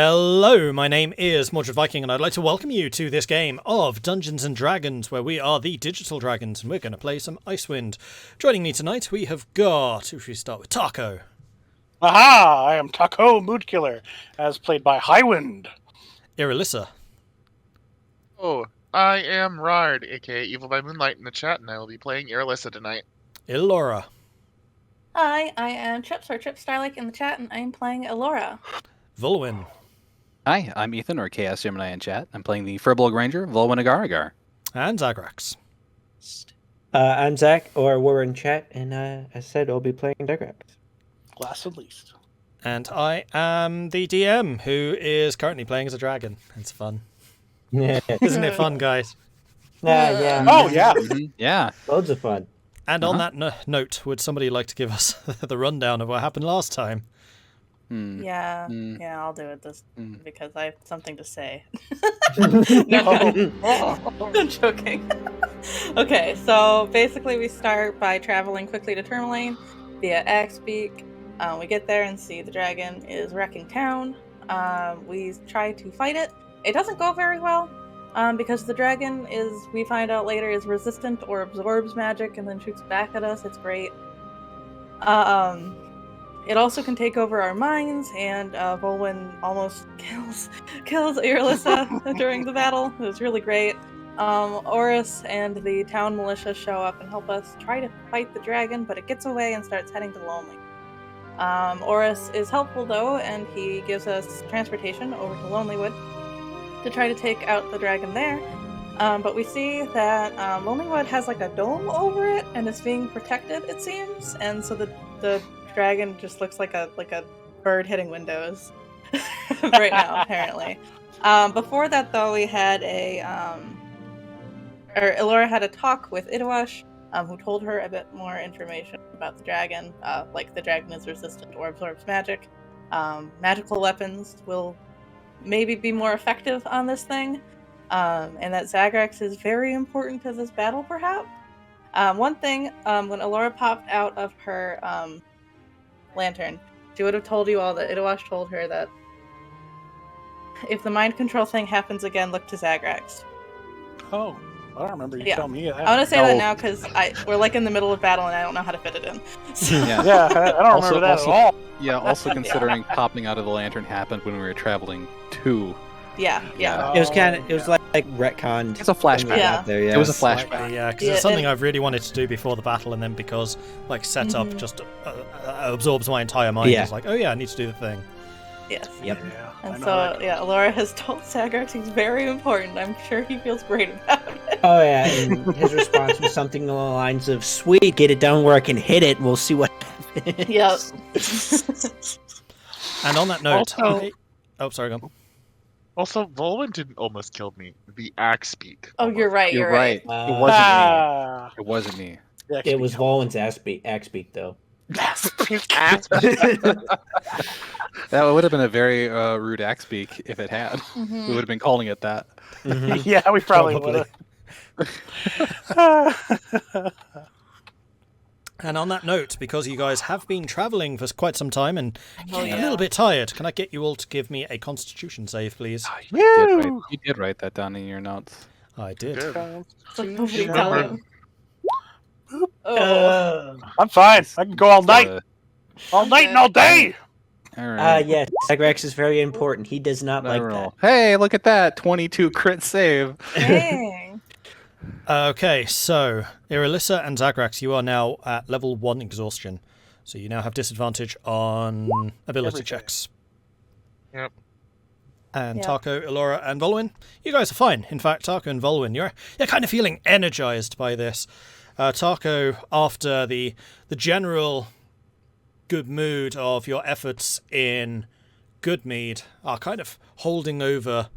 Hello, my name is Mordred Viking, and I'd like to welcome you to this game of Dungeons & Dragons, where we are the digital dragons, and we're going to play some Icewind. Joining me tonight, we have got, who should we start with? Tahko. Aha! I am Tahko, Moodkiller, as played by Highwind. Irilyssa. Oh, I am Jarard, aka Evil by Moonlight in the chat, and I will be playing Irilyssa tonight. Elora. Hi, I am Chips, or Chip Starlight in the chat, and I am playing Elora. Vulwin. Hi, I'm Ethan, or Chaos Gemini in chat. I'm playing the Firbolg Ranger, Vulwin Agar. And Zagrax. I'm Zach, or we're in chat, and as I said, I'll be playing Zagrax. Last and least. And I am the DM, who is currently playing as a dragon. It's fun. Yeah. Isn't it fun, guys? Yeah. Oh, yeah. Yeah. Loads of fun. And on that note, would somebody like to give us the rundown of what happened last time? Yeah, I'll do it because I have something to say. No. I'm joking. Okay, so basically we start by traveling quickly to Tourmaline via Axpeak. We get there and see the dragon is wrecking town. We try to fight it. It doesn't go very well because the dragon we find out later, is resistant or absorbs magic and then shoots back at us. It's great. It also can take over our minds, and Vulwin almost kills Irilyssa during the battle. It was really great. Oris and the town militia show up and help us try to fight the dragon, but it gets away and starts heading to Lonely. Oris is helpful though, and he gives us transportation over to Lonelywood to try to take out the dragon there. But we see that Lonelywood has like a dome over it, and it's being protected, it seems, and so the dragon just looks like a bird hitting windows right now, apparently. Before that, though, we had Elora had a talk with Idawash, who told her a bit more information about the dragon, like the dragon is resistant or absorbs magic. Magical weapons will maybe be more effective on this thing, and that Zagrax is very important to this battle, perhaps. One thing, when Elora popped out of her lantern, she would have told you all that Idawash told her that if the mind control thing happens again, look to Zagrax. Oh, I don't remember you telling me that. I want to say that now because we're like in the middle of battle and I don't know how to fit it in. So. Yeah. Yeah, I don't remember that at all. Yeah, also considering popping out of the lantern happened when we were traveling to... Yeah. It was like retconned. It's a flashback. Yeah. Out there, yeah. It was a flashback. Yeah, because it's something I've really wanted to do before the battle, and then because setup just absorbs my entire mind. Yeah. It's like, oh yeah, I need to do the thing. Yes. Yep. Yeah, And so, Elora has told Zagrax he's very important. I'm sure he feels great about it. Oh yeah, and his response was something along the lines of, "Sweet, get it done where I can hit it. We'll see what happens." Yep. And on that note, Also- sorry, go on. Also, Vulwin didn't almost kill me. The axe speak. Oh, you're right. You're right. It wasn't me. Ah. It wasn't me. It was Vulwin's Axbeak, though. That would have been a very rude axe speak if it had. Mhm. We would have been calling it that. Yeah, we probably would have. And on that note, because you guys have been travelling for quite some time and Oh, a yeah. little bit tired, can I get you all to give me a Constitution save, please? Woo! You did write that down in your notes. I did. Good. So nobody tell him. Oh. I'm fine. I can go all night. All night and all day. All right. Yes, Zagrax is very important. He does not like that. Roll. Hey, look at that! 22 crit save. Dang. Okay, so Irilyssa and Zagrax, you are now at level 1 exhaustion. So you now have disadvantage on ability Everything. checks. Yep. And Yeah. Tahko, Elora, and Vulwin, you guys are fine. In fact, Tahko and Vulwin, you're kind of feeling energized by this. Tahko, after the general good mood of your efforts in Goodmead, are kind of holding over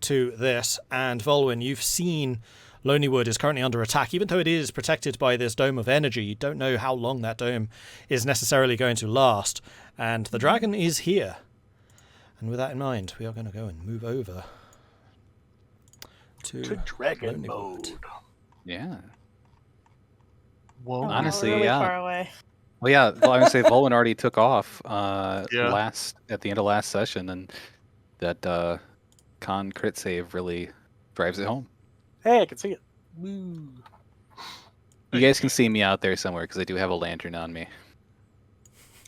to this. And Vulwin, you've seen Lonelywood is currently under attack, even though it is protected by this dome of energy. You don't know how long that dome is necessarily going to last. And the dragon is here. And with that in mind, we are going to go and move over to dragon Lonelywood. mode. Yeah. Whoa. Honestly, we're really yeah. far away. Well, yeah. Well, I would say Vulwin already took off Yeah. at the end of last session, and That con crit save really drives it home. Hey, I can see it. Woo. You guys can see me out there somewhere because I do have a lantern on me.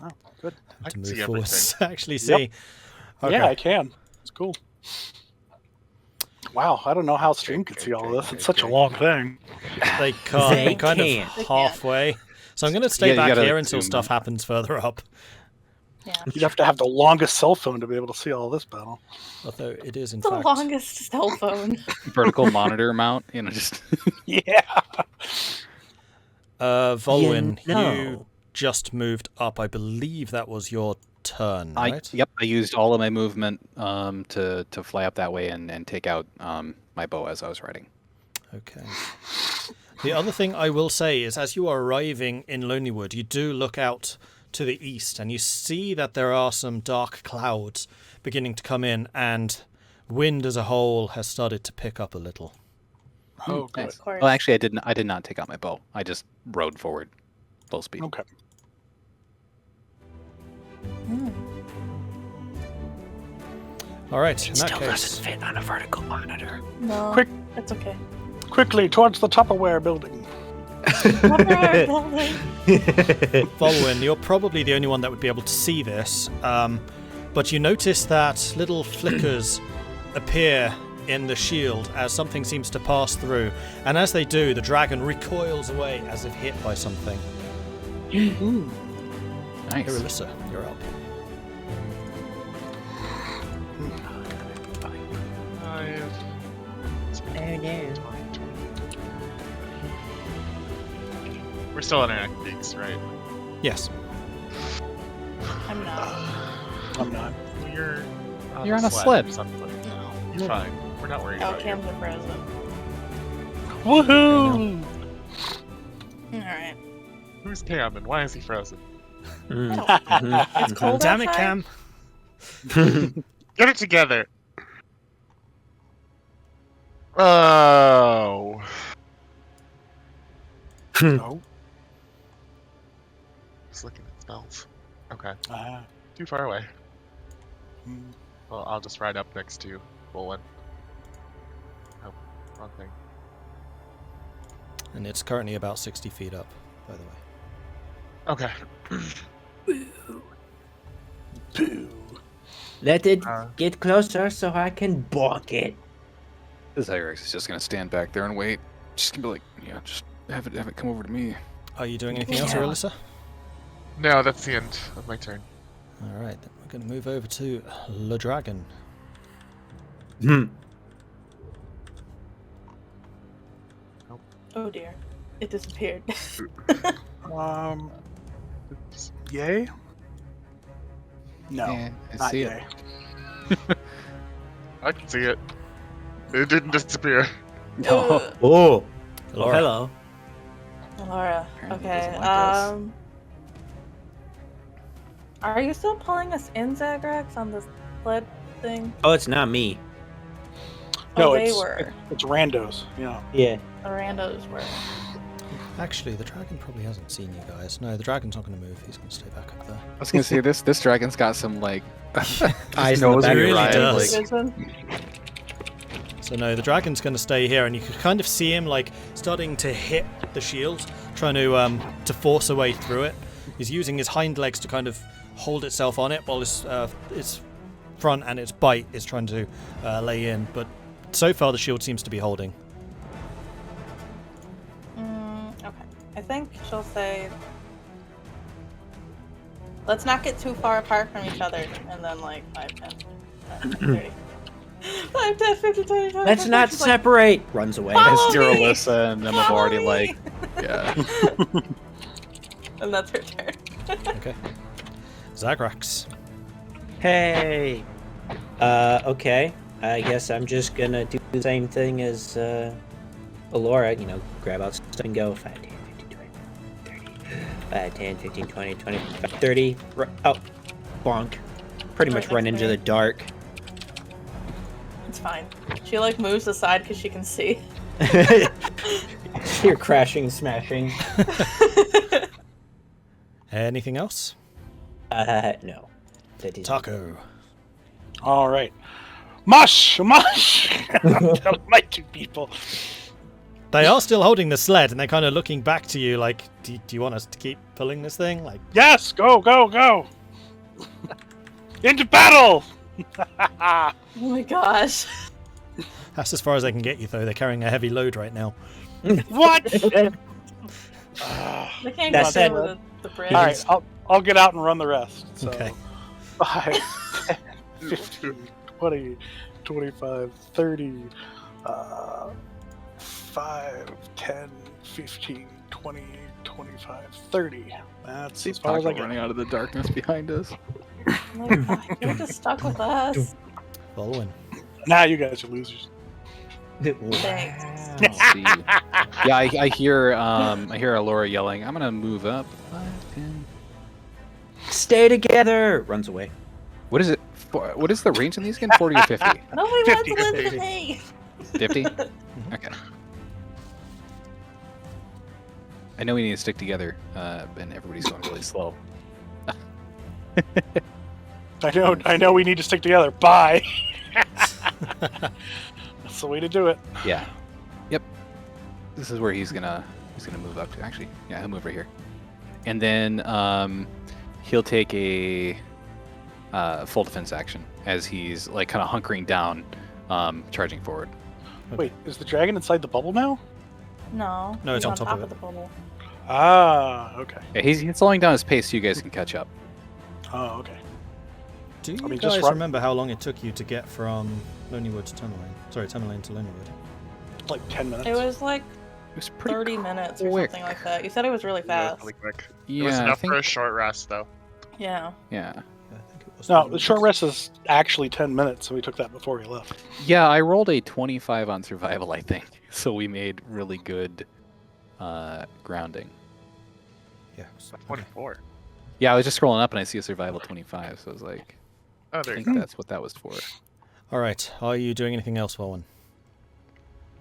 Oh, good. I To can move see forward, everything. actually see. Okay. Yeah, I can. It's cool. Wow, I don't know how stream could see all this. It's such a long thing. They can't. They They're kind can't. of They can't. halfway. So I'm going to stay Yeah, you back gotta here until zoom stuff in. happens further up. Yeah. You'd have to have the longest cell phone to be able to see all this battle. Although it is in The fact. longest cell phone. Vertical monitor mount, just. Yeah. Volwin, You know. just moved up. I believe that was your turn, right? Yep, I used all of my movement to fly up that way and take out my bow as I was riding. Okay. The other thing I will say is, as you are arriving in Lonelywood, you do look out to the east, and you see that there are some dark clouds beginning to come in, and wind as a whole has started to pick up a little. Oh, good. Nice. Of course. Well, actually, I did not take out my bow. I just rode forward, full speed. Okay. Mm. All right, in that Still case, doesn't fit on a vertical monitor. No, Quick. it's okay. Quickly, towards the Tupperware building. Tupperware building. Vulwin, you're probably the only one that would be able to see this, but you notice that little flickers appear in the shield as something seems to pass through, and as they do, the dragon recoils away as if hit by something. Nice. Irilyssa, you're up. We're still in our peaks, right? Yes. I'm not. I'm not. You're You're on a sled. or something. No, you're fine. We're not worried Oh, about you. cams are frozen. Woohoo! Alright. Who's Cam and why is he frozen? It's cold Damn it, outside? Cam. Get it together. Oh. No. Just looking at spells. Okay. Ah. Too far away. Hmm. Well, I'll just ride up next to Vulwin. Oh, wrong thing. And it's currently about 60 feet up, by the way. Okay. Pooh. Let it Uh. get closer so I can bonk it. This Zagrax is just gonna stand back there and wait. Just gonna be like, yeah, just have it come over to me. Are you doing anything else, Yeah. Irilyssa? No, that's the end of my turn. All right, then we're going to move over to Le Dragon. Oh dear. It disappeared. Yay? No, Yeah, I not see yay. it. I can see it. It didn't disappear. Oh, oh, Elora. hello. Elora. Apparently Okay. doesn't like us. Are you still pulling us in, Zagrax, on this sled thing? Oh, it's not me. No, Oh, they it's were. it's randos. Yeah. Yeah. The randos were. Actually, the dragon probably hasn't seen you guys. No, the dragon's not going to move. He's going to stay back up there. I was gonna say this dragon's got some like Eyes in the nose back in of your Really eye, does. like, Vision? So no, the dragon's going to stay here, and you can kind of see him like starting to hit the shield, trying to force a way through it. He's using his hind legs to kind of hold itself on it, while its front and its bite is trying to lay in. But so far, the shield seems to be holding. Okay. I think she'll say, let's not get too far apart from each other, and then like 5, 10, 30. 5, 10, 15, 20, 25, Let's not she's like, separate. Runs away. Follow me! Irilyssa and them have Follow already me! like, yeah. And that's her turn. Okay. Zagrax. Hey. Okay. I guess I'm just gonna do the same thing as Elora. You know, grab out stuff and go 5, 10, 15, 20, 30. 5, 10, 15, 20, 25, 30. Oh, bonk. Pretty much run into the dark. It's fine. She like moves aside because she can see. You're crashing, smashing. Anything else? No. That is Tahko. All right. Mush! Tell my two people. They are still holding the sled, and they're kind of looking back to you like, do you want us to keep pulling this thing? Like, Yes, go! Into battle! Oh my gosh. that's as far as they can get you, though. They're carrying a heavy load right now. What? They can't That go said- through the bridge. All right, I'll get out and run the rest. So. Okay. 5, 15, 20, 25, 30, 5, 10, 15, 20, 25, 30. That's See as far as I Tahko get. running out of the darkness behind us. Oh my God, you're just stuck with us. Vulwin. Now you guys are losers. Thanks. Let's see. Yeah, I hear Elora yelling, "I'm gonna move up." 5, 10. Stay together. Runs away. What is it? What is the range on these again? 40 or 50? Nobody 50, wants to listen 50. to me. 50? Okay. I know we need to stick together, and everybody's going really slow. I know we need to stick together. Bye. That's the way to do it. Yeah. Yep. This is where he's gonna move up to. Actually, yeah, he'll move right here, and then he'll take a full defense action as he's like kind of hunkering down, charging forward. Wait, is the dragon inside the bubble now? No. No, it's he's on top of it. the bubble. Ah, okay. Yeah, he's slowing down his pace so you guys can catch up. Oh, okay. Do you mean, just guys run- remember how long it took you to get from Lonelywood to Tunnel Lane? Sorry, Tunnel Lane to Lonelywood. Like 10 minutes. It was like It was pretty 30 minutes or quick. something like that. You said it was really Yeah, fast. really quick. It Yeah, was I enough think. for a short rest, though. Yeah. Yeah. Yeah, I think it was. No, 30 the short minutes. rest is actually 10 minutes, so we took that before we left. Yeah, I rolled a 25 on survival, I think. So we made really good grounding. Yeah. That's 24. Yeah, I was just scrolling up and I see a survival 25, so I was like, Oh, I there you think go. that's what that was for. All right. Are you doing anything else, Vulwin?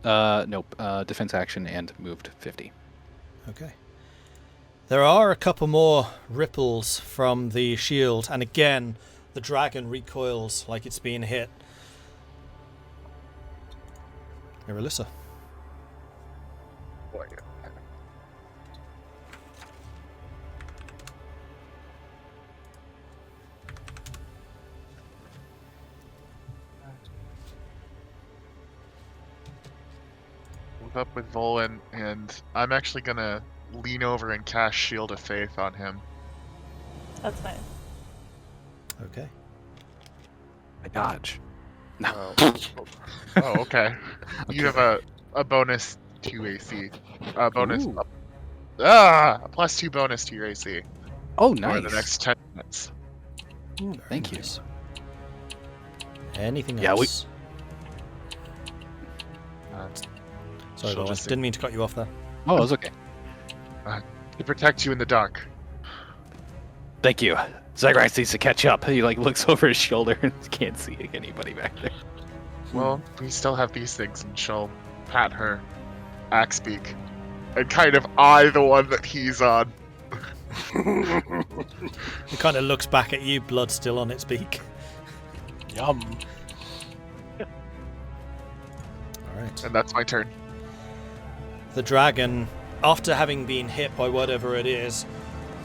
Nope. Defense action and moved 50. Okay. There are a couple more ripples from the shield, and again, the dragon recoils like it's being hit. Irilyssa. Boy, move up with Vulwin, and I'm actually gonna lean over and cast Shield of Faith on him. That's nice. Okay. I dodge. No. Oh, okay. You have a bonus to AC. Bonus. Ooh. A +2 bonus to your AC Oh, for nice. the next 10 minutes. Thank you. Nice. Anything Yeah, else? Sorry, she'll Vulwin. just- Didn't mean to cut you off there. Oh, it was okay. To protect you in the dark. Thank you. Zagrax needs to catch up. He like looks over his shoulder and can't see anybody back there. Well, we still have these things, and she'll pat her axe beak and kind of eye the one that he's on. It kind of looks back at you, blood still on its beak. Yum. All right. And that's my turn. The dragon, after having been hit by whatever it is,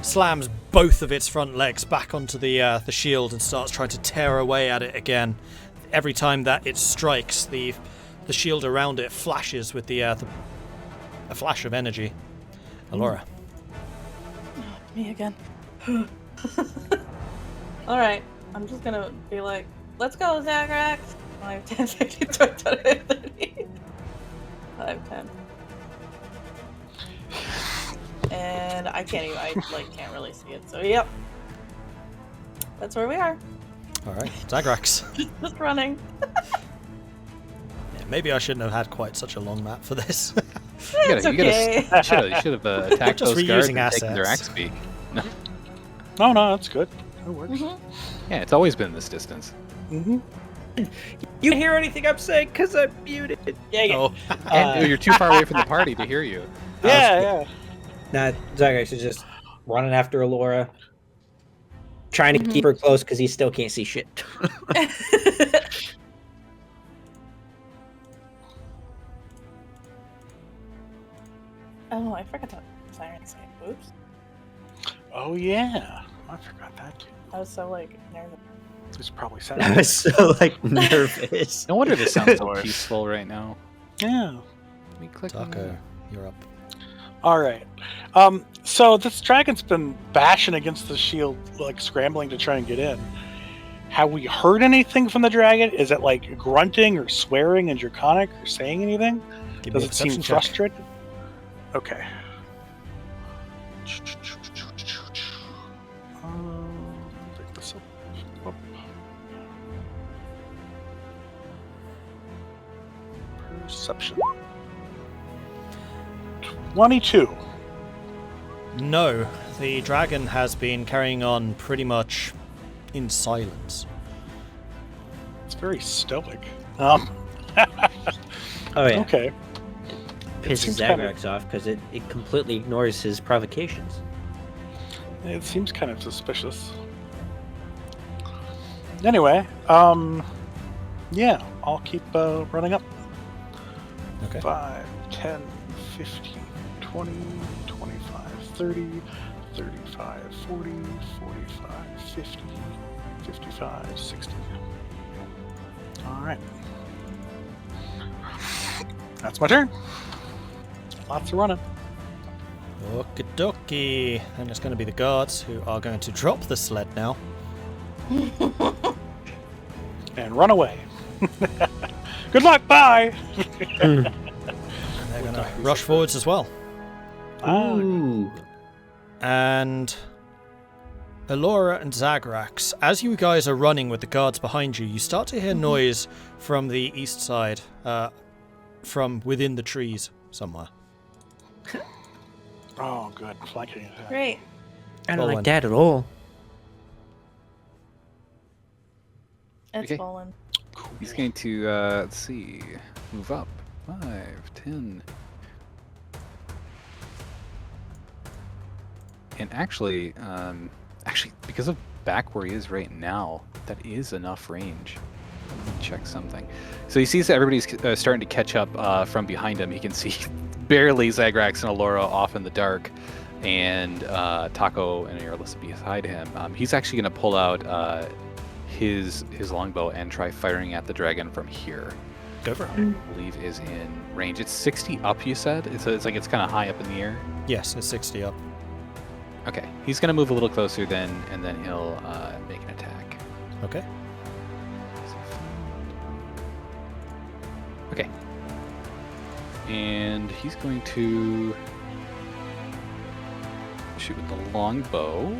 slams both of its front legs back onto the shield and starts trying to tear away at it again. Every time that it strikes, the shield around it flashes with a flash of energy. Elora. Me again. Alright. I'm just gonna be like, let's go, Zagrax. 5, 10, 15, 20, 25, 30. 5, 10. And I can't even, I can't really see it, so yep. That's where we are. All right, Zagrax. Just running. Yeah, maybe I shouldn't have had quite such a long map for this. It's okay. You should have attacked Just those guards and reusing taken their assets. axe beak. No, that's good. That works. Mhm. Yeah, it's always been this distance. Mm-hmm. You hear anything I'm saying? Because I'm muted. Yeah, yeah. Oh, And you're too far away from the party to hear you. Yeah. Nah, Zagrax is just running after Elora, trying to keep her close because he still can't see shit. Oh, I forgot that siren save. Oops. Oh yeah, I forgot that too. I was so like nervous. It's probably sad. I was so like nervous. No wonder this sounds so peaceful right now. Yeah. Let me click on Tahko, that. you're up. All right. So this dragon's been bashing against the shield, like scrambling to try and get in. Have we heard anything from the dragon? Is it like grunting or swearing in Draconic or saying anything? Give me Does a it seem perception check. frustrated? Okay. Pick this up. Perception. 22. No, the dragon has been carrying on pretty much in silence. It's very stoic. Oh yeah. Okay. Pisses seems kinda- Zagrax off because it completely ignores his provocations. It seems kind of suspicious. Anyway, yeah, I'll keep running up. Okay. 5, 10, 15, 20, 25, 30, 35, 40, 45, 50, 55, 60. All right. That's my turn. Lots of running. Okie dokie. And it's going to be the guards who are going to drop the sled now. And run away. Good luck, bye! And they're going to rush forwards as well. Ooh. And Elora and Zagrax, as you guys are running with the guards behind you, you start to hear noise from the east side, from within the trees somewhere. Oh, good. Flanking attack. Great. I don't Vulwin. like that at all. It's Okay. fallen. He's going to, let's see, move up. 5, 10. And actually, because of back where he is right now, that is enough range. Let me check something. So he sees that everybody's starting to catch up from behind him. He can see barely Zagrax and Elora off in the dark, and Tahko and Irilyssa beside him. He's actually going to pull out his longbow and try firing at the dragon from here. Go for it. I believe is in range. It's 60 up, you said? It's like it's kind of high up in the air. Yes, it's 60 up. Okay, he's going to move a little closer then, and then he'll make an attack. Okay. Okay. And he's going to shoot with the longbow.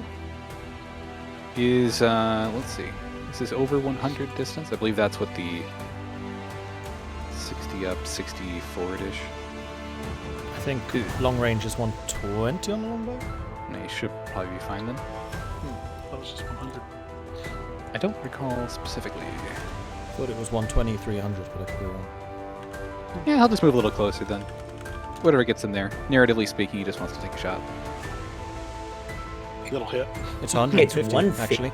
Is, let's see, is this over 100 distance? I believe that's what the 60 up, 60 forward-ish. I think long range is 120 on the longbow. No, you should probably be fine then. That was just 100. I don't recall specifically. I thought it was 120, 300, but I could be wrong. Yeah, I'll just move a little closer then. Whatever gets him there. Narratively speaking, he just wants to take a shot. Little hit. It's 150, It's 150. actually.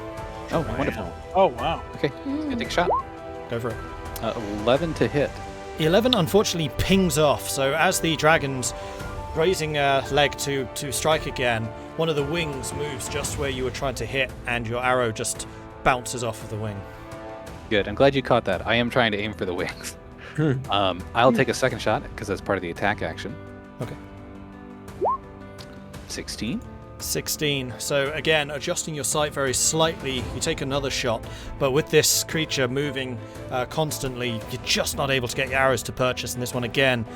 Oh, wonderful. Oh, wow. Okay, he's gonna take a shot. Go for it. 11 to hit. 11 unfortunately pings off, so as the dragon's raising a leg to strike again, one of the wings moves just where you were trying to hit, and your arrow just bounces off of the wing. Good. I'm glad you caught that. I am trying to aim for the wings. I'll take a second shot because that's part of the attack action. Okay. 16. 16. So again, adjusting your sight very slightly, you take another shot, but with this creature moving constantly, you're just not able to get your arrows to purchase, and this one again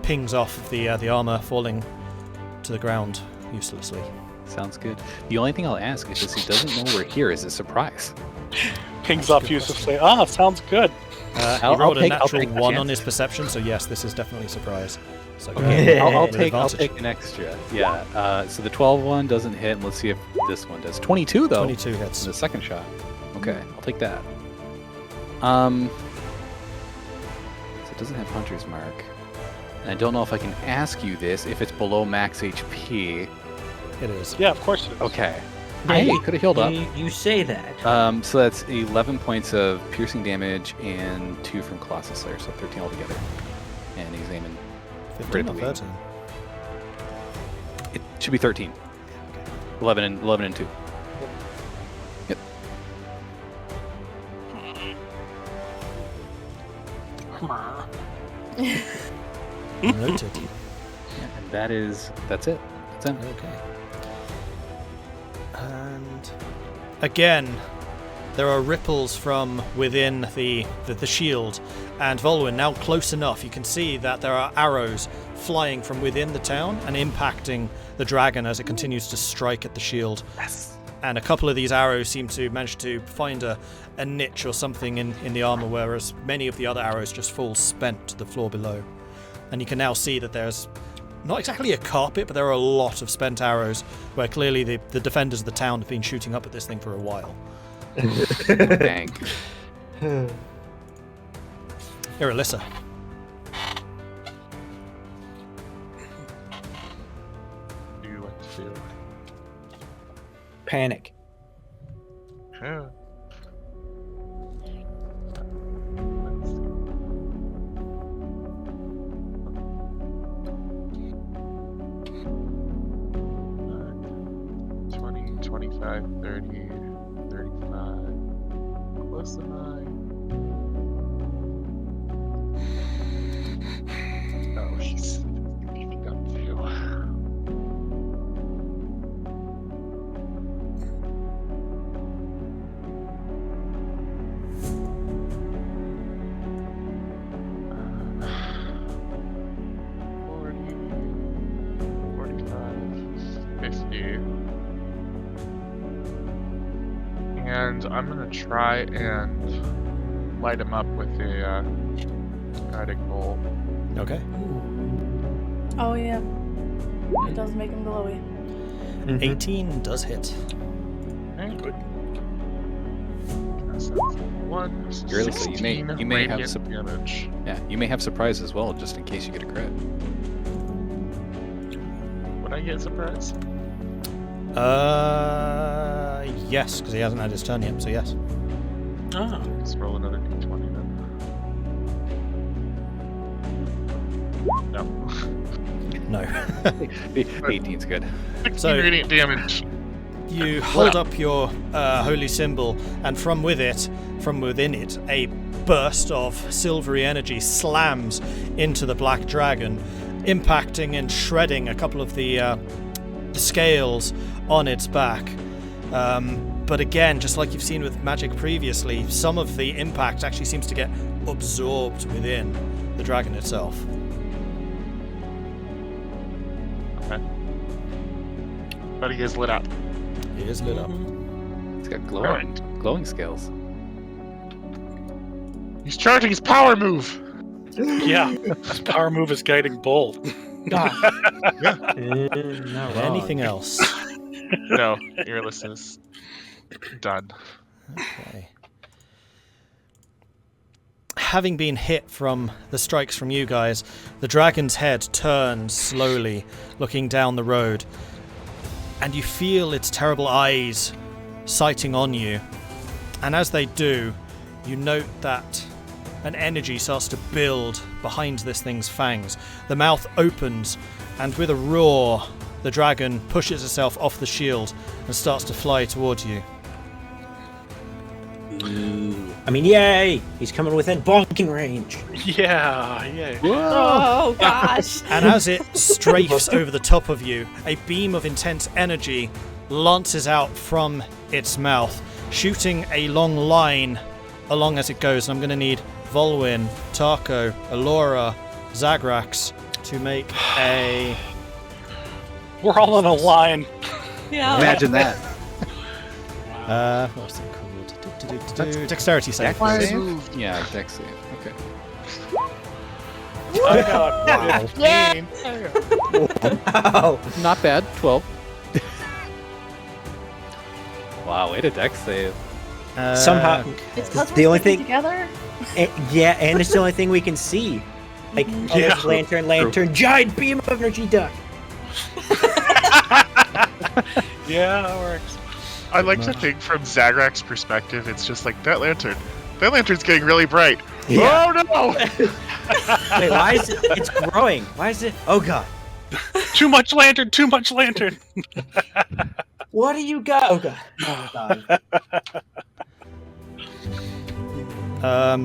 pings off the armor, falling to the ground uselessly. Sounds good. The only thing I'll ask is, he doesn't know we're here, is a surprise. Pings up uselessly. Ah, sounds good. He rolled a I'll natural take the 1 chance. on his perception, so yes, this is definitely a surprise. So go Okay, ahead. I'll With take advantage. an extra. Yeah. So the 12 one doesn't hit, and let's see if this one does. 22 though. 22 hits. In the second shot. Okay, I'll take that. So it doesn't have Hunter's Mark. And I don't know if I can ask you this if it's below max HP. It is. Yeah, of course it is. Okay. Hey, I could have healed up. You say that. So that's 11 points of piercing damage and 2 from Colossal Slayer, so 13 altogether. And he's aiming 15 or Ridley. 13? Should be 13. 11 and 2. Yep. Noted. Yeah, and that's it. That's it. Okay. And again, there are ripples from within the shield, and Vulwin, now close enough, you can see that there are arrows flying from within the town and impacting the dragon as it continues to strike at the shield. Yes. And a couple of these arrows seem to manage to find a niche or something in the armor, whereas many of the other arrows just fall spent to the floor below. And you can now see that there's not exactly a carpet, but there are a lot of spent arrows, where clearly the defenders of the town have been shooting up at this thing for a while. Dang. Irilyssa. What do you like to do? Panic. Yeah. Let's see. 20, 25, 30, 35. Close to 9. Oh, he's beefing up too. And I'm gonna try and light him up with a guiding bolt. Okay. Oh yeah. It does make him glowy. 18 does hit. Okay, good. That's 1, so Irilyssa, 16 you may have radiant some damage. Yeah, you may have surprise as well, just in case you get a crit. Would I get surprised? Yes, because he hasn't had his turn yet, so yes. Oh. Let's roll another d20 then. No. No. 18's good. 16 So- radiant damage. You hold up your holy symbol, and from within it, a burst of silvery energy slams into the black dragon, impacting and shredding a couple of the scales on its back. But again, just like you've seen with magic previously, some of the impact actually seems to get absorbed within the dragon itself. Okay. But he is lit up. It is lit up. It's got Alright. glowing scales. He's charging his power move! Yeah. His power move is guiding bolt. Not wrong. Anything else? No, Irylyssa's done. Okay. Having been hit from the strikes from you guys, the dragon's head turns slowly, looking down the road, and you feel its terrible eyes sighting on you. And as they do, you note that an energy starts to build behind this thing's fangs. The mouth opens, and with a roar, the dragon pushes itself off the shield and starts to fly towards you. Ooh. I mean, yay! He's coming within bonking range. Yeah, yeah. Oh gosh. And as it strafes over the top of you, a beam of intense energy lances out from its mouth, shooting a long line along as it goes. And I'm going to need Vulwin, Tahko, Elora, Zagrax to make a... We're all on a line. Yeah. Imagine that. What's that called? Dexterity save. Dex please. save? Yeah, dex save. Okay. I got Wow. Not bad. 12. Wow, way to dex save. Somehow, It's 'cause the we're only sticking thing, together. yeah, and it's the only thing we can see. Like, oh, there's lantern, giant beam of energy duck. Yeah, that works. I like to think from Zagrax's perspective, it's just like, that lantern's getting really bright. Yeah. Oh no! Wait, why is it? It's growing. Why is it? Oh god. Too much lantern. Too much lantern. What do you got? Oh god.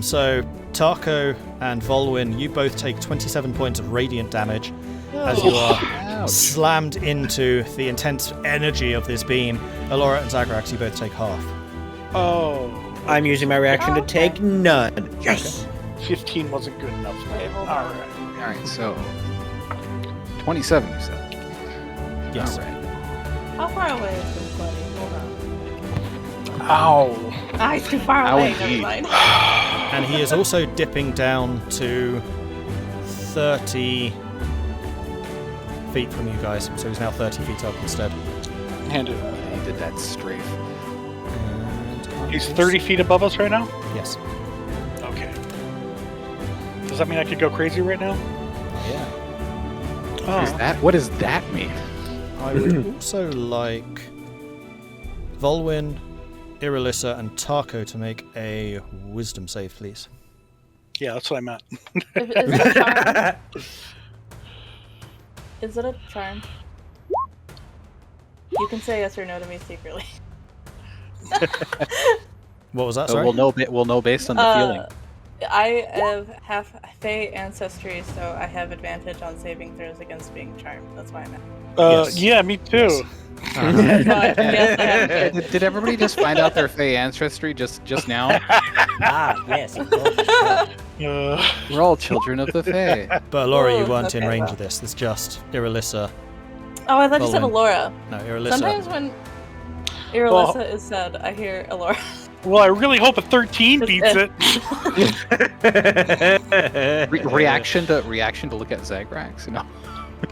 So Tahko and Vulwin, you both take 27 points of radiant damage as you are Ouch. slammed into the intense energy of this beam. Elora and Zagrax, you both take half. Oh. I'm using my reaction to Okay. take none. Yes. 15 wasn't good enough for me. Okay, hold All on. right. All right, so 27, you said. Yes. All right. How far away is this buddy? Hold on. Ow. Ah, he's too far Ow, away. Never indeed. mind. And he is also dipping down to 30 feet from you guys, so he's now 30 feet up instead. Hand it. Yeah, he did that strafe. And He's 30 feet above us right now? Yes. Okay. Does that mean I could go crazy right now? Yeah. Oh. What does that mean? I would also like Vulwin, Irilyssa, and Tahko to make a wisdom save, please. Yeah, that's what I meant. Is it a charm? Is it a charm? You can say yes or no to me secretly. What was that, So sorry? we'll know based on the feeling. I have half Fey ancestry, so I have advantage on saving throws against being charmed. That's why I'm at. Yes. Yeah, me too. Yes. But yes, I have. Did everybody just find out their Fey ancestry just now? Ah, yes. We're all children of the Fey. But Elora, you Oh, weren't in okay, range well. of this. It's just Irilyssa. Oh, I thought you said Vulwin. Elora. No, Irilyssa. Sometimes when Irilyssa is said, I hear Elora. Well, I really hope a 13 beats it. Reaction to look at Zagrax, you know.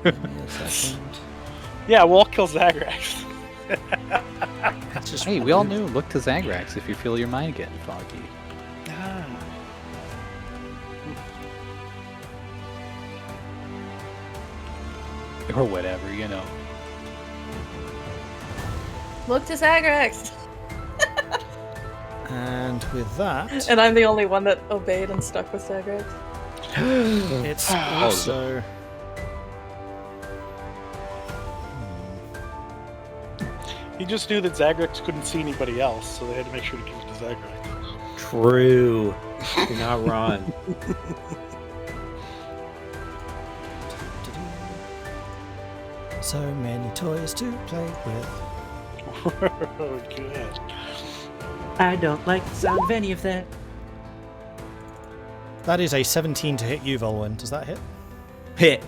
Give me a second. Yeah, we'll all kill Zagrax. It's just Hey, we all knew. Look to Zagrax if you feel your mind getting foggy. Or whatever, you know. Look to Zagrax! And with that, And I'm the only one that obeyed and stuck with Zagrax. it's also... He just knew that Zagrax couldn't see anybody else, so they had to make sure to give it to Zagrax. True. You're not wrong. So many toys to play with. Oh, good. I don't like the sound of any of that. That is a 17 to hit you, Vulwin. Does that hit? Hit.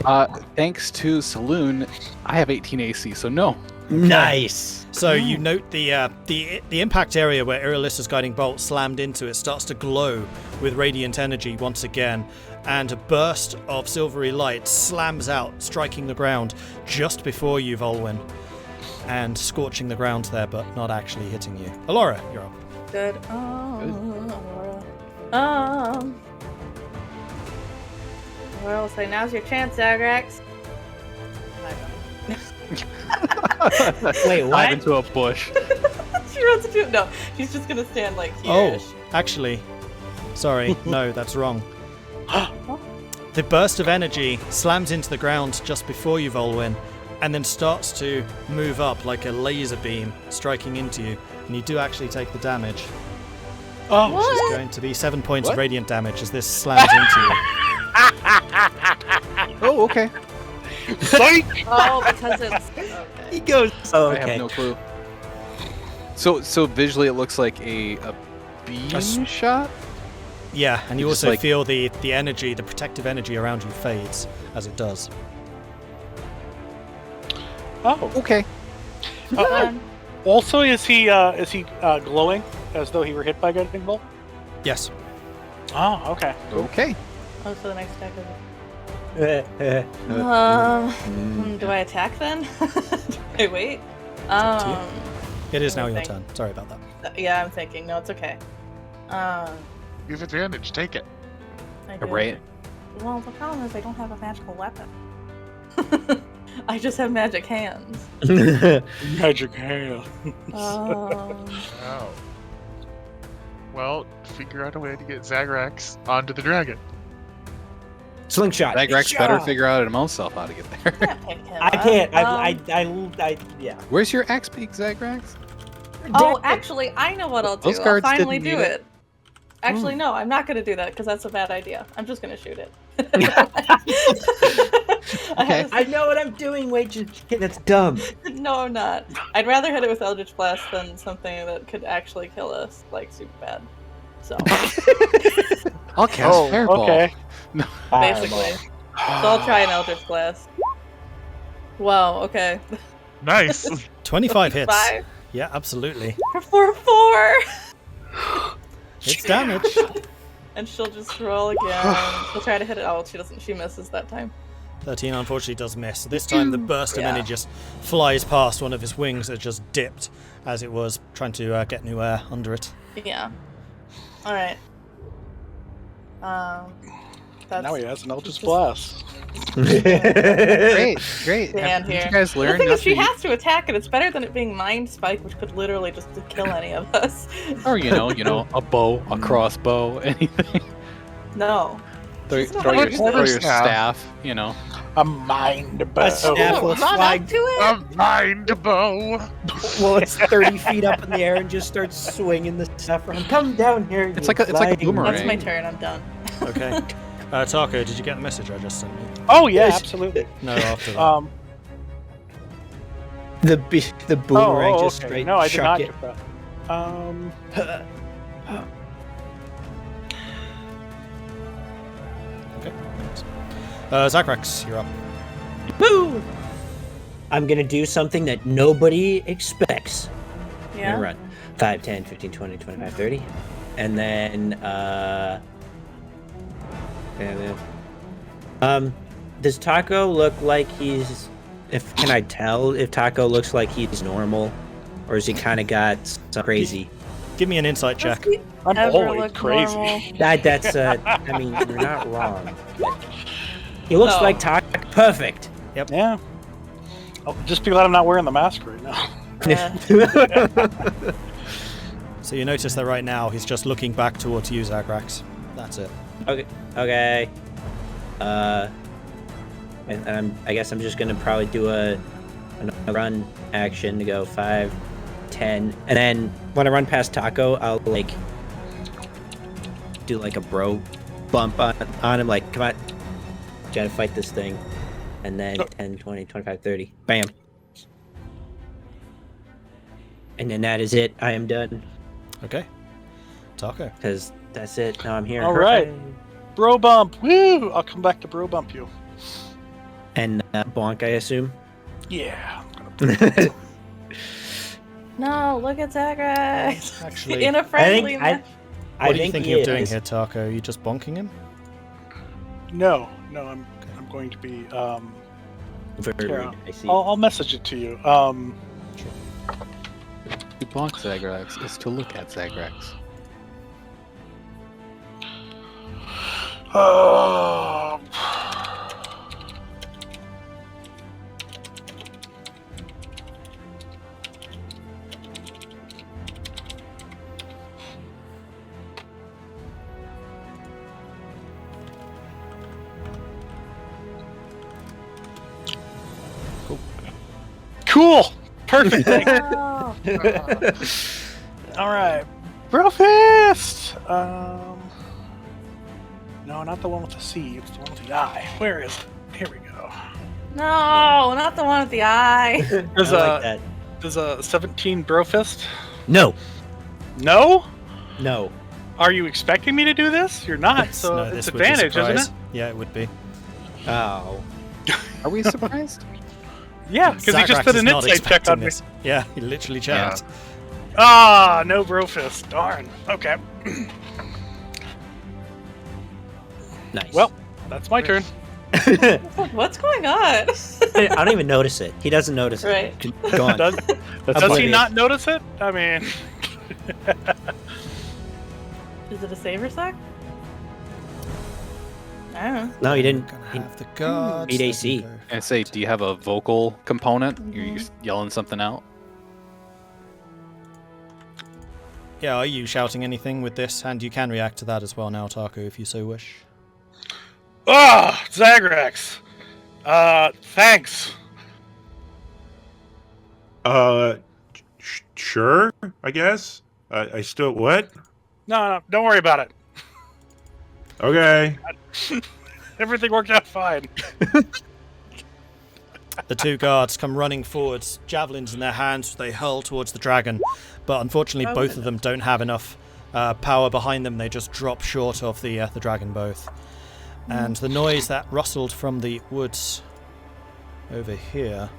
Thanks to Saloon, I have 18 AC, so no. Nice. So you note the impact area where Irilyssa's guiding bolt slammed into it starts to glow with radiant energy once again, and a burst of silvery light slams out, striking the ground just before you, Vulwin, and scorching the ground there, but not actually hitting you. Elora, you're up. Good. Well, so now's your chance, Zagrax. Wait, Dive what? into a bush. She runs into No, she's just gonna stand like Oh, here. actually, sorry, no, that's wrong. The burst of energy slams into the ground just before you, Vulwin, and then starts to move up like a laser beam, striking into you, and you do actually take the damage. Oh, Which is What? going to be 7 points What? of radiant damage as this slams into you. Oh, okay. psych! Oh, because it's okay. He goes. Oh, I have okay. no clue. So visually, it looks like a beam shot. Yeah, and you Just also like- feel the energy, the protective energy around you fades as it does. Oh. Okay. Also, is he glowing as though he were hit by a guiding bolt? Yes. Oh, okay. Okay. Oh, so the next attack is. Mm. Do I attack then? Do I wait? to It is now your Thank- turn. Sorry about that. Yeah, I'm thinking. No, it's okay. You have advantage. Take it. I do. Right. Well, the problem is I don't have a magical weapon. I just have magic hands. Magic hand. Oh. Well, figure out a way to get Zagrax onto the dragon. Slingshot. Zagrax better Shot. figure out himself how to get there. Can't pick him I up. can't. I yeah. Where's your axe beak, Zagrax? Oh, actually, I know what I'll do. Those I'll guards finally didn't do need it. it. Actually, no, I'm not going to do that because that's a bad idea. I'm just going to shoot it. Okay. I know what I'm doing. Wait, that's dumb. No, I'm not. I'd rather hit it with Eldritch Blast than something that could actually kill us, like, super bad. So, I'll cast Fireball. Okay. basically. So I'll try an Eldritch Blast. Wow, okay. Nice. 25 hits. 5 Yeah, absolutely. for 4! It's damage. And she'll just roll again. She'll try to hit it. Oh, she doesn't. She misses that time. 13 unfortunately does miss. This time the burst of energy just flies past one of his wings that just dipped as it was trying to get new air under it. Yeah. Alright. That's Now he has an Eldritch Blast. Great. stand Did here. you guys The learn thing not is, she to has to attack it. It's better than it being Mind Spike, which could literally just kill any of us. or a bow, a crossbow, anything. No. Throw She's not your, gonna throw do your this. staff, A mind A bow. staff will Run up fly. to it. A mind bow. Well, it's 30 feet up in the air and just starts swinging the stuff around. Come down here. It's like a flying boomerang. That's my turn. I'm done. Okay. Tahko, did you get the message I just sent you? Oh yeah, Yes. absolutely. No, after that. The boomerang just okay. straight No, I did chuck not it. get that. Okay. Thanks. Zagrax, you're up. Boo! I'm gonna do something that nobody expects. I'm Yeah. gonna run 5, 10, 15, 20, 25, 30. And then, does Tahko look like he's... Can I tell if Tahko looks like he's normal? Or has he kind of got some crazy... Give me an insight check. Does he I'm ever always look crazy. normal? That's, I mean, you're not wrong. He looks No. like Tahko. Perfect. Yeah. Oh, just be glad I'm not wearing the mask right now. So you notice that right now he's just looking back towards you, Zagrax. That's it. Okay. And I guess I'm just gonna probably do a run action to go 5, 10, and then when I run past Tahko, I'll do like a bro bump on him, like, come on, gotta fight this thing, and then 10, 20, 25, 30, bam, and then that is it. I am done Okay. Tahko. because that's it. Now I'm here. All right. Bro bump. Woo! I'll come back to bro bump you. And bonk, I assume. Yeah. I'm gonna No, look at Zagrax. Actually, In a friendly I match. what are you think thinking he of doing is. here, Tahko? Are you just bonking him? No, I'm going to be. Very Here, rude. I see. I'll message it to you. To bonk Zagrax is to look at Zagrax. Cool. Perfect. Thanks. Oh. All right. Bro fist. No, not the one with the C. It's the one with the I. Where is it? Here we go. No, not the one with the eye. There's I like that. There's a 17 bro fist. No. No. No. Are you expecting me to do this? You're not. So No, it's this would be a advantage, isn't surprise. it? Yeah, it would be. Oh. Are we surprised? Yeah, because he just Zagrax did is an not insight check on me. expecting this. Yeah, he literally checked. Ah, no bro fist. Darn. Okay. Nice. Well, that's my turn. What's going on? I don't even notice it. He doesn't notice Right. it. Go on. Does he Oblivious. not notice it? I mean, Is it a saver sack? I don't know. No, he didn't. Gonna He, have the guards. Beat they AC. can go. I say, do you have a vocal component? You're yelling something out? Yeah, are you shouting anything with this? And you can react to that as well now, Tahko, if you so wish. Ah, Zagrax. Thanks. Sure, I guess. I still what? No, don't worry about it. Okay. Everything worked out fine. The two guards come running forwards, javelins in their hands, they hurl towards the dragon. But unfortunately, both of them don't have enough power behind them. They just drop short of the dragon both. And the noise that rustled from the woods over here.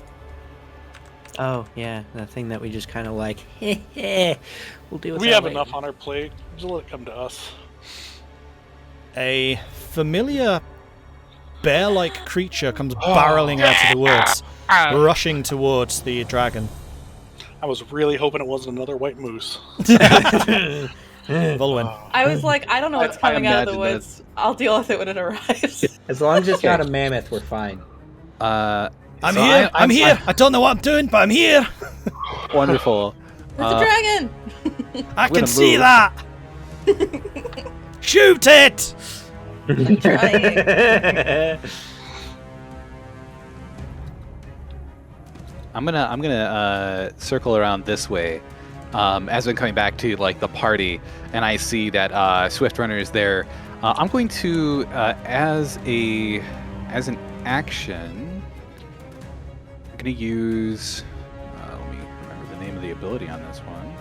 Oh, yeah, that thing that we just kind of like, we'll deal with We that have later. enough on our plate. Just let it come to us. A familiar bear-like creature comes barreling out of the woods, rushing towards the dragon. I was really hoping it wasn't another white moose. Vulwin. I was like, I don't know what's I coming out of the imagine woods. I'll deal with it when it arrives. As long as it's Okay. not a mammoth, we're fine. I'm So here! I'm here! I don't know what I'm doing, but I'm here! Wonderful. It's a dragon! I gonna can see move. that! Shoot it! I'm gonna circle around this way, as I'm coming back to like the party, and I see that Swift Runner is there. I'm going to, as an action, I'm gonna use. Let me remember the name of the ability on this one.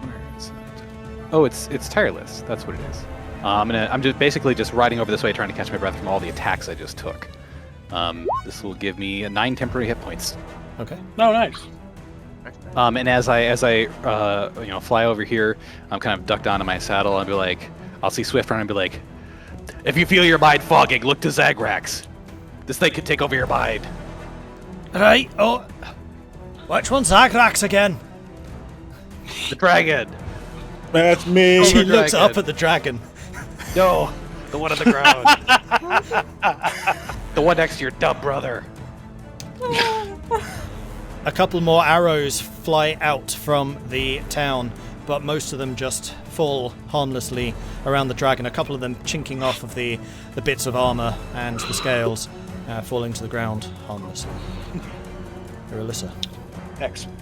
Where is it? Oh, it's tireless. That's what it is. I'm just basically just riding over this way, trying to catch my breath from all the attacks I just took. This will give me 9 temporary hit points. Okay. No, nice. And as I fly over here, I'm kind of ducked onto my saddle and be like, I'll see Swift Runner and be like, if you feel your mind fogging, look to Zagrax. This thing could take over your mind. Right, oh. Which one's Zagrax again? The dragon. That's me. She the looks dragon. up at the dragon. No, the one on the ground. The one next to your dumb brother. A couple more arrows fly out from the town, but most of them just fall harmlessly around the dragon. A couple of them chinking off of the bits of armor and the scales, falling to the ground harmlessly. Irilyssa. Excellent.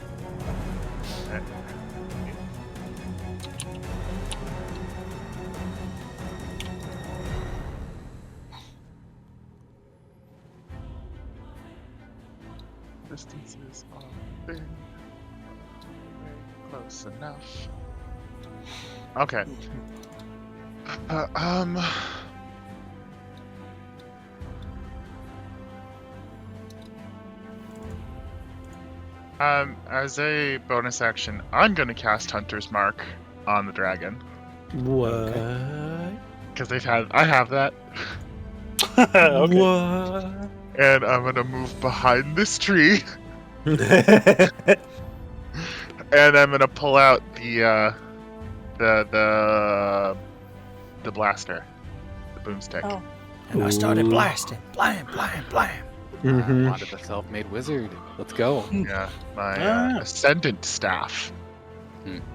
Distances are big. Close enough. Okay. As a bonus action, I'm gonna cast Hunter's Mark on the dragon What? because I have that, Okay. What? and I'm gonna move behind this tree, and I'm gonna pull out the blaster, the boomstick. Oh. And I started Ooh. blasting. Blam, blam, blam. Mhm. Wanted the self-made wizard. Let's go. Yeah, my Ah. ascendant staff,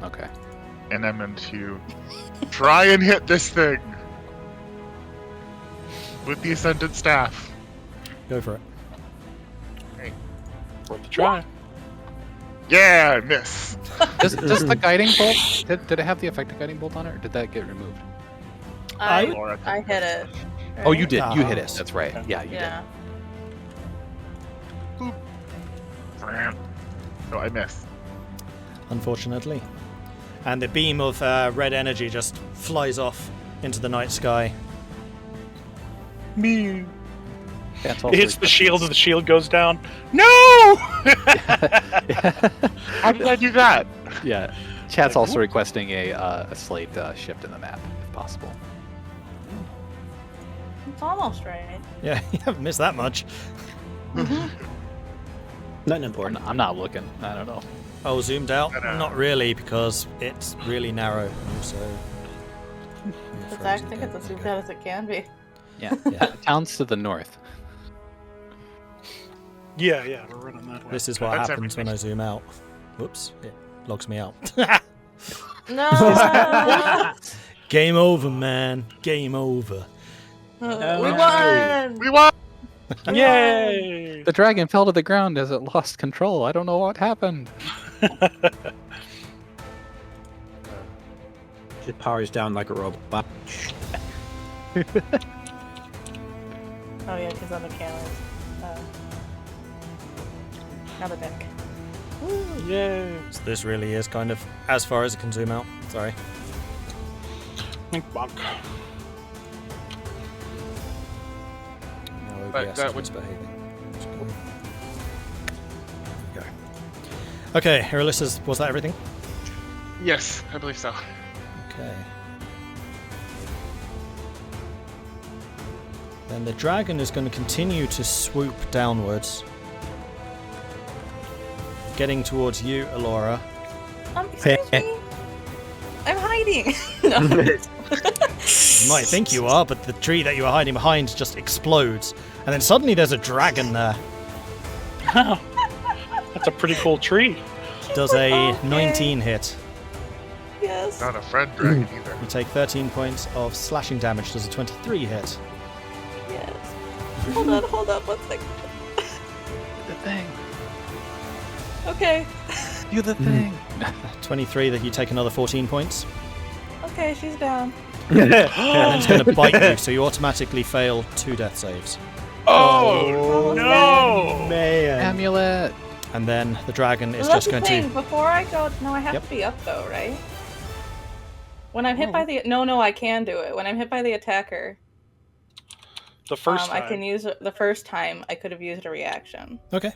Okay. and I'm going to try and hit this thing with the ascendant staff. Go for it. Worth a try. Yeah, I miss. Does the guiding bolt? Did it have the effect of guiding bolt on it, or did that get removed? Elora, I hit it. Oh, you right? did. You hit it. Ah. That's right. Yeah, you Yeah. So I miss. Unfortunately. And the beam of red energy just flies off into the night sky. Me. did. That's It also hits the shield and the shield goes down. No! How did I do that? Yeah. Chat's also requesting a slight shift in the map, if possible. It's almost right. Yeah, you haven't missed that much. Nothing important. I'm not looking. I don't know. Oh, zoomed out? Ta-da. Not really, because it's really narrow. So. I think it's as zoomed out as it can be. Yeah. Town's to the north. Yeah, we're running that way. This is what That's happens when everything. I zoom out. Whoops, it logs me out. No! Game over, man. Game over. We No. won! We won! Yay! The dragon fell to the ground as it lost control. I don't know what happened. Just powers down like a robot. Oh yeah, because on the cameras. Now the deck. Yay! So this really is kind of as far as it can zoom out. Sorry. Mink bonk. No But OBS that is would- misbehaving. Let's go. There we go. Okay, Irilyssa, was that everything? Yes, I believe so. Okay. Then the dragon is going to continue to swoop downwards, getting towards you, Elora. Excuse me? I'm hiding! No. You might think you are, but the tree that you are hiding behind just explodes, and then suddenly there's a dragon there. That's a pretty cool tree. Does a Okay. 19 hit. Yes. Not a friend dragon either. You take 13 points of slashing damage. Does a 23 hit. Yes. Hold on, 1 second. The thing. Okay. You the thing. 23 that you take another 14 points. Okay, she's down. And then it's going to bite you, so you automatically fail 2 death saves. Oh, no! Man. Amulet. And then the dragon is Well, just that's going the to... thing. Before I go, no, I have Yep. to be up though, right? When I'm hit by the no, I can do it. When I'm hit by the attacker, The first I time. can use the first time. I could have used a reaction. Okay.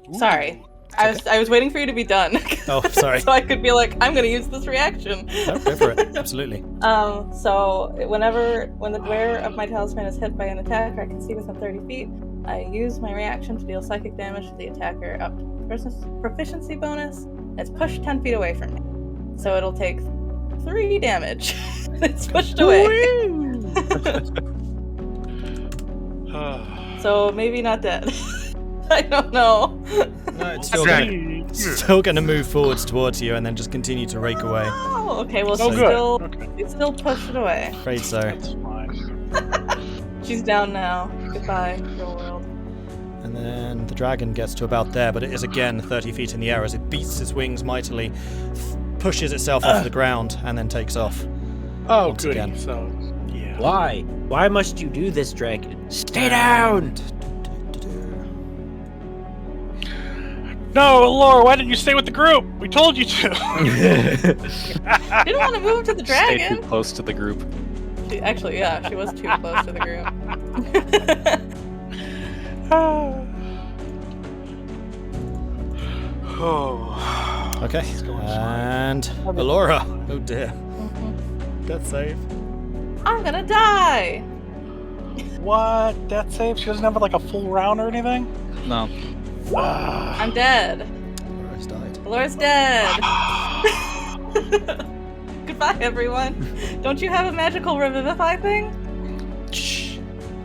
Ooh. Sorry, I was waiting for you to be done. Oh, sorry. So I could be like, I'm gonna use this reaction. No, go for it. Absolutely. So when the wearer of my talisman is hit by an attacker I can see within 30 feet, I use my reaction to deal psychic damage to the attacker up to proficiency bonus. It's pushed 10 feet away from me. So it'll take 3 damage. It's pushed away. So maybe not dead. I don't know. No, it's Dragon. still going to move forwards towards you and then just continue to rake away. Oh, okay. Well, Oh, she's good. still Okay. it's still pushed it away. Afraid so. That's fine. She's down now. Goodbye, real world. And then the dragon gets to about there, but it is again 30 feet in the air as it beats its wings mightily, pushes itself off the ground, and then takes off. Oh, Once goody. again. So, yeah. Why? Why must you do this, dragon? Stay down! No, Elora, why didn't you stay with the group? We told you to. Didn't want to move to the Stay too dragon. close to the group. Actually, yeah, she was too close to the group. Oh. Okay, and Elora. Oh dear. Death save. I'm gonna die. What? Death save? She doesn't have like a full round or anything? No. I'm dead. Elora's died. Elora's dead. Goodbye, everyone. Don't you have a magical revivify thing?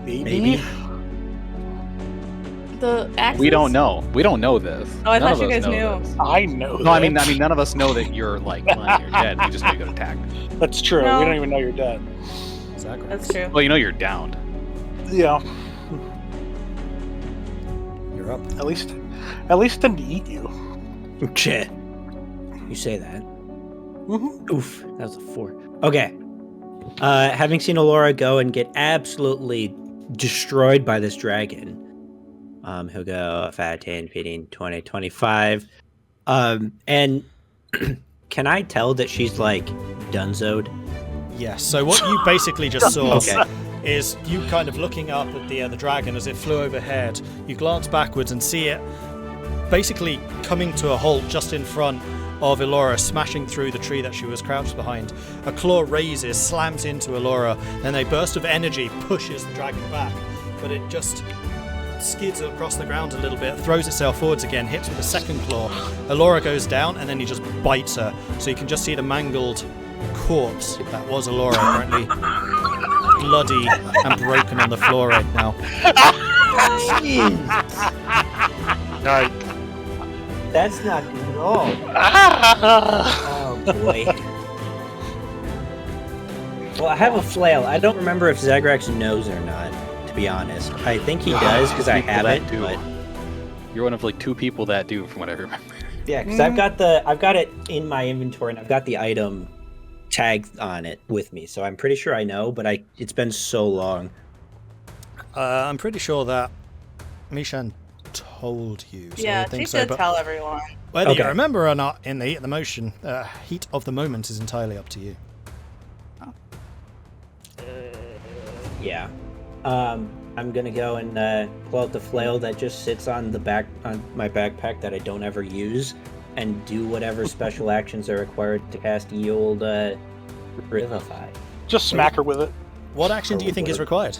Maybe. The axes? We don't know. We don't know this. Oh, I None thought of you us guys know knew. this. I know. No, I mean, that. none of us know that you're like you're dead. We just know you got attacked. That's true. No. We don't even know you're dead. Zagrax. That's true. Well, you know you're downed. Yeah. You're up. At least didn't eat you. Shit. You say that. Mm-hmm. Oof, that was a 4. Okay. Having seen Elora go and get absolutely destroyed by this dragon, he'll go 5, 10, 15, 20, 25. And can I tell that she's like dunzoed? Yes. So what you basically just saw Okay. is you kind of looking up at the dragon as it flew overhead. You glance backwards and see it basically coming to a halt just in front of Elora, smashing through the tree that she was crouched behind. A claw raises, slams into Elora, then a burst of energy pushes the dragon back, but it just skids across the ground a little bit, throws itself forwards again, hits with a second claw. Elora goes down, and then he just bites her. So you can just see the mangled corpse that was Elora, apparently bloody and broken on the floor right now. Yikes. That's not good at all. Oh boy. Well, I have a flail. I don't remember if Zagrax knows or not, to be honest. I think he does because I have it, but You're one of like 2 people that do, from what I remember. yeah, because I've got it in my inventory and I've got the item tagged on it with me, so I'm pretty sure I know. But it's been so long. I'm pretty sure that Mishan told you. So I Yeah, think she so, did but tell everyone. whether you Okay. remember or not, in the heat of the motion, heat of the moment is entirely up to you. Yeah. I'm gonna go and pull out the flail that just sits on my backpack that I don't ever use, and do whatever special actions are required to cast the old Revivify. Just smack her with it. What action do you think is required?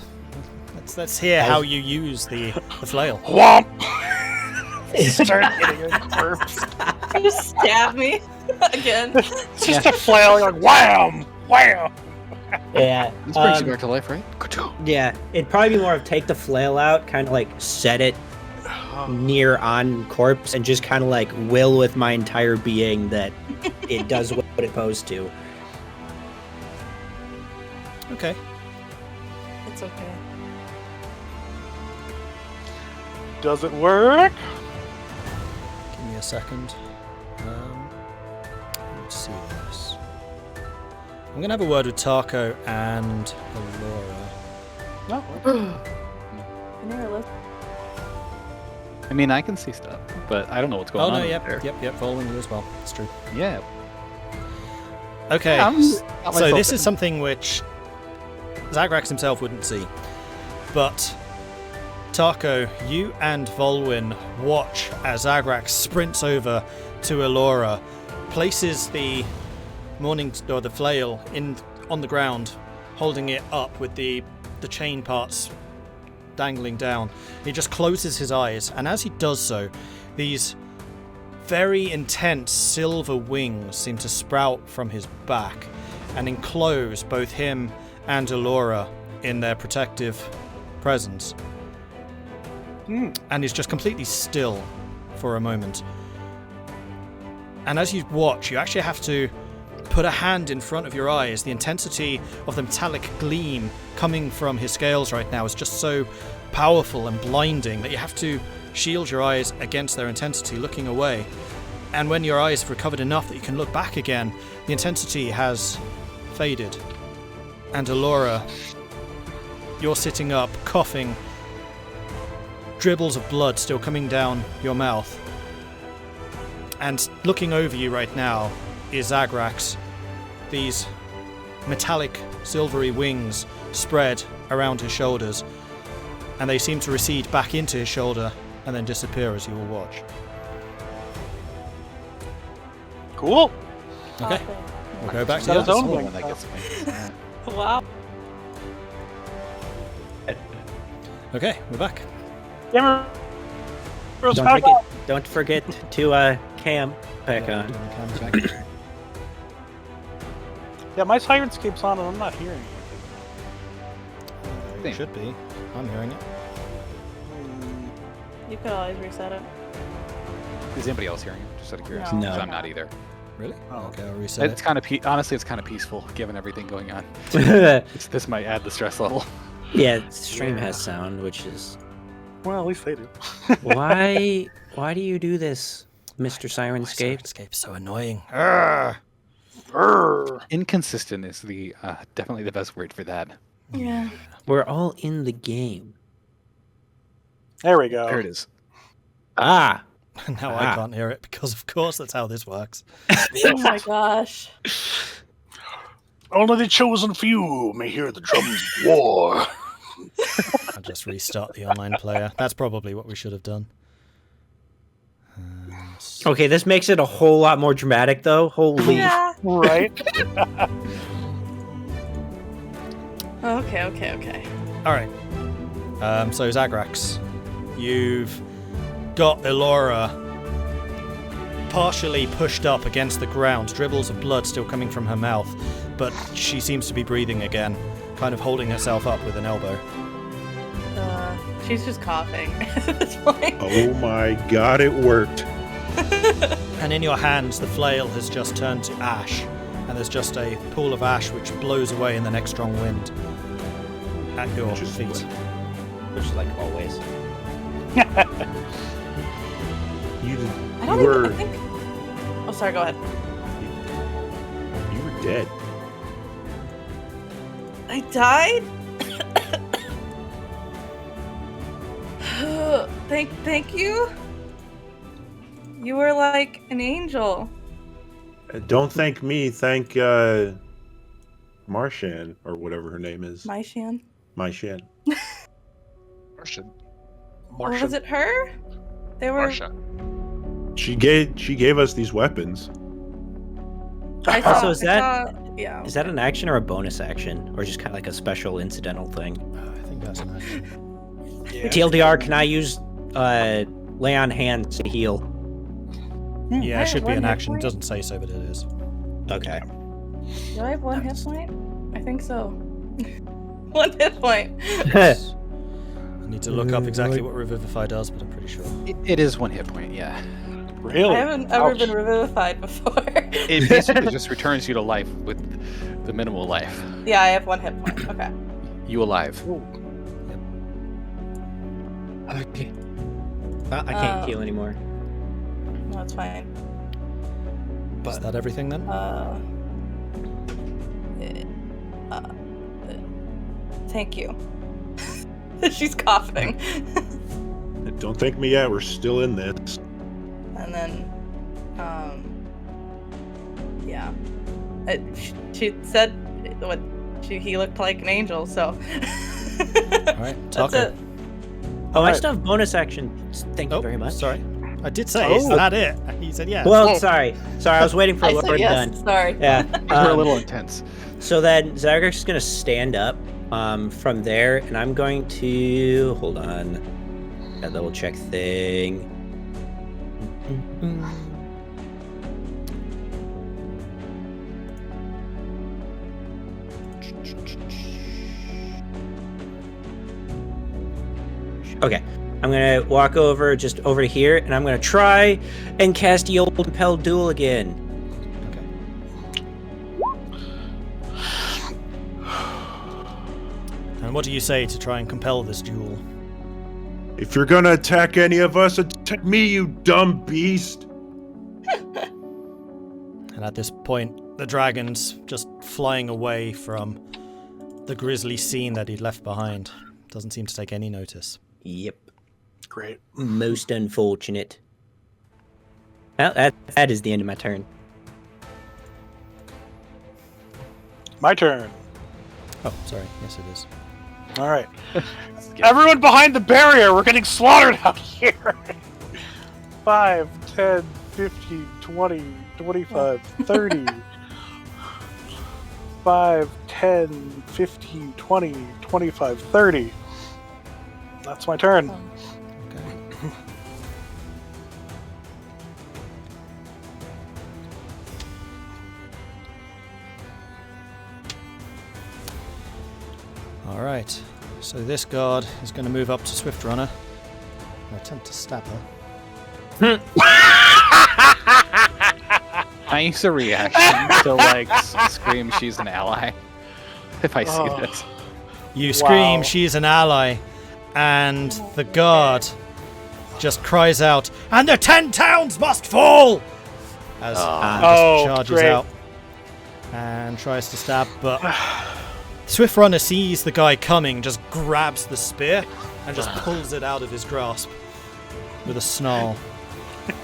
Let's hear how you use the flail. Whomp! Start hitting a corpse. You stab me again. It's just a flail, like wham! Wham! Yeah. This brings you back to life, right? Yeah, it'd probably be more of take the flail out, kind of like set it near on corpse, and just kind of like will with my entire being that it does what it's supposed to. Okay. It's okay. Does it work? Give me a second. Let's see this. I'm going to have a word with Tahko and Elora. No. I mean, I can see stuff, but I don't know what's going on. Oh, no, over yep, there. following you as well. It's true. Yeah. Okay, Yeah, so myself this in. is something which Zagrax himself wouldn't see. But, Tahko, you and Vulwin watch as Zagrax sprints over to Elora, places the the flail on the ground, holding it up with the chain parts dangling down. He just closes his eyes, and as he does so, these very intense silver wings seem to sprout from his back and enclose both him and Elora in their protective presence. And he's just completely still for a moment. And as you watch, you actually have to put a hand in front of your eyes. The intensity of the metallic gleam coming from his scales right now is just so powerful and blinding that you have to shield your eyes against their intensity, looking away. And when your eyes have recovered enough that you can look back again, the intensity has faded. And Elora, you're sitting up, coughing, dribbles of blood still coming down your mouth. And looking over you right now is Zagrax. These metallic silvery wings spread around his shoulders, and they seem to recede back into his shoulder and then disappear as you will watch. Cool. Okay, we'll go back to That you. was own Someone wing. that gets wings. Yeah. Wow. Okay, we're back. Camera. Don't forget to cam back on. Yeah, my Sirenscape's on and I'm not hearing it. It should be. I'm hearing it. You could always reset it. Is anybody else hearing him? Just out of curiosity. No. 'Cause I'm not either. Really? Oh. Okay, I'll reset It's it. kind of honestly, it's kind of peaceful given everything going on. Yeah, This might add the stress level. stream has sound, which is Well, at least they do. why do you do this, Mr. Sirenscape? Sirenscape's so annoying. Arrgh. Brrr. Inconsistent is the definitely the best word for that. Yeah. We're all in the game. There we go. There it is. Ah, Now I can't hear it because, of course, that's how this works. Oh my gosh. Only the chosen few may hear the drums of war. I'll just restart the online player. That's probably what we should have done. okay. This makes it a whole lot more dramatic, though. Holy. Yeah. Right? Okay. All right. So Zagrax, you've got Elora partially pushed up against the ground, dribbles of blood still coming from her mouth, but she seems to be breathing again, kind of holding herself up with an elbow. She's just coughing at this point. Oh my god, it worked. And in your hands, the flail has just turned to ash, and there's just a pool of ash which blows away in the next strong wind at your feet. Which is like always. I don't were even think. Oh, sorry. Go ahead. you were dead. I died. Thank you. You were like an angel. Don't thank me. Thank Marshan or whatever her name is. Maishan. Maishan. Martian. Or was it her? They were. Marsha. She gave us these weapons. Also, is that Yeah. is that an action or a bonus action, or just kind of like a special incidental thing? I think that's an action. TLDR, can I use lay on hands to heal? Yeah, I it should have be one an hit action. It point. doesn't say so, but it is. Okay. Do I have one hit point? I think so. One hit point. I need to look up exactly what Revivify does, but I'm pretty sure. It is 1 hit point, yeah. Really? I haven't ever Ouch. been revivified before. It basically just returns you to life with the minimal life. Yeah, I have 1 hit point. Okay. You alive. Okay. Well, I can't heal anymore. No, it's fine. Is that everything then? Thank you. She's coughing. Don't thank me yet. We're still in this. And then, yeah. She said he looked like an angel, so. Alright, That's Tahko. it. Oh, I Alright. still have bonus action. Thank you very much. Sorry. I did say, is that it? And you said yes. Well, sorry. I was waiting for I Lord said yes. done. Sorry. Yeah. We're a little intense. So then Zagrax is gonna stand up from there, and I'm going to hold on. That double check thing. Okay, I'm gonna walk over just over to here, and I'm gonna try and cast the old Compel Duel again. And what do you say to try and compel this duel? If you're gonna attack any of us, attack me, you dumb beast. And at this point, the dragon's just flying away from the grisly scene that he'd left behind. Doesn't seem to take any notice. Yep. Great. Most unfortunate. Well, that is the end of my turn. My turn. Oh, sorry. Yes, it is. All right. Everyone behind the barrier, we're getting slaughtered out here. 5, 10, 15, 20, 25, 30. 5, 10, 15, 20, 25, 30. That's my turn. Okay. Alright, so this guard is going to move up to Swift Runner and attempt to stab her. I use a reaction to like scream she's an ally. If I see this. You scream, Wow. she's an ally, and the guard just cries out, and the 10 towns must fall! As Oh, charges great. out and tries to stab, but Swift Runner sees the guy coming, just grabs the spear, and just pulls it out of his grasp with a snarl.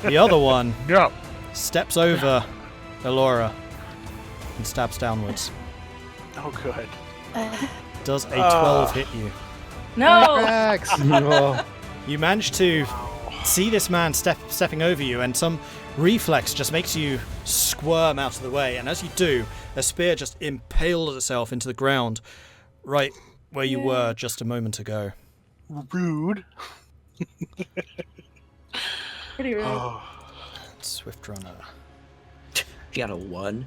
The other one No. steps over Elora and stabs downwards. Oh, good. Does a 12 hit you? No! You manage to see this man stepping over you, and some reflex just makes you squirm out of the way. And as you do, a spear just impales itself into the ground right where you were just a moment ago. Rude. Pretty rude. Oh. Swift Runner. She got a 1.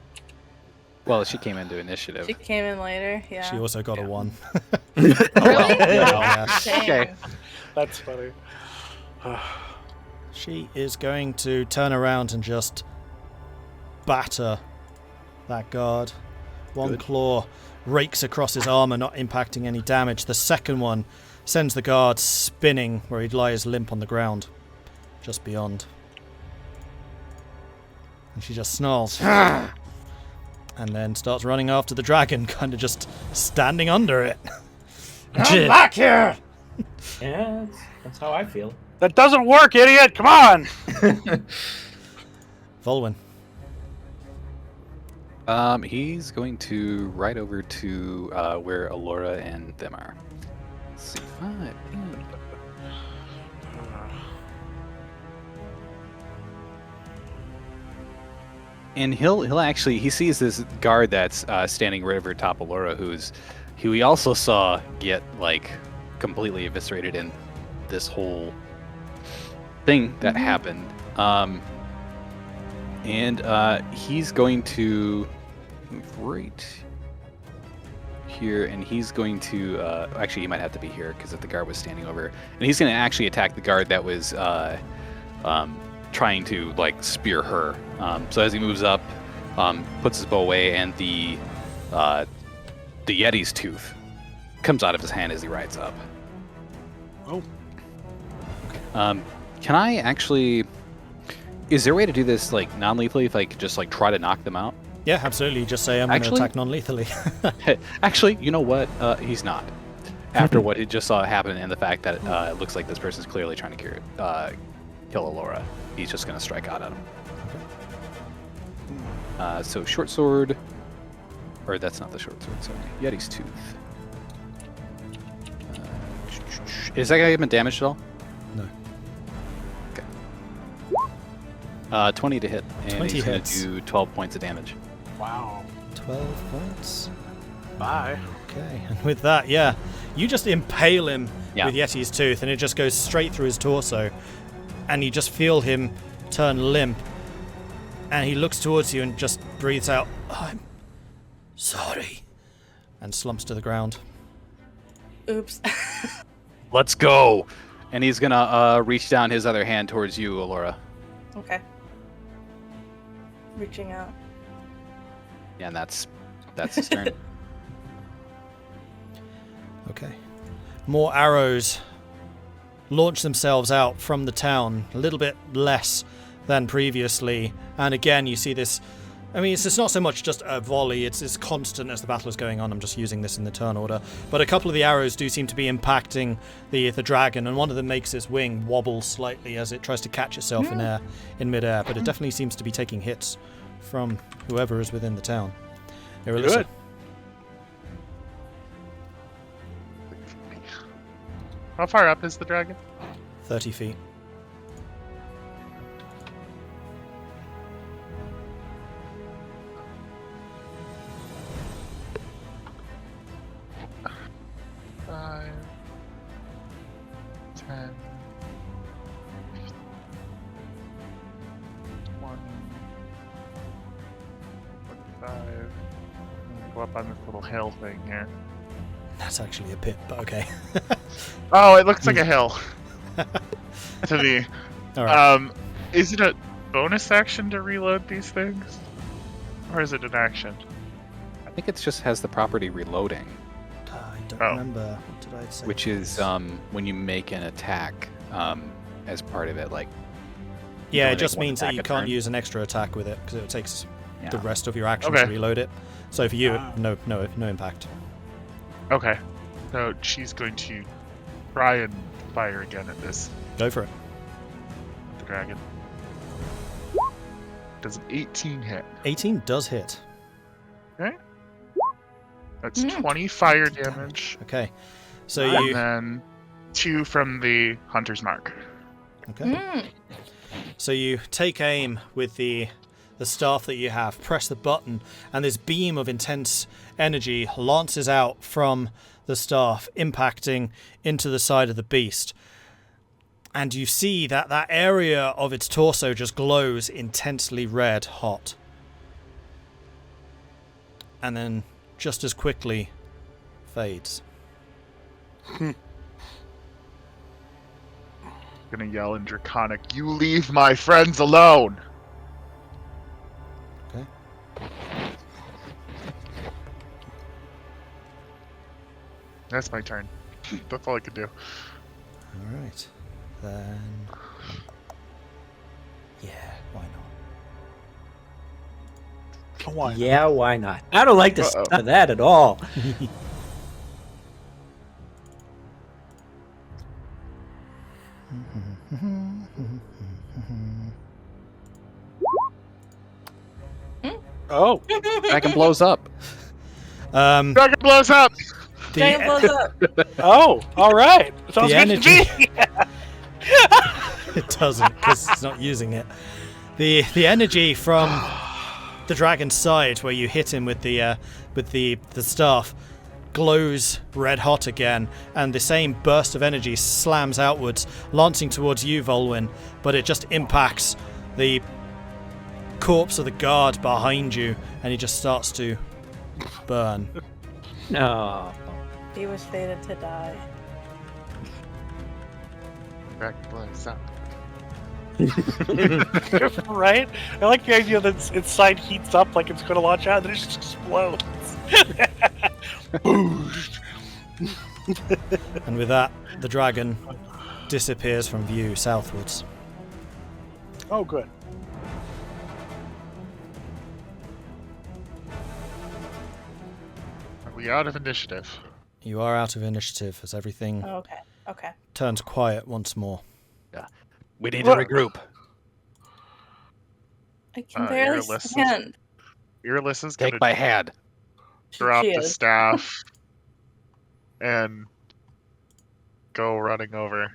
Well, she came into initiative. She came in later. Yeah. She also got a 1. Really? Yeah. Dang. Okay. That's funny. She is going to turn around and just batter that guard. One Good. claw rakes across his armor, not impacting any damage. The second one sends the guard spinning where he lies limp on the ground, just beyond. And she just snarls. And then starts running after the dragon, kind of just standing under it. Come back here! Yeah, that's how I feel. That doesn't work, idiot! Come on! Vulwin. He's going to ride over to where Elora and them are. Let's see, 5. And he'll actually, he sees this guard that's standing right over top Elora, who he also saw get like completely eviscerated in this whole thing that happened. And he's going to move right here, and he's going to actually he might have to be here because if the guard was standing over, and he's going to actually attack the guard that was trying to like spear her. So as he moves up, puts his bow away, and the Yeti's tooth comes out of his hand as he rides up. Oh. Can I actually? Is there a way to do this like non-lethally if I could just like try to knock them out? Yeah, absolutely. Just say I'm going to Actually- attack non-lethally. Actually, you know what? He's not. After what he just saw happen and the fact that it looks like this person's clearly trying to kill Elora, he's just going to strike out at him. So short sword, or that's not the short sword. Sorry, Yeti's tooth. Is that guy even damaged at all? No. 20 to hit, and 20 he's going hits. to do 12 points of damage. Wow. 12 points. Bye. Okay, and with that, yeah, you just impale him Yeah. with Yeti's tooth, and it just goes straight through his torso, and you just feel him turn limp, and he looks towards you and just breathes out, "I'm sorry," and slumps to the ground. Oops. Let's go! And he's going to reach down his other hand towards you, Elora. Okay. Reaching out. Yeah, and that's his turn. Okay. More arrows launch themselves out from the town, a little bit less than previously, and again you see this. I mean, it's not so much just a volley, it's constant as the battle is going on. I'm just using this in the turn order. But a couple of the arrows do seem to be impacting the dragon, and one of them makes its wing wobble slightly as it tries to catch itself in midair, but it definitely seems to be taking hits from whoever is within the town. Irilyssa. Good. How far up is the dragon? 30 feet. Five, 10, 20, 25. Go up on this little hill thing here. That's actually a pit, but okay. Oh, it looks like a hill. To me. Alright. Is it a bonus action to reload these things? Or is it an action? I think it just has the property reloading, I don't Oh. remember. What did I say? which is when you make an attack as part of it. Like, Yeah, only it just make one means that attack you a can't turn. use an extra attack with it because it takes the Yeah. rest of your action Okay. to reload it. So for you, no impact. Okay. So she's going to try and fire again at this Go for it. the dragon. Does an 18 hit? 18 does hit. Okay. That's 20 fire damage. Okay. So And you then 2 from the hunter's mark. okay. So you take aim with the staff that you have, press the button, and this beam of intense energy lances out from the staff, impacting into the side of the beast. And you see that that area of its torso just glows intensely red hot. And then just as quickly fades. Gonna yell in Draconic, "You leave my friends alone!" Okay. That's my turn. That's all I could do. All right. Then. Yeah, why not? Why? Yeah, why not? I don't like the Uh-oh. sound of that at all. Oh, Dragon blows up. Dragon blows up! Giant blows up. oh, all right. Sounds The good to me. It doesn't, because it's not using it. The energy from the dragon's side, where you hit him with the staff, glows red hot again, and the same burst of energy slams outwards, lancing towards you, Vulwin, but it just impacts the corpse of the guard behind you, and he just starts to burn. No. He was fated to die. Dragon blows up. Right? I like the idea that its side heats up like it's going to launch out, and then it just explodes. Boosh. And with that, the dragon disappears from view southwards. Oh, good. Are we out of initiative? You are out of initiative as everything Okay. Okay. turns quiet once more. We need to regroup. I can barely Irilyssa. stand. Irilissa's gonna Take my hand. drop She the is. staff and go running over.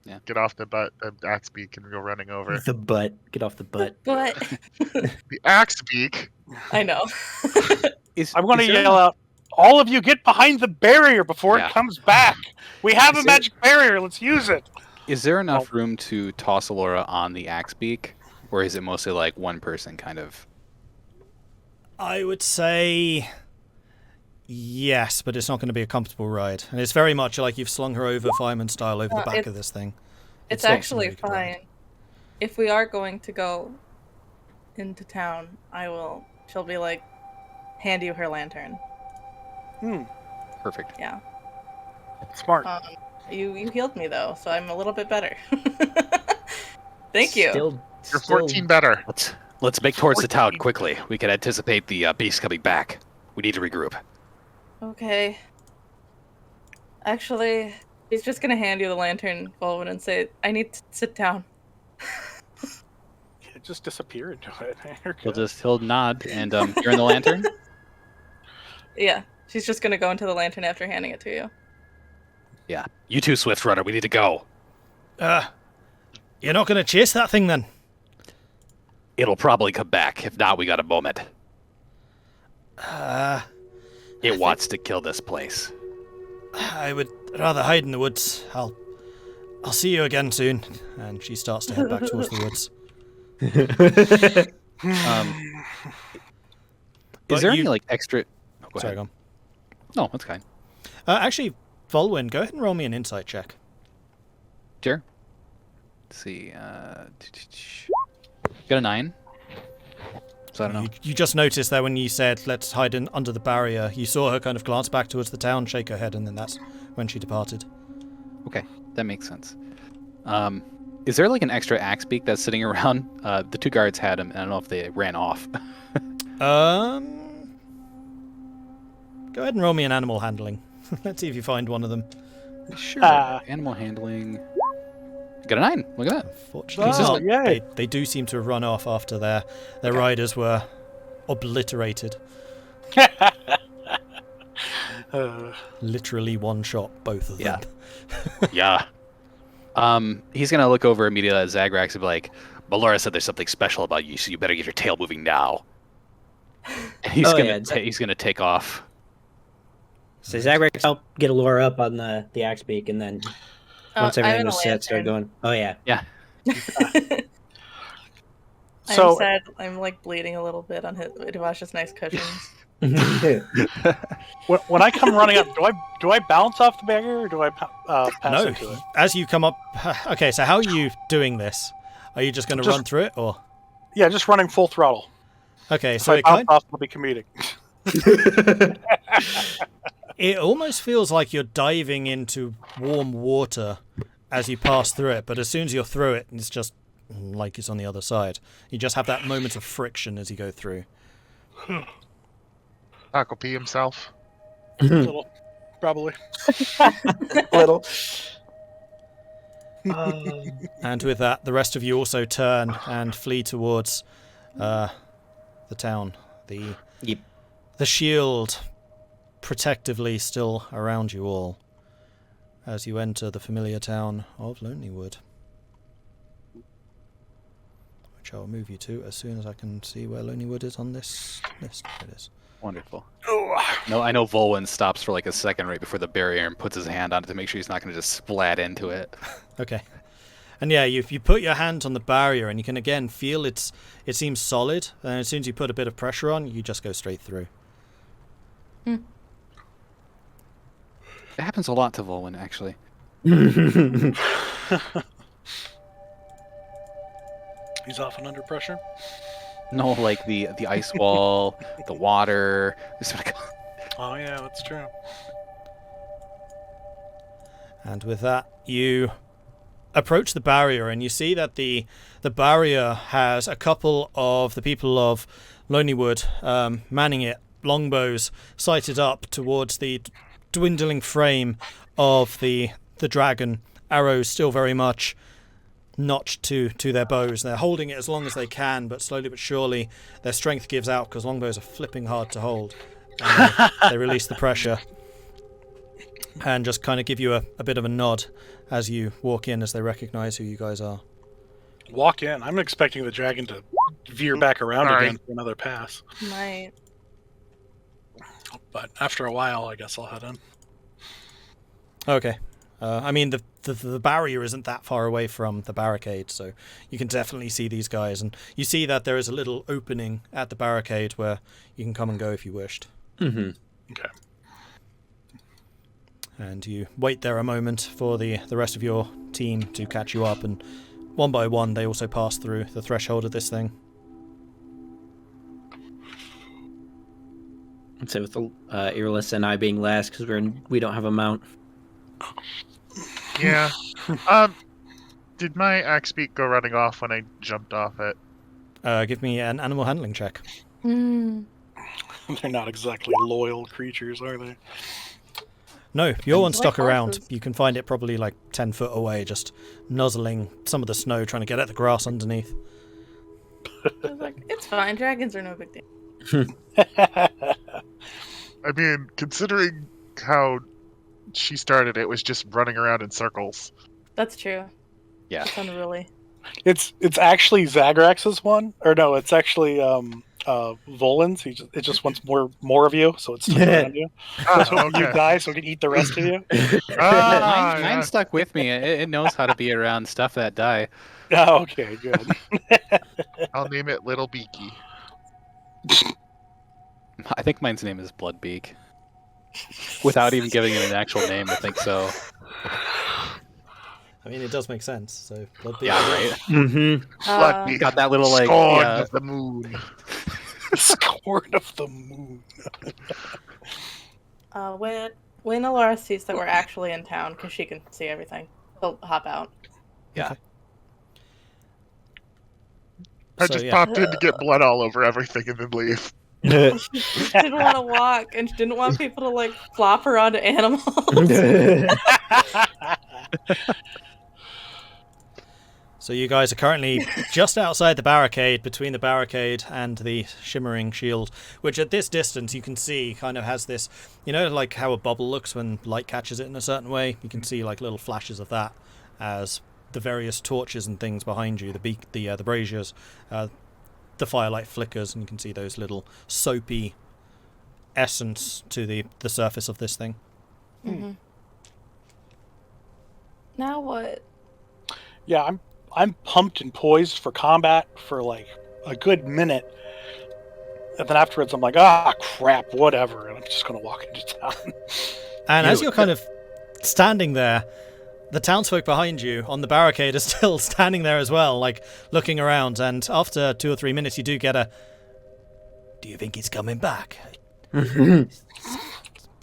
Yeah. Get off the axe beak and go running over. The butt. Get off the butt. But The axe beak. I know. I'm going to yell out, all of you get behind the barrier before Yeah. it comes back. We have a Is magic barrier. Let's use it. Is there enough room to toss Elora on the axe beak, or is it mostly like one person kind of? I would say yes, but it's not going to be a comfortable ride. And it's very much like you've slung her over fireman style over the back it's- of this thing. It's not actually something you can ride. fine. If we are going to go into town, she'll be like, hand you her lantern. Perfect. Yeah. Smart. You healed me though, so I'm a little bit better. Thank you. Still, You're 14 better. Let's make towards the town quickly. We can anticipate the beast coming back. We need to regroup. Okay. Actually, he's just gonna hand you the lantern, Vulwin, and say, I need to sit down. It just disappear into it. You're He'll good. he'll nod and you're in the lantern. Yeah, she's just gonna go into the lantern after handing it to you. Yeah. You too, Swift Runner. We need to go. You're not going to chase that thing then? It'll probably come back. If not, we got a moment. It wants to kill this place. I would rather hide in the woods. I'll see you again soon. And she starts to head back towards the woods. But Is there you- any like extra? Oh, go Sorry, ahead. go on. No, that's fine. Actually, Vulwin, go ahead and roll me an insight check. Sure. Let's see. Got a 9. So I don't know. You just noticed that when you said, let's hide in under the barrier, you saw her kind of glance back towards the town, shake her head, and then that's when she departed. Okay, that makes sense. Is there like an extra axe beak that's sitting around? The two guards had them, and I don't know if they ran off. Go ahead and roll me an animal handling. Let's see if you find one of them. Sure. Animal handling. Got a 9. Look at that. Unfortunately, Oh, not. yay. They do seem to have run off after their riders were obliterated. Literally one shot, both of them. Yeah. He's gonna look over immediately at Zagrax and be like, Melora said there's something special about you, so you better get your tail moving now. And he's he's gonna take off. So Zagrax help get Elora up on the axe beak, and then once I'm everything in a was set, start lantern. going. Oh yeah. Yeah. So- I'm sad. I'm like bleeding a little bit on Devash's nice cushions. When I come running up, do I bounce off the barrier or do I pass No, into it? as you come up... Okay, so how are you doing this? Are you just going to Just- run through it, or...? Yeah, just running full throttle. Okay, So so I it bounce kind... off, it'll be comedic. It almost feels like you're diving into warm water as you pass through it, but as soon as you're through it, it's just like it's on the other side. You just have that moment of friction as you go through. Tahko pee himself. A little, probably. Little. And with that, the rest of you also turn and flee towards the town. Yep. The shield protectively still around you all as you enter the familiar town of Lonelywood, which I'll move you to as soon as I can see where Lonelywood is on this list. There it is. Wonderful. No, I know Vulwin stops for like a second right before the barrier and puts his hand on it to make sure he's not going to just splat into it. Okay. And yeah, you put your hand on the barrier and you can again feel it seems solid, and as soon as you put a bit of pressure on, you just go straight through. It happens a lot to Vulwin, actually. He's often under pressure. No, like the ice wall, the water. Oh yeah, that's true. And with that, you approach the barrier and you see that the barrier has a couple of the people of Lonelywood manning it, longbows sighted up towards the dwindling frame of the dragon, arrows still very much notched to their bows. They're holding it as long as they can, but slowly but surely their strength gives out because longbows are flipping hard to hold. And they release the pressure and just kind of give you a bit of a nod as you walk in, as they recognize who you guys are. Walk in. I'm expecting the dragon to veer back around again for another pass. Might. But after a while, I guess I'll head in. Okay. I mean, the barrier isn't that far away from the barricade, so you can definitely see these guys. And you see that there is a little opening at the barricade where you can come and go if you wished. Mm-hmm. Okay. And you wait there a moment for the rest of your team to catch you up, and one by one they also pass through the threshold of this thing. I'd say with Irilyssa and I being last because we don't have a mount. Yeah. Did my axe beak go running off when I jumped off it? Give me an animal handling check. Mm. They're not exactly loyal creatures, are they? No, your one's Like stuck around. horses. You can find it probably like 10 foot away, just nuzzling some of the snow, trying to get at the grass underneath. I was like, it's fine. Dragons are no big deal. I mean, considering how she started, it was just running around in circles. That's true. Yeah. It's unruly. It's actually Zagrax's one, or no, it's actually Vulwin's. It just wants more of you, so it's stuck around you. So when you die, so it can eat the rest of you. Mine stuck with me. It knows how to be around stuff that die. Oh, okay, good. I'll name it Little Beaky. I think mine's name is Bloodbeak. Without even giving it an actual name, I think so. I mean, it does make sense. So, Yeah, right. Mm-hmm. Bloodbeak. Got that little like Scorn yeah, of the moon. Scorn of the moon. When Elora sees that we're actually in town, because she can see everything, she'll hop out. yeah. I So, just yeah. popped in to get blood all over everything and then leave. She didn't want to walk, and she didn't want people to like flop her onto animals. So you guys are currently just outside the barricade, between the barricade and the shimmering shield, which at this distance you can see kind of has this, you know, like how a bubble looks when light catches it in a certain way. You can see like little flashes of that as the various torches and things behind you, the braziers, the firelight flickers, and you can see those little soapy essence to the surface of this thing. Mm-hmm. Now what? Yeah, I'm pumped and poised for combat for like a good minute. And then afterwards I'm like, crap, whatever, and I'm just gonna walk into town. And as you're kind of standing there, the townsfolk behind you on the barricade are still standing there as well, like looking around, and after 2 or 3 minutes you do get a, do you think he's coming back?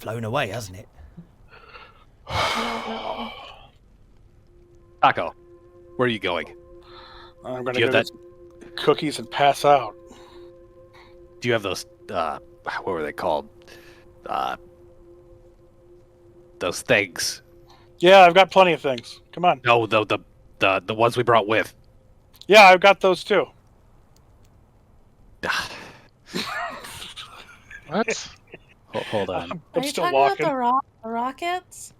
flown away, hasn't it? I don't know. Tahko, where are you going? I'm gonna Do you go have get some cookies and pass out. Do you have those? What were they called? Those things. Yeah, I've got plenty of things. Come on. No, the ones we brought with. Yeah, I've got those too. What? Hold on. I'm Are you still talking walking. about the rockets?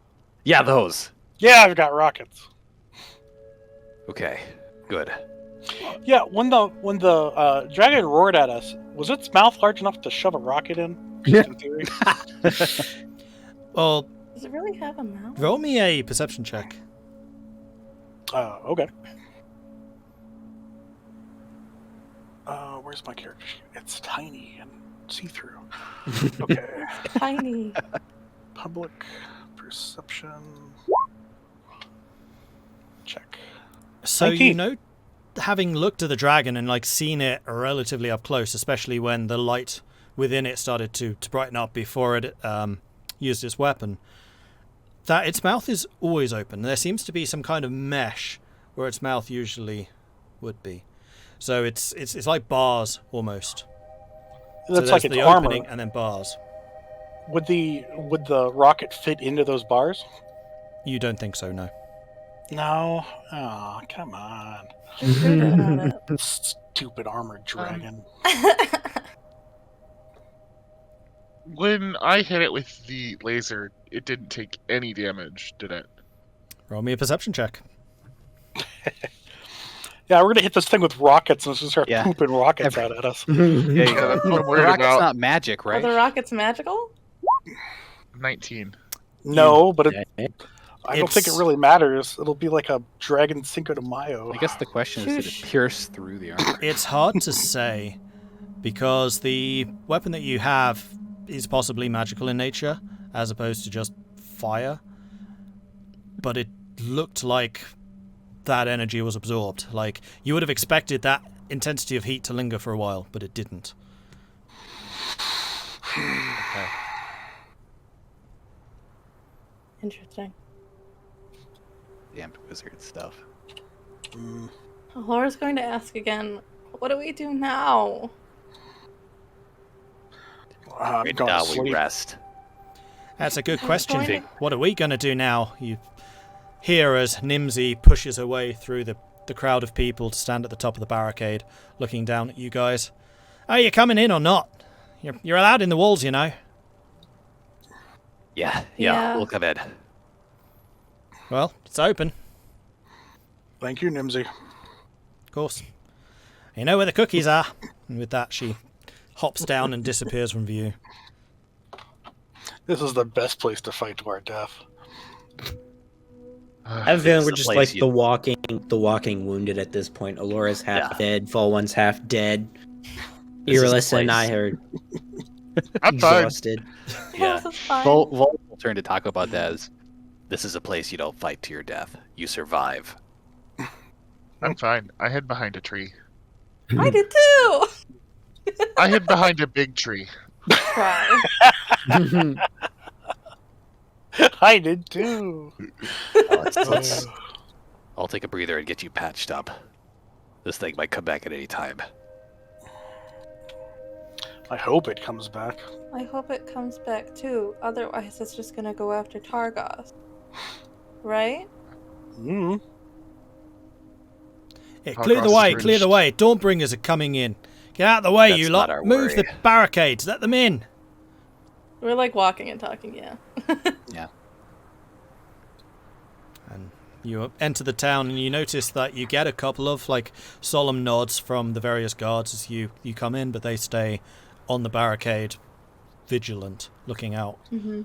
Yeah, those. Yeah, I've got rockets. Okay, good. Yeah, when the dragon roared at us, was its mouth large enough to shove a rocket in? Just in theory. Well, Does it really have a mouth? roll me a perception check. Okay. Where's my character sheet? It's tiny and see-through. Okay. Tiny. Public perception. Check. So 19. you know, having looked at the dragon and like seen it relatively up close, especially when the light within it started to brighten up before it used its weapon, that its mouth is always open. There seems to be some kind of mesh where its mouth usually would be. So it's like bars almost. So That's there's like its the armor. opening and then bars. Would the rocket fit into those bars? You don't think so, no. No. Oh, come on. Just good at it. Stupid armored dragon. When I hit it with the laser, it didn't take any damage, did it? Roll me a perception check. Yeah, we're gonna hit this thing with rockets and it's gonna start Yeah. pooping rockets out at us. Yeah, that's what I'm worried rocket's about. not magic, Are right? the rockets magical? 19. No, but I don't think it It's- really matters. It'll be like a dragon Cinco de Mayo. I guess the question is, did Shoosh. it pierce through the armor? It's hard to say because the weapon that you have is possibly magical in nature as opposed to just fire. But it looked like that energy was absorbed. Like you would have expected that intensity of heat to linger for a while, but it didn't. Okay. Interesting. Damned wizard stuff. Laura's going to ask again, what do we do now? I'm Right going to now we sleep. rest. That's a good I was question. going to- What are we going to do now? You hear as Nimsy pushes her way through the crowd of people to stand at the top of the barricade, looking down at you guys. Are you coming in or not? You're allowed in the walls, you know. Yeah, Yeah. we'll come in. Well, it's open, Thank you, Nimsy. of course. You know where the cookies are. And with that, she hops down and disappears from view. This is the best place to fight to our death. I have a feeling It's we're the just place like you- the walking wounded at this point. Elora's half Yeah. dead, Vulwin's half dead. This is the Irilyssa and I place. are I'm fine. exhausted. Yeah. This is fine. Vol will turn to Tahko about that as, this is a place you don't fight to your death. You survive. I'm fine. I hid behind a tree. I did too! I hid behind a big tree. Cry. I did too. Let's- I'll take a breather and get you patched up. This thing might come back at any time. I hope it comes back. I hope it comes back too. Otherwise, it's just gonna go after Targos. Right? Mm. Yeah, How clear the cross way, is clear the reached. way. Dawnbringers are coming in. Get out of the way, That's you not lot. our Move the worry. barricades. Let them in. We're like walking and talking, yeah. Yeah. And you enter the town and you notice that you get a couple of like solemn nods from the various guards as you come in, but they stay on the barricade, vigilant, looking out. Mm-hmm.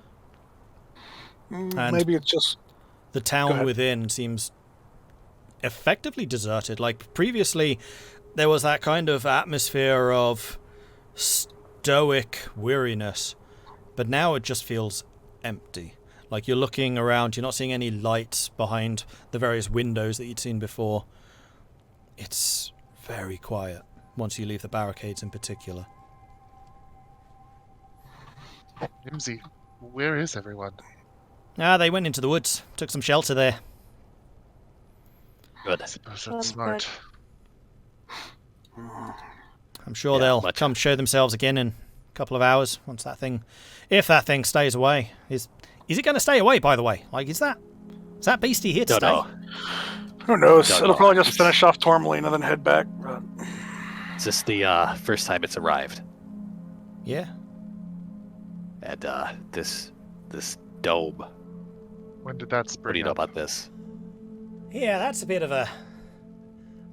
And- Maybe it's just The Go town ahead. within seems effectively deserted. Like previously, there was that kind of atmosphere of stoic weariness, but now it just feels empty. Like you're looking around, you're not seeing any lights behind the various windows that you'd seen before. It's very quiet once you leave the barricades in particular. Nimsy, Where is everyone? They went into the woods, took some shelter there. Good. I suppose Well, that's smart. I'm sure Yeah, they'll much. come show themselves again in a couple of hours once that thing, if that thing stays away. Is it going to stay away? By the way, like is that beastie here to Don't stay? know. Who knows? Don't It'll know. probably just finish off Tourmaline and then head back. But... It's just the first time it's arrived. Yeah. And this dome. When did that What spring do you know up? about this? Yeah, that's a bit of a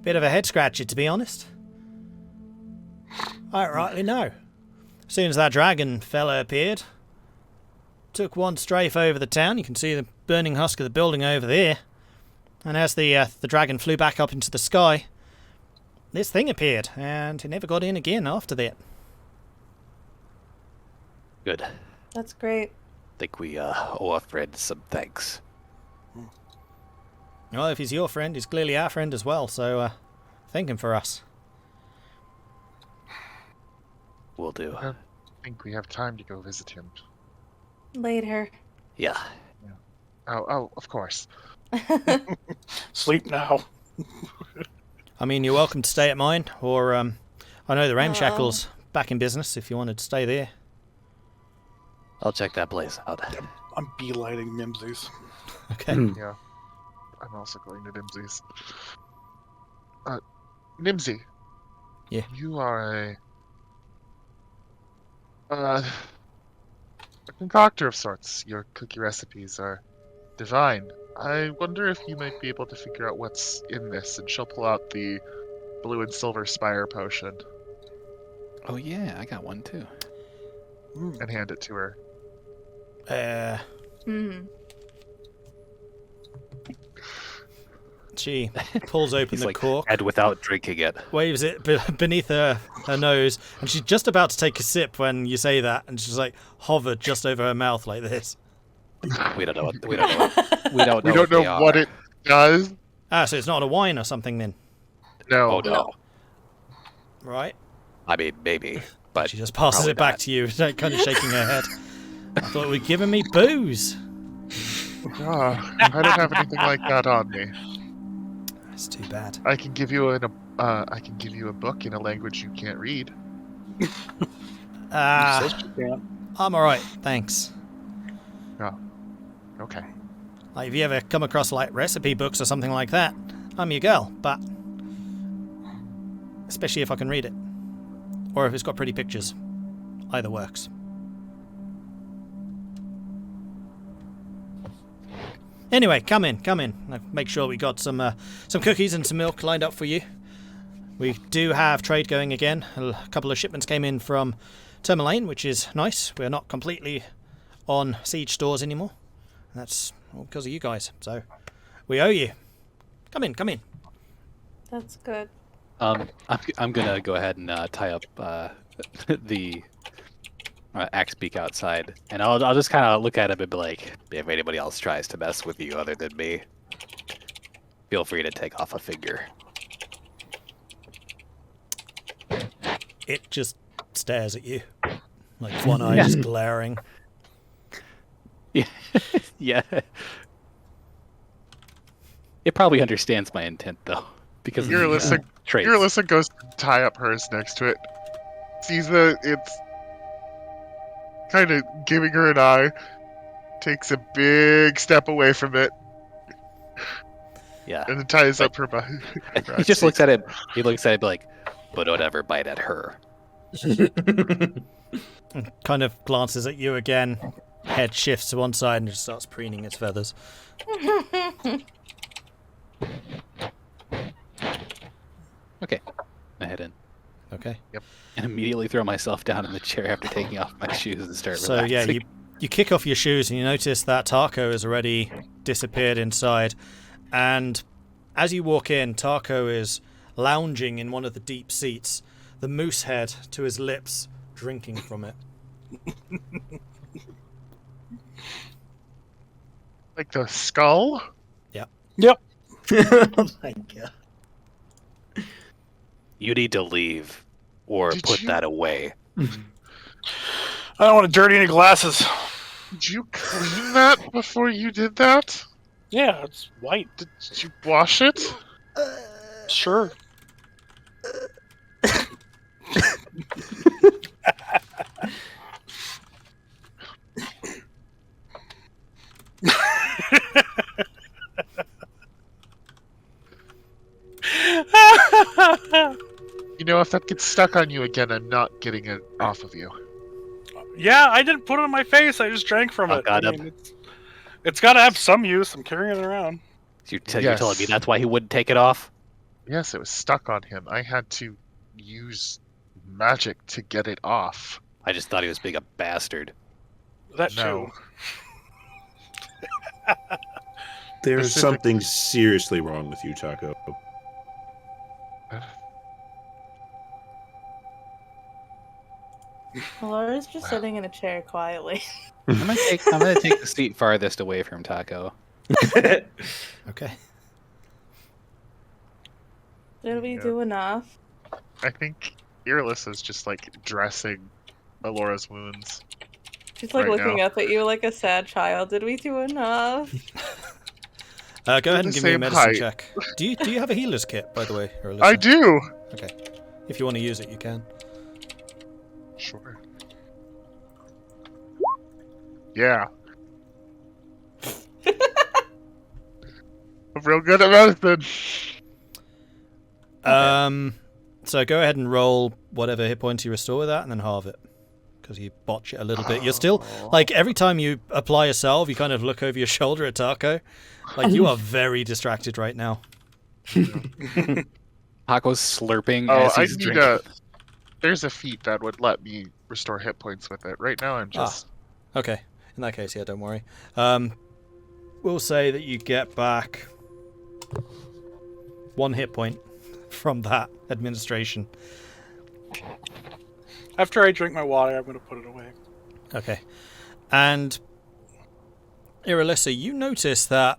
head scratcher, to be honest. I don't rightly know. As soon as that dragon fella appeared, took one strafe over the town. You can see the burning husk of the building over there. And as the dragon flew back up into the sky, this thing appeared, and it never got in again after that. Good. That's great. Think we owe our friend some thanks. Well, if he's your friend, he's clearly our friend as well, so thank him for us. Will do. I don't think we have time to go visit him. Later. Yeah. Oh, of course. Sleep now. I mean, you're welcome to stay at mine, or I know the Ramshackle's back in business if you wanted to stay there. I'll check that place out. I'm beelining Mimsy's. Okay. Yeah. I'm also going to Nimsy's. Nimsy. Yeah. You are a concoctor of sorts. Your cookie recipes are divine. I wonder if you might be able to figure out what's in this, and she'll pull out the blue and silver spire potion Oh yeah, I got one too. and hand it to her. She pulls open He's the like, cork, and without drinking it. waves it beneath her nose, and she's just about to take a sip when you say that, and she's like hovered just over her mouth like this. We don't know what we don't know. We don't know. We don't know they what are. it does. Ah, so it's not a wine or something then, No. Oh no. right? I mean, maybe, but She just passes probably it back not. to you, like, kind of shaking her head. I thought we'd given me booze. Ah, I don't have anything like that on me. That's too bad. I can give you a book in a language you can't read. Ah, Says you can't. I'm alright, thanks. Okay. Like, if you ever come across, like, recipe books or something like that, I'm your girl, but... especially if I can read it. Or if it's got pretty pictures. Either works. Anyway, come in. I'll make sure we got some cookies and some milk lined up for you. We do have trade going again. A couple of shipments came in from Tourmaline, which is nice. We're not completely on siege stores anymore. And that's all because of you guys. So, we owe you. Come in. That's good. I'm gonna go ahead and tie up the axe beak outside, and I'll just kind of look at him and be like, if anybody else tries to mess with you other than me, feel free to take off a finger. It just stares at you. Like one eye just glaring. Yeah, yeah. It probably understands my intent though, because Irilyssa, of the traits. Irilyssa goes to tie up hers next to it. Sees that it's kind of giving her an eye. Takes a big step away from it Yeah. and then ties up her behind. He just looks at it. He looks at it like, but don't ever bite at her. And kind of glances at you again. Head shifts to one side and just starts preening its feathers. Okay. I head in Okay. and immediately throw myself down in the chair after taking off my shoes and start So relaxing. yeah, you kick off your shoes and you notice that Tahko has already disappeared inside. And as you walk in, Tahko is lounging in one of the deep seats, the moose head to his lips, drinking from it. Like the skull? Yep. Oh my god. You need to leave or Did put you- that away. I don't want to dirty any glasses. Did you clean that before you did that? Yeah, it's white. Did you wash it? Sure. You know, if that gets stuck on you again, I'm not getting it off of you. Yeah, I didn't put it on my face. I just drank from Oh, it. God, It's got to have some use. I'm carrying it around. You're telling me that's why he wouldn't take it off? Yes, it was stuck on him. I had to use magic to get it off. I just thought he was being a bastard. That No. too. There's Specific- something seriously wrong with you, Tahko. Laura's just sitting in a chair quietly. I'm gonna take the seat farthest away from Tahko. Okay. Did we Yeah. do enough? I think Irilyssa is just like dressing Elora's wounds. She's like Right looking now. up at you like a sad child. Did we do enough? Go ahead the and give me a same medicine height. check. Do you have a healer's kit, by the way? Or I do. Okay. If you want to use it, you can. Sure. Yeah. I'm real good at medicine. So go ahead and roll whatever hit points you restore with that, and then halve it, because you botch it a little bit. You're still like every time you apply a salve, you kind of look over your shoulder at Tahko. Like you are very distracted right now. Tahko's slurping Oh, as I he's need drinking. a. There's a feat that would let me restore hit points with it. Right now, I'm just. Okay. In that case, yeah, don't worry. We'll say that you get back 1 hit point from that administration. After I drink my water, I'm going to put it away. Okay. And Irilyssa, you notice that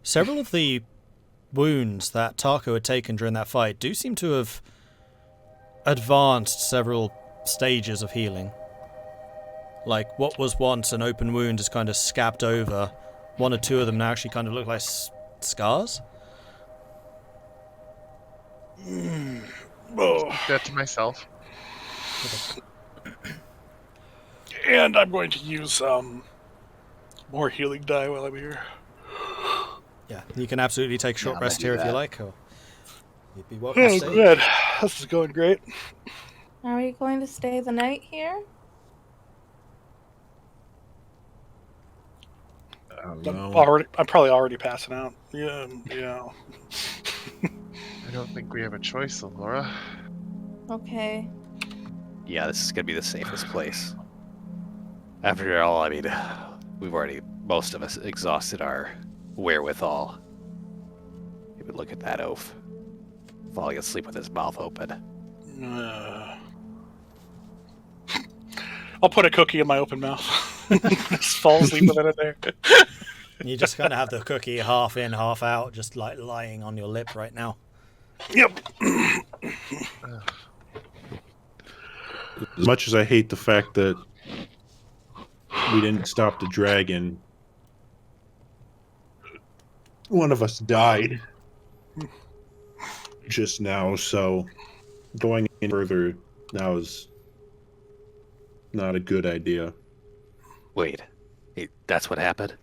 several of the wounds that Tahko had taken during that fight do seem to have advanced several stages of healing. Like, what was once an open wound is kind of scabbed over. 1 or 2 of them now actually kind of look like scars. Oh. Keep that to myself. And I'm going to use more healing die while I'm here. Yeah, you can absolutely take short I'm rest gonna here do if you that. like, or you'd be welcome to Oh, stay. good. This is going great. Are we going to stay the night here? I don't I'm know. probably already passing out. Yeah, yeah. I don't think we have a choice, Elora. Okay. Yeah, this is gonna be the safest place. After all, I mean, most of us exhausted our wherewithal. You would look at that oaf, falling asleep with his mouth open. I'll put a cookie in my open mouth. Just fall asleep with it in there. You just kind of have the cookie half in, half out, just like lying on your lip right now. Yep. As much as I hate the fact that we didn't stop the dragon, one of us died just now, so going in further now is not a good idea. Wait, that's what happened?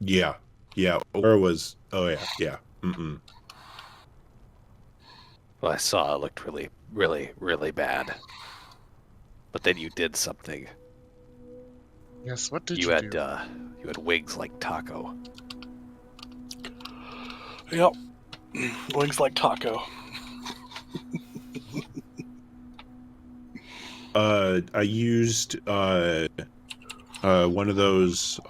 Yeah. Or was... Oh, yeah. Mm-mm. Well, I saw it looked really, really, really bad. But then you did something. Yes, what did You you had do? you had wings like Tahko. Yep. Wings like Tahko. I used one of those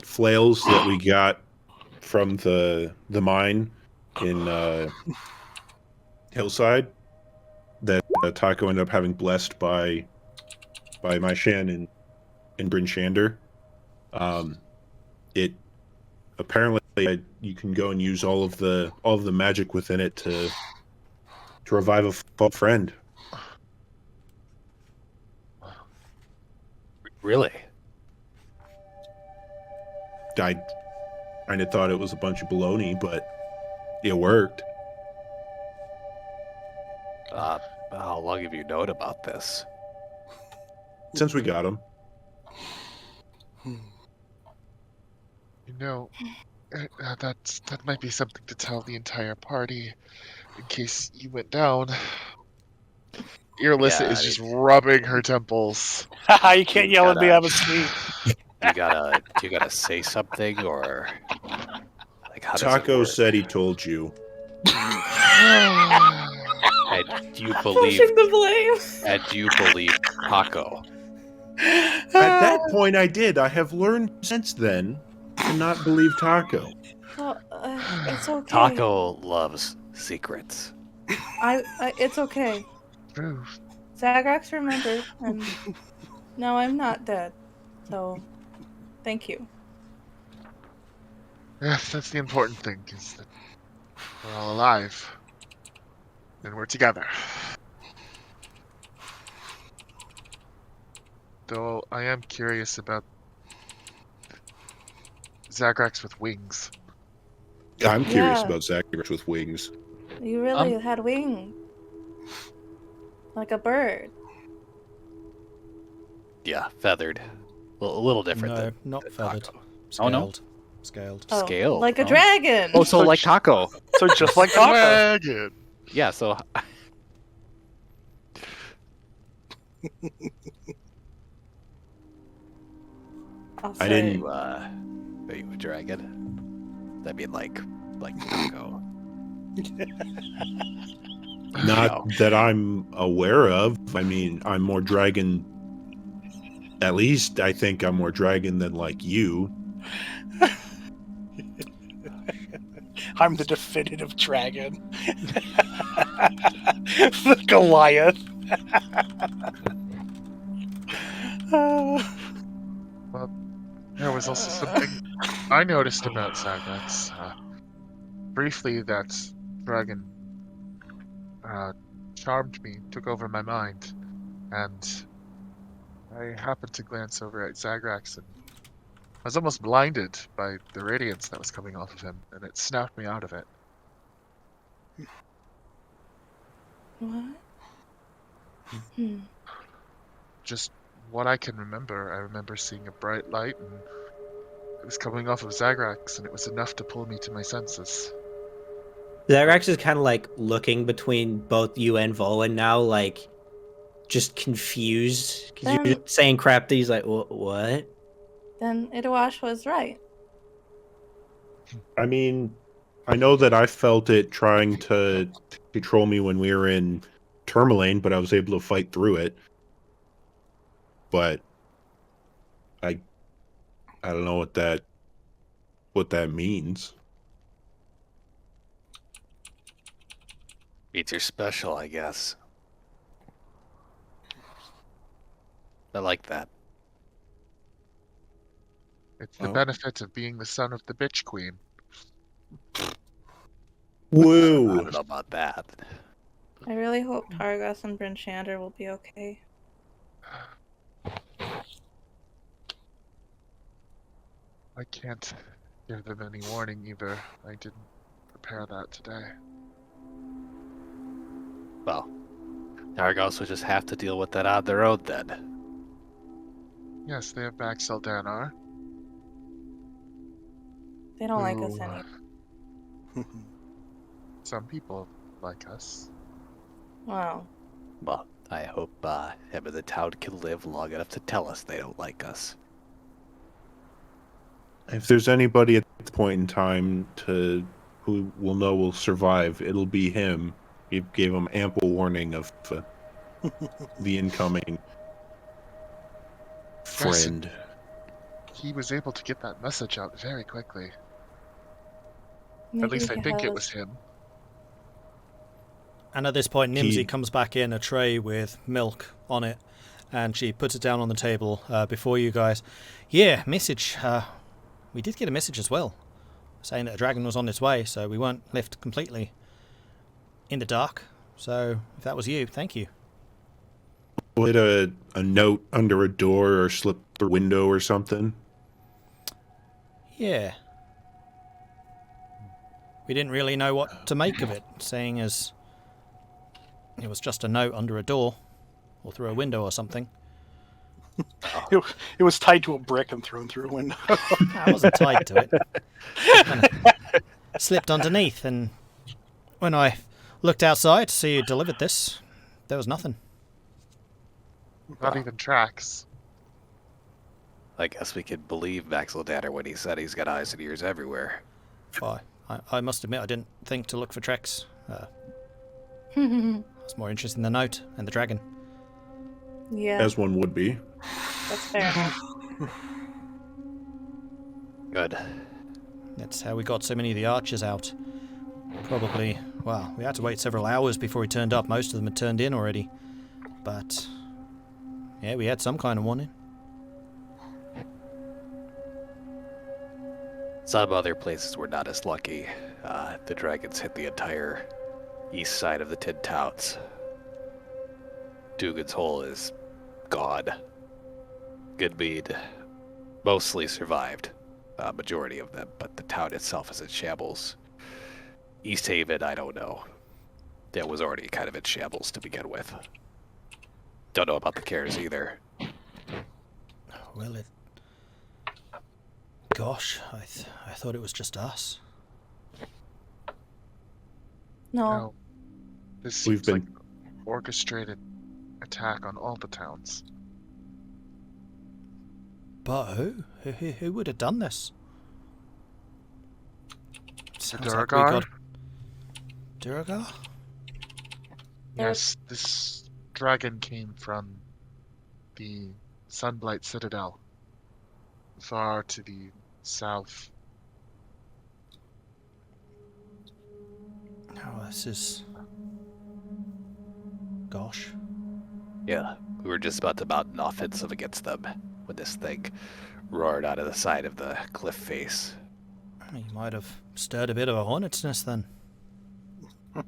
flails that we got from the mine in Hillside that Tahko ended up having blessed by my Shan and Bryn Shander. It apparently you can go and use all of the magic within it to revive a fallen friend. Really? I kind of thought it was a bunch of baloney, but it worked. How long have you known about this? Since we got him. You know, that might be something to tell the entire party in case you went down. Irilyssa is just rubbing her temples. Haha, you can't yell at me, I'm asleep. Do you gotta say something, or like how does it Tahko work? said he told you. And do you believe? Pushing the blame. And do you believe Tahko? At that point, I did. I have learned since then to not believe Tahko. Well, it's okay. Tahko loves secrets. It's okay. True. Zagrax remembered, and no, I'm not dead. So, thank you. Yes, that's the important thing, is that we're all alive. And we're together. Though I am curious about Zagrax with wings. I'm curious Yeah. about Zagrax with wings. You really had wings. Like a bird. Yeah, feathered. A little different No, than not than feathered. Tahko. Scaled. Oh, no? Scaled. Oh, Scaled. like a Oh. dragon. Oh, so like Tahko. So just like Tahko. Dragon! Yeah, so I'll I say, didn't- are you a dragon? I mean, like Tahko. Not that I'm aware of. I mean, I'm more dragon. At least I think I'm more dragon than like you. I'm the definitive dragon. The Goliath. There was also something I noticed about Zagrax. Briefly, that dragon charmed me, took over my mind, and I happened to glance over at Zagrax, and I was almost blinded by the radiance that was coming off of him, and it snapped me out of it. what? Just what I can remember, I remember seeing a bright light, and it was coming off of Zagrax, and it was enough to pull me to my senses. Zagrax is kind of like looking between both you and Vulwin now, like just confused because you're just saying crap that he's like, what? Then Itawash was right. I mean, I know that I felt it trying to control me when we were in Tourmaline, but I was able to fight through it. But I don't know what that means. Means you're special, I guess. I like that. It's the Oh. benefit of being the son of the bitch queen. I Woo! don't know about that. I really hope Targus and Bryn Shander will be okay. I can't give them any warning either. I didn't prepare that today. Well, Targos will just have to deal with that on their own then. Yes, they have Maxel Danar. They don't like us who, anymore. Some people like us. Wow. Well, I hope him and the town can live long enough to tell us they don't like us. If there's anybody at the point in time who will know will survive, it'll be him. He gave him ample warning of the incoming friend. He was able to get that message out very quickly. Maybe At least I he think it has- was him. And at this point, Nimsy He- comes back in a tray with milk on it, and she puts it down on the table before you guys. Yeah, message. We did get a message as well, saying that a dragon was on its way, so we weren't left completely in the dark. So if that was you, thank you. Put a note under a door or slip through a window or something? Yeah. We didn't really know what to make of it, seeing as it was just a note under a door or through a window or something. It was tied to a brick and thrown through a window. I wasn't tied to it. It kind of slipped underneath, and when I looked outside to see who delivered this, there was nothing. Not even tracks. I guess we could believe Maxwell Danner when he said he's got eyes and ears everywhere. Why, I must admit I didn't think to look for tracks. I was more interested in the note and the dragon. Yeah, As one would be. that's fair. Good. That's how we got so many of the archers out. Probably, well, we had to wait several hours before he turned up. Most of them had turned in already. But, yeah, we had some kind of warning. Some other places were not as lucky. The dragons hit the entire east side of the Tin Towns. Dugan's Hole is gone. Goodmead mostly survived, majority of them, but the town itself is in shambles. East Haven, I don't know. That was already kind of in shambles to begin with. Don't know about the Cares either. Well, gosh, I thought it was just us. No, No. This We've seems been- like an orchestrated attack on all the towns. But who? Who would have done this? The Sounds like we Durgar? got... Durgar? Yes, this dragon came from the Sunblight Citadel, far to the south. Oh, this is... Gosh. Yeah, we were just about to mount an offensive against them when this thing roared out of the side of the cliff face. You might have stirred a bit of a hornet's nest then.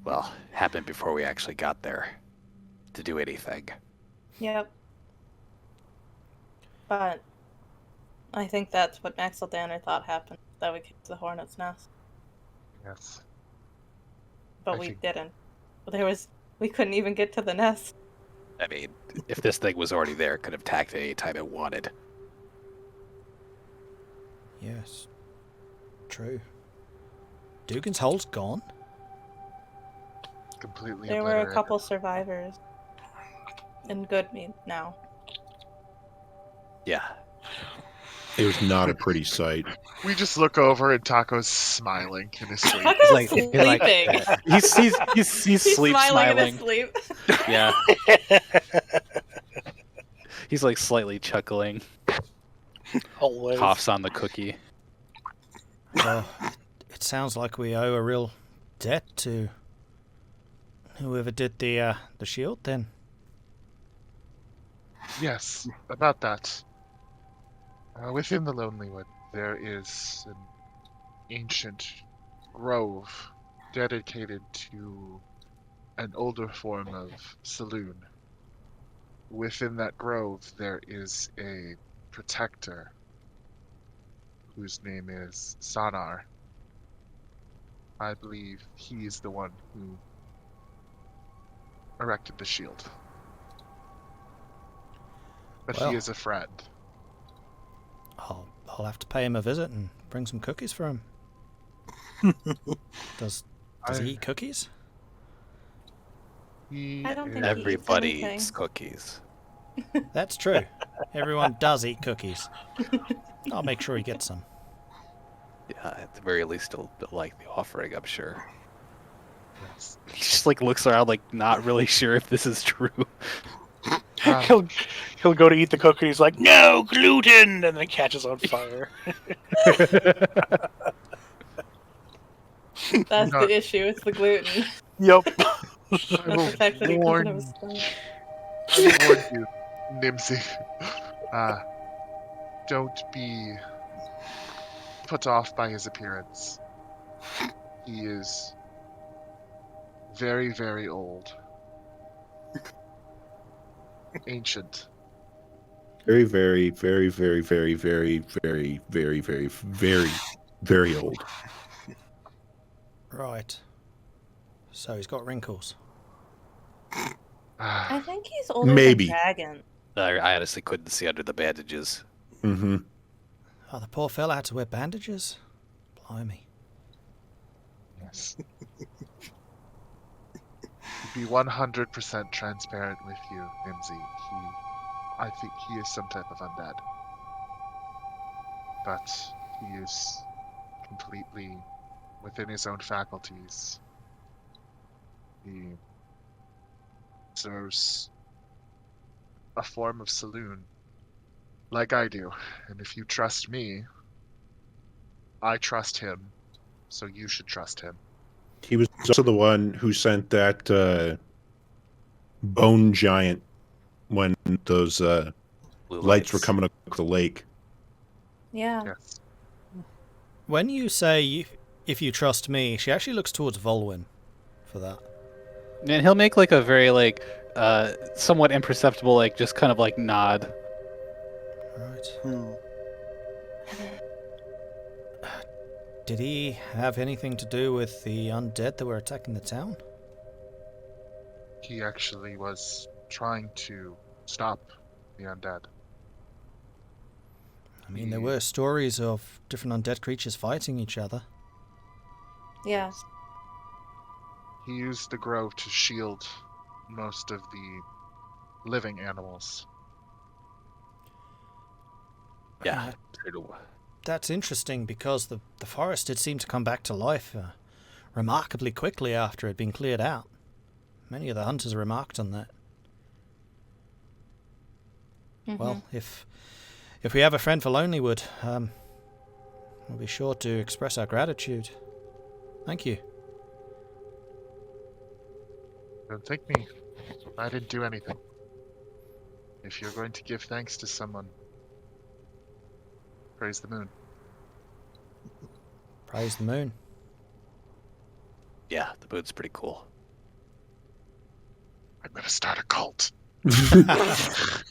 Well, happened before we actually got there to do anything. yep. But I think that's what Maxwell Danner thought happened, that we kicked the hornet's nest. Yes. But I we think- didn't. We couldn't even get to the nest. I mean, if this thing was already there, it could have attacked any time it wanted. Yes. True. Dugan's Hole's gone? Completely There were a obliterated. couple survivors in Goodmead now. Yeah. It was not a pretty sight. We just look over and Taco's smiling in his sleep. Taco's like- sleeping. He's He's sleep smiling in his smiling. sleep. Yeah. He's like slightly chuckling. Always. Coughs on the cookie. Well, it sounds like we owe a real debt to whoever did the shield then. Yes, about that. Within the Lonely Wood, there is an ancient grove dedicated to an older form of saloon. Within that grove, there is a protector whose name is Sanar. I believe he is the one who erected the shield. But Well. he is a friend. I'll have to pay him a visit and bring some cookies for him. Does he eat cookies? He I don't think is- he eats Everybody anything. eats cookies. That's true. Everyone does eat cookies. I'll make sure he gets some. Yeah, at the very least, he'll like the offering, I'm sure. yes. He just like looks around, like not really sure if this is true. He'll go to eat the cookie. He's like, no gluten, and then catches on fire. That's No. the issue. It's the gluten. Yep. I will Protected because warn, of his stomach. I will warn you, Nimsy. Don't be put off by his appearance. He is very, very old. ancient. Very, very, very, very, very, very, very, very, very, very, very old. Right. So he's got wrinkles. I think he's older Maybe. than Dragon. I honestly couldn't see under the bandages. Mm-hmm. Oh, the poor fella had to wear bandages? Blimey. Yes. To be 100% transparent with you, Nimsy, I think he is some type of undead. But he is completely within his own faculties. He serves a form of saloon, like I do. And if you trust me, I trust him, so you should trust him. He was also the one who sent that bone giant when those Blue lights were coming up the lake. Yeah. Yes. When you say if you trust me, she actually looks towards Vulwin for that. And he'll make like a very like somewhat imperceptible like just kind of like nod. Right. Did he have anything to do with the undead that were attacking the town? He actually was trying to stop the undead. I mean, there were stories of different undead creatures fighting each other. Yeah. He used the grove to shield most of the living animals. Yeah. That's interesting because the forest did seem to come back to life remarkably quickly after it had been cleared out. Many of the hunters remarked on that. Mm-hmm. Well, if we have a friend for Lonelywood, we'll be sure to express our gratitude. Thank you. Don't thank me. I didn't do anything. If you're going to give thanks to someone, praise the moon. Praise the moon. Yeah, the moon's pretty cool. I'm gonna start a cult. The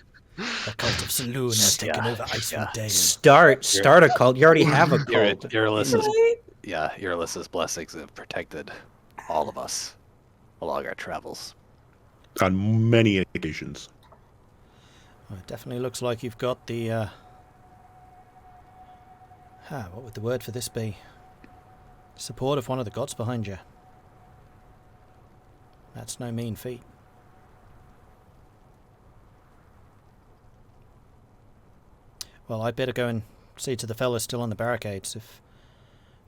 cult of Saloon has taken over Icewind Dale. Start a cult. You already have a cult. Irylyssa's blessings have protected all of us along our travels. On many occasions. Well, it definitely looks like you've got the what would the word for this be? Support of one of the gods behind you. That's no mean feat. Well, I'd better go and see to the fellas still on the barricades. If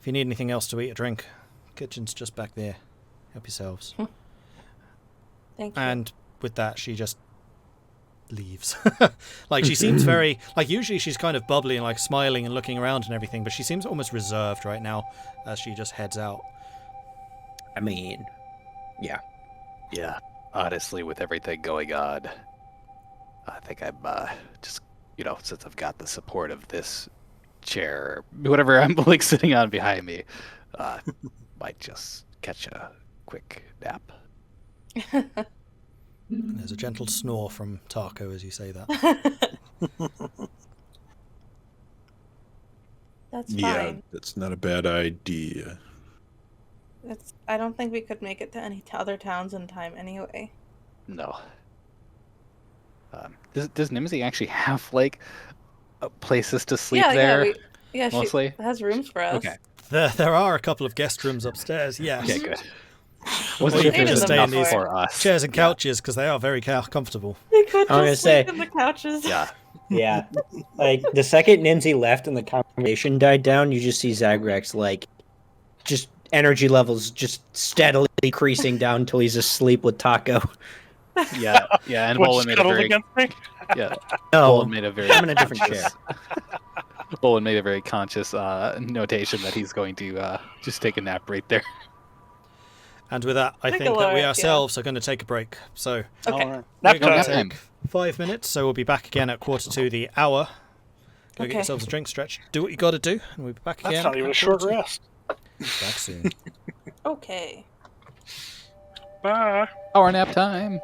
you need anything else to eat or drink, kitchen's just back there. Help yourselves. Thank you. And with that, she just leaves. Like, she seems very... Like, usually she's kind of bubbly and, like, smiling and looking around and everything, but she seems almost reserved right now as she just heads out. I mean, yeah. Yeah, honestly, with everything going on, I think I'm just, since I've got the support of this chair, whatever I'm like sitting on behind me, might just catch a quick nap. There's a gentle snore from Tahko as you say that. That's Yeah, fine. that's not a bad idea. I don't think we could make it to any other towns in time anyway. No. Does Nimsy actually have like places to sleep there? Yeah, mostly? she has rooms for us. Okay. There are a couple of guest rooms upstairs, yes. Okay, good. Wasn't We even needed just them stay in before. these for us. chairs and couches because they are very comfortable. We could I was just gonna sleep say- in the couches. Yeah. Yeah. Like, the second Nimsy left and the conversation died down, you just see Zagrax, like, just energy levels just steadily decreasing down until he's asleep with Tahko. Yeah, and What, Vulwin made a scuttled very against me? yeah. No, Vulwin made a very I'm in a different chair. Vulwin made a very conscious notation that he's going to just take a nap right there. And with that, I Take a think that we look, ourselves are going to take a break. So Okay. All right. we're Nap going to time. take 5 minutes, so we'll be back again at 1:45 the hour. Go get Okay. yourselves a drink, stretch, do what you got to do, and we'll be back again. That's not even a at short 1:45. rest. Back soon. Okay. Bye. Hour nap time.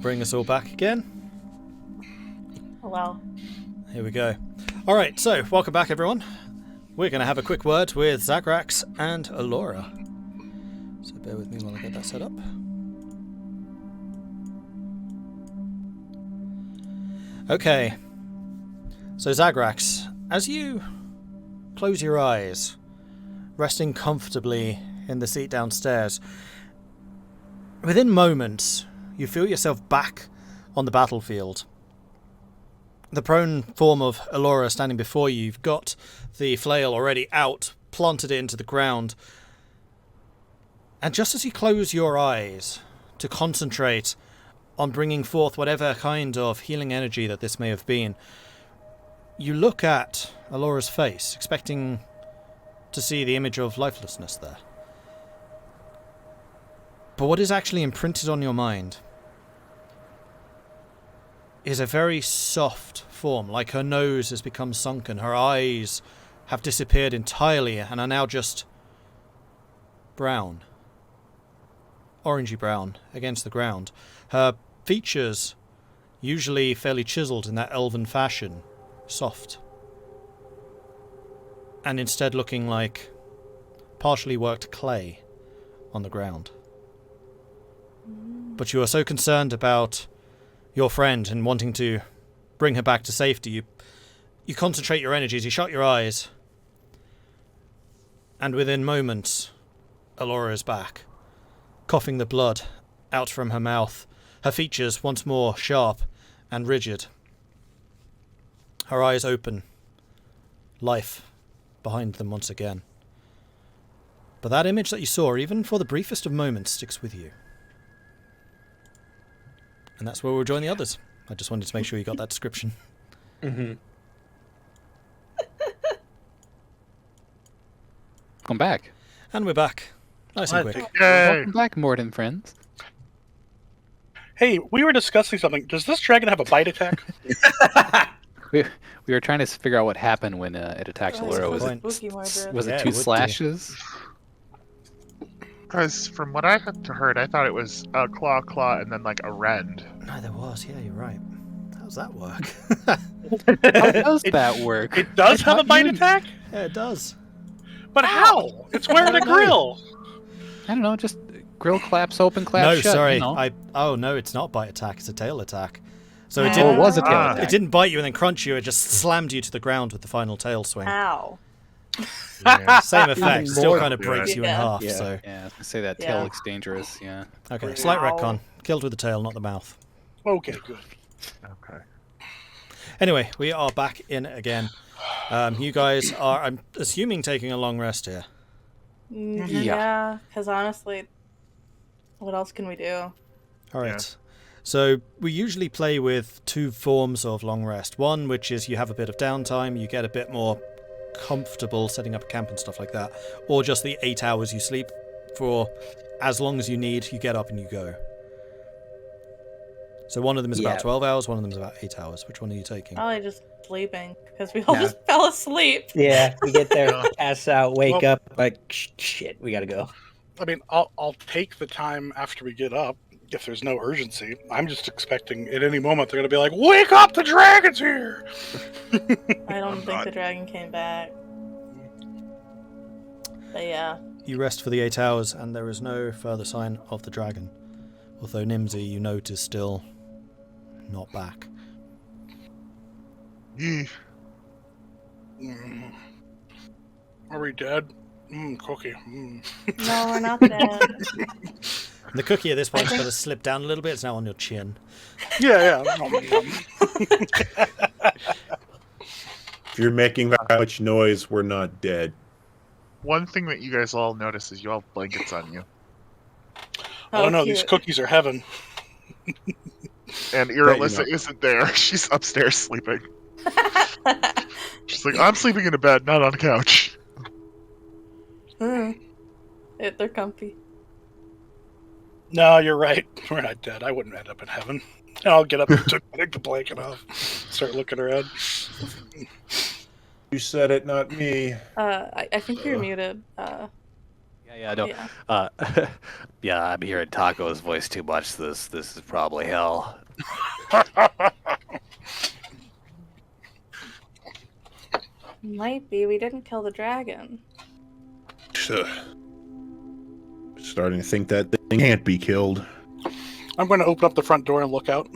bring us all back again. Oh, well. Here we go. Alright, so welcome back everyone. We're going to have a quick word with Zagrax and Elora. So bear with me while I get that set up. Okay. So Zagrax, as you close your eyes, resting comfortably in the seat downstairs, within moments you feel yourself back on the battlefield. The prone form of Elora standing before you. You've got the flail already out, planted it into the ground. And just as you close your eyes to concentrate on bringing forth whatever kind of healing energy that this may have been, you look at Elora's face, expecting to see the image of lifelessness there. But what is actually imprinted on your mind is a very soft form, like her nose has become sunken, her eyes have disappeared entirely and are now just brown, orangey brown against the ground. Her features, usually fairly chiseled in that elven fashion, soft, and instead looking like partially worked clay on the ground. But you are so concerned about your friend and wanting to bring her back to safety, you concentrate your energies, you shut your eyes, and within moments, Elora is back, coughing the blood out from her mouth, her features once more sharp and rigid. Her eyes open, life behind them once again. But that image that you saw, even for the briefest of moments, sticks with you. And that's where we'll join the others. I just wanted to make sure you got that description. Mm-hmm. Welcome back. And we're back. Nice and quick. Yay! Welcome back, Mordred friends. Hey, we were discussing something. Does this dragon have a bite attack? We were trying to figure out what happened when it attacked Oh, Elora. Was Point. Spooky Mordred. it Yeah, two it would do. slashes? Because from what I had heard, I thought it was a claw, and then like a rend. No, there was. Yeah, you're right. How does that work? How does that work? It does have a Not bite you. attack? Yeah, it does. But how? It's wearing a grill. I don't know, just grill claps open, clap No, shut. sorry. You know. Oh no, it's not bite attack. It's a tail attack. So it Oh, didn't. it was a tail Ah. attack. It didn't bite you and then crunch you. It just slammed you to the ground with the final tail swing. Ow. Yeah. Same effect. Still more. kind of breaks you in Yeah. half. Yeah. So Yeah, I was gonna say that Yeah. tail looks dangerous. Yeah. okay, slight Ow. retcon. Killed with the tail, not the mouth. Okay, good. Okay. Anyway, we are back in again. You guys are, I'm assuming, taking a long rest here. Yeah, because honestly, what else can we do? All right. So we usually play with two forms of long rest. One, which is you have a bit of downtime, you get a bit more comfortable setting up a camp and stuff like that, or just the 8 hours you sleep for as long as you need, you get up and you go. So one of them is about 12 hours, one of them is about 8 hours. Which one are you taking? Probably just sleeping, because we all Yeah. just fell asleep. Yeah, we get there, pass out, wake Well- up, like, shit, we gotta go. I mean, I'll take the time after we get up if there's no urgency. I'm just expecting at any moment they're going to be like, "Wake up, the dragon's here!" I don't think the dragon came back. But yeah. You rest for the 8 hours, and there is no further sign of the dragon. Although Nimsy, you note, is still not back. Yee. Mm. Are we dead? Cookie. No, we're not dead. And the cookie at this point has got to slip down a little bit. It's now on your chin. Yeah. If you're making that much noise, we're not dead. One thing that you guys all notice is you all have blankets on you. Oh no, cute. these cookies are heaven. And you Irilyssa know. isn't there. She's upstairs sleeping. She's like, I'm sleeping in a bed, not on a couch. They're comfy. No, you're right. We're not dead. I wouldn't end up in heaven. I'll get up and take the blanket off. Start looking around. You said it, not me. I think you're muted. Yeah, Yeah, no. Yeah. Yeah, I'm hearing Tahko's voice too much. This is probably hell. Might be. We didn't kill the dragon. Starting to think that thing can't be killed. I'm going to open up the front door and look out.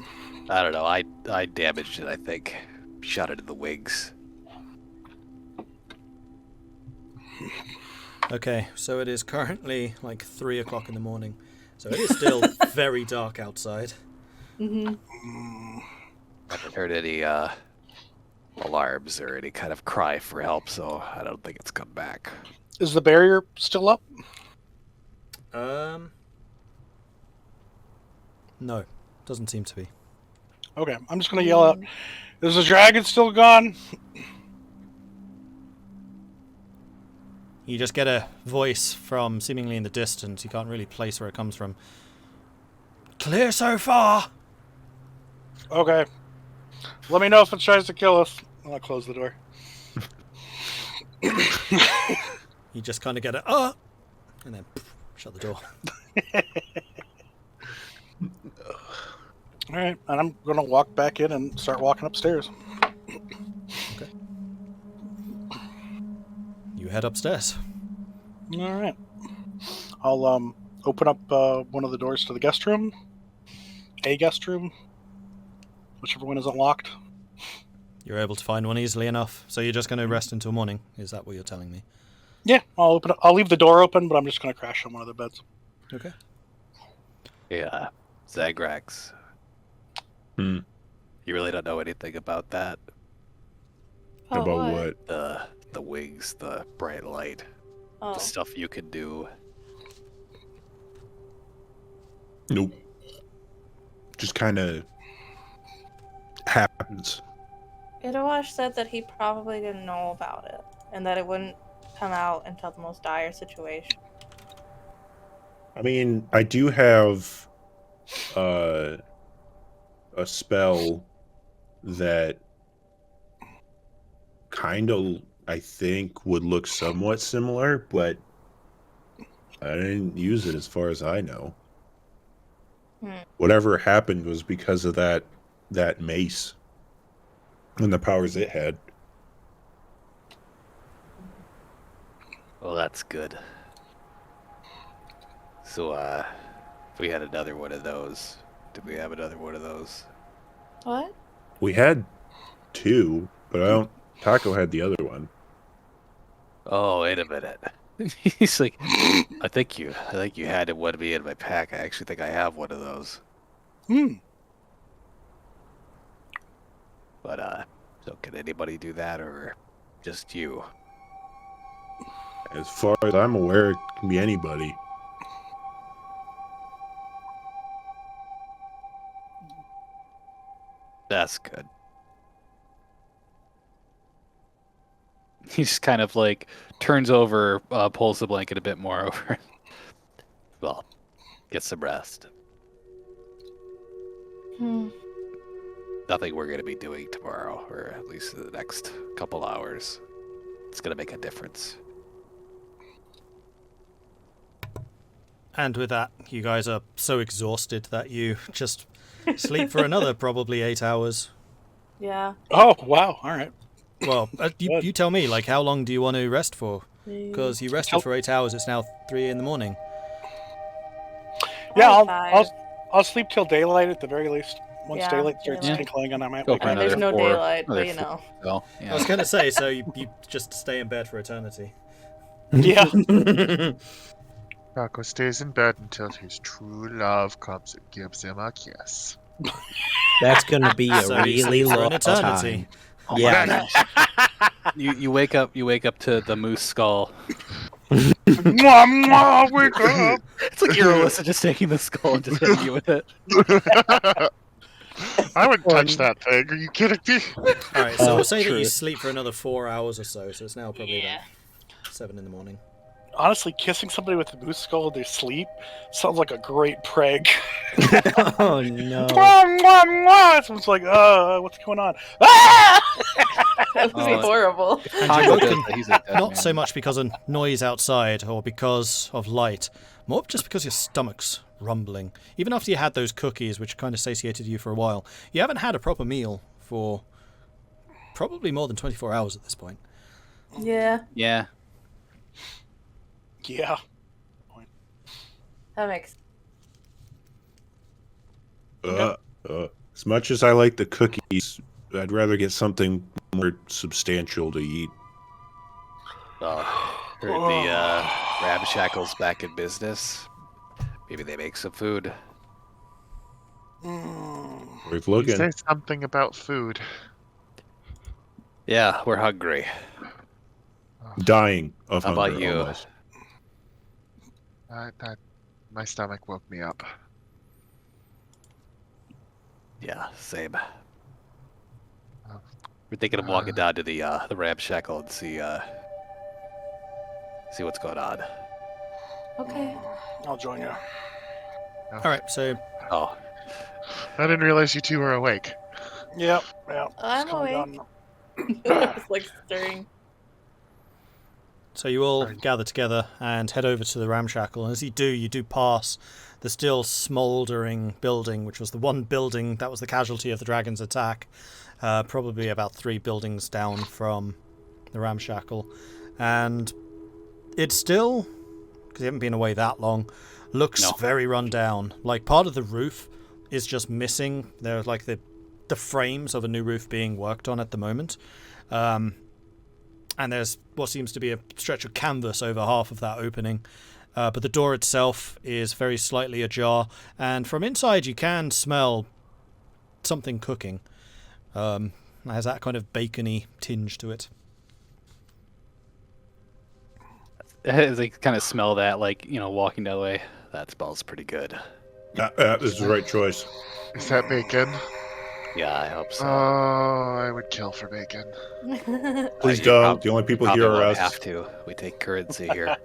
I don't know. I damaged it, I think. Shot it in the wings. Okay, so it is currently like 3 o'clock in the morning. So it is still very dark outside. Mm-hmm. I haven't heard any alarms or any kind of cry for help, so I don't think it's come back. Is the barrier still up? No, doesn't seem to be. Okay, I'm just going to yell out, is the dragon still gone? You just get a voice from seemingly in the distance. You can't really place where it comes from. Clear so far! Okay. Let me know if it tries to kill us. I'll close the door. You just kind of get a, and then shut the door. Alright, and I'm going to walk back in and start walking upstairs. Okay. You head upstairs. Alright. I'll open up one of the doors to the guest room. A guest room. Whichever one isn't locked. You're able to find one easily enough. So you're just going to rest until morning? Is that what you're telling me? Yeah, I'll leave the door open, but I'm just going to crash on one of the beds. Okay. Yeah, Zagrax. Hmm. You really don't know anything about that? Oh, About what? The wings, the bright light, Oh. the stuff you can do. Nope. Just kind of happens. Itawash said that he probably didn't know about it, and that it wouldn't come out until the most dire situation. I mean, I do have a spell that kind of, I think, would look somewhat similar, but I didn't use it as far as I know. Whatever happened was because of that mace and the powers it had. Well, that's good. So, if we had another one of those, did we have another one of those? What? We had 2, but I don't. Tahko had the other one. Oh, wait a minute. He's like, I think you had one to be in my pack. I actually think I have one of those. But, so can anybody do that, or just you? As far as I'm aware, it can be anybody. That's good. He just kind of like turns over, pulls the blanket a bit more over. Well, get some rest. Nothing we're going to be doing tomorrow, or at least in the next couple hours. It's going to make a difference. And with that, you guys are so exhausted that you just sleep for another probably 8 hours. Yeah. Oh, wow. All right. Well, you tell me, like, how long do you want to rest for? Because you rested for 8 hours, it's now 3 in the morning. Yeah, I'm I'll sleep till daylight at the very least. Once Yeah, daylight starts daylight. tinkling, and I might Go wake for up. There's another no 4, daylight, but another you know. 4. Well, I was going to say, so you just stay in bed for eternity. Yeah. Tahko stays in bed until his true love comes and gives him a kiss. That's gonna be a So you really sleep for long an eternity. time. Yeah. You wake up to the moose skull. Mwah, mwah, wake up! It's like Irilyssa just taking the skull and just hitting you with it. I wouldn't touch that thing. Are you kidding me? Alright, so we'll say that true. you sleep for another 4 hours or so it's now probably Yeah. about 7 in the morning. Honestly, kissing somebody with a moose skull in their sleep sounds like a great prank. Oh no. Mwah, mwah, mwah. Someone's like, what's going on? Ah! That would be Oh, horrible. And Tahko you're does woken that. He's a dead not so man. much because of noise outside or because of light, more just because your stomach's rumbling. Even after you had those cookies, which kind of satiated you for a while, you haven't had a proper meal for probably more than 24 hours at this point. Yeah, Yeah. Yeah. that makes. As much as I like the cookies, I'd rather get something more substantial to eat. Well, heard the Ramshackle's back in business. Maybe they make some food. Worth You looking. say something about food. Yeah, we're hungry. Dying of How hunger about you? almost. My stomach woke me up. Yeah, same. Oh. We're thinking of walking down to the Ramshackle and see what's going on. Okay. I'll join you. All right, so Oh, I didn't realize you two were awake. Yep. I'm Just calm awake. down. It's like stirring. So you all gather together and head over to the ramshackle. And as you do pass the still smouldering building, which was the one building that was the casualty of the dragon's attack, probably about 3 buildings down from the ramshackle. And it's still, because you haven't been away that long, looks very run down. Like part of the roof is just missing. There's like the frames of a new roof being worked on at the moment. And there's what seems to be a stretch of canvas over half of that opening. But the door itself is very slightly ajar, and from inside you can smell something cooking. It has that kind of bacony tinge to it. as I kind of smell that, like, walking that way, that smells pretty good. This is the right choice. Is that bacon? Yeah, I hope so. Oh, I would kill for bacon. Please You don't. The only people Probably here are won't us. have to. We take currency here.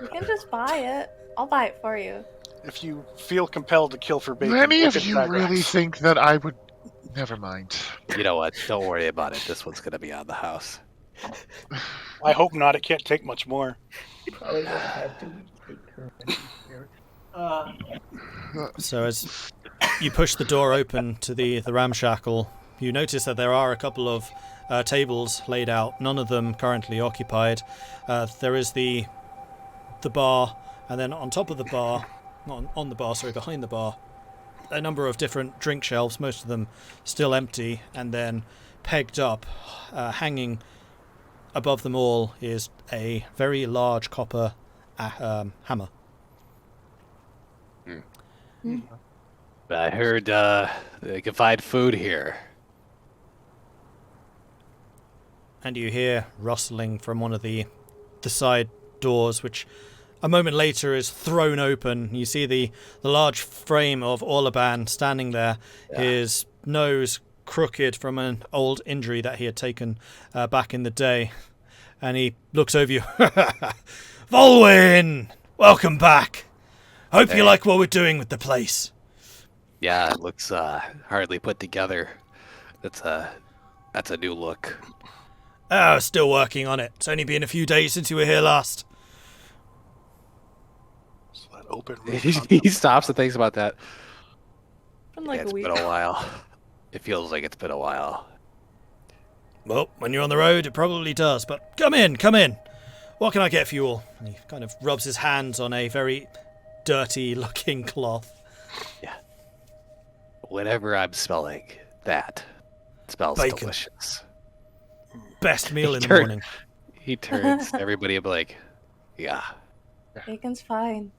You can just buy it. I'll buy it for you. If you feel compelled to kill for bacon, Any look of at you Zagrax. really think that I would? Never mind. You know what? Don't worry about it. This one's gonna be on the house. I hope not. It can't take much more. Probably won't have to take currency here. So as you push the door open to the ramshackle, you notice that there are a couple of tables laid out, none of them currently occupied. There is the bar, and then on top of the bar, not on the bar, sorry, behind the bar, a number of different drink shelves, most of them still empty, and then pegged up, hanging above them all, is a very large copper hammer. I heard they can find food here. And you hear rustling from one of the side doors, which a moment later is thrown open. You see the large frame of Orlaban standing there, his nose crooked from an old injury that he had taken back in the day. And he looks over you. Vulwin! Welcome back! Hope you like what we're doing with the place. Yeah, it looks hardly put together. That's a new look. Oh, still working on it. It's only been a few days since you were here last. So that open He stops and thinks about that. Been like It's a week. been a while. It feels like it's been a while. Well, when you're on the road, it probably does. But come in. What can I get for you all? And he kind of rubs his hands on a very dirty-looking cloth. Whenever I'm smelling that, it smells Bacon. delicious. Best meal in the Turn- morning. He turns to everybody and be like, yeah. Bacon's fine.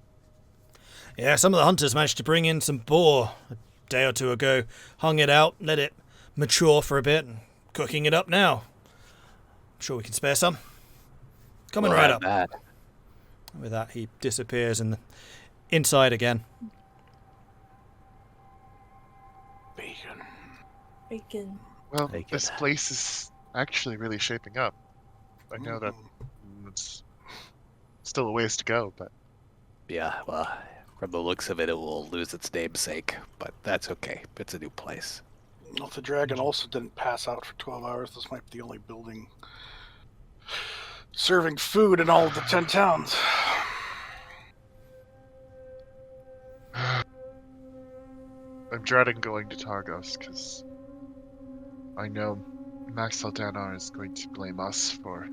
Yeah, some of the hunters managed to bring in some boar a day or two ago. Hung it out, let it mature for a bit, and cooking it up now. I'm sure we can spare some. Coming We'll right have up. that. With that, he disappears inside again. Bacon. Well, Bacon. this place is actually really shaping up. I know that it's still a ways to go, but Yeah, well, from the looks of it, it will lose its namesake, but that's okay. It's a new place. Well, if the dragon also didn't pass out for 12 hours, this might be the only building serving food in all of the 10 towns. I'm dreading going to Targos because I know Maxwell Danar is going to blame us for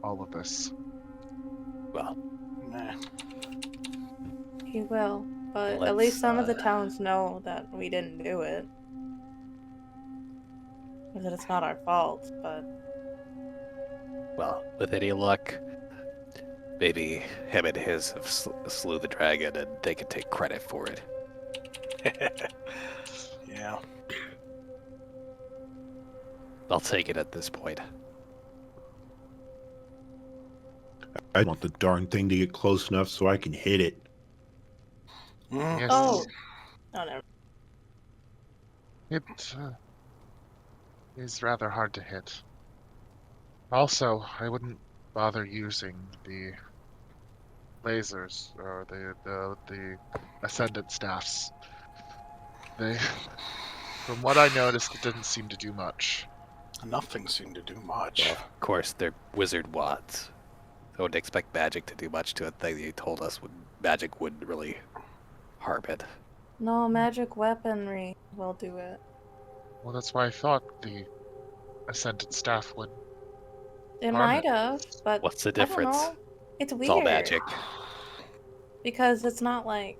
all of this. Well, Nah. He will, but at Let's, least some of the towns know that we didn't do it. That it's not our fault, but well, with any luck, maybe him and his have slew the dragon and they can take credit for it. Yeah. I'll take it at this point. I want the darn thing to get close enough so I can hit it. Mm. Yes. oh no. It is rather hard to hit. Also, I wouldn't bother using the lasers or the ascendant staffs. They, from what I noticed, it didn't seem to do much. Nothing seemed to do much. Well, of course, they're wizard wands. I wouldn't expect magic to do much to a thing that you told us magic wouldn't really harm it. No, magic weaponry will do it. Well, that's why I thought the ascendant staff would. It Harm might it. have, but What's the I don't difference? know. It's weird. It's all magic. Because it's not like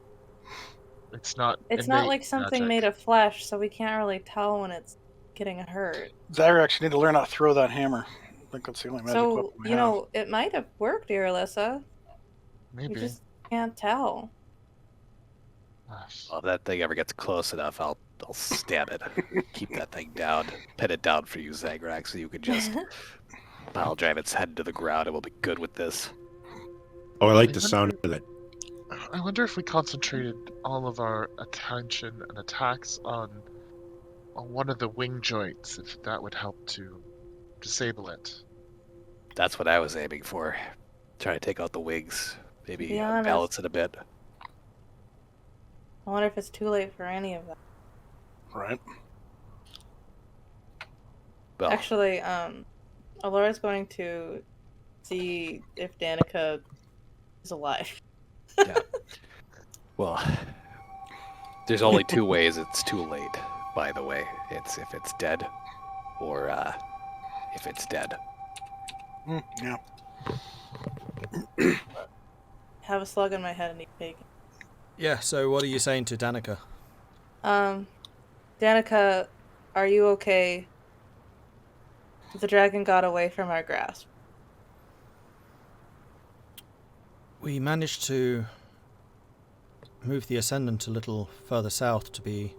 It's not. it's not innate like something magic. made of flesh, so we can't really tell when it's getting hurt. Zagrax, you need to learn how to throw that hammer. I think that's the only magic So, weapon we you have. know, it might have worked, Irilyssa. Maybe. You just can't tell. Well, if that thing ever gets close enough, I'll stab it. Keep that thing down. Pin it down for you, Zagrax, so you can just pile drive its head into the ground and we'll be good with this. Oh, I like the sound of that. I wonder if we concentrated all of our attention and attacks on one of the wing joints, if that would help to disable it. That's what I was aiming for. Try to take out the wings. Maybe be honest. balance it a bit. I wonder if it's too late for any of that. Right. Well, Actually, Elora's going to see if Danica is alive. well, there's only two ways it's too late, by the way. It's if it's dead, or if it's dead. Yeah. Have a slug in my head and eat bacon. Yeah, so what are you saying to Danica? Danica, are you okay? The dragon got away from our grasp. We managed to move the Ascendant a little further south to be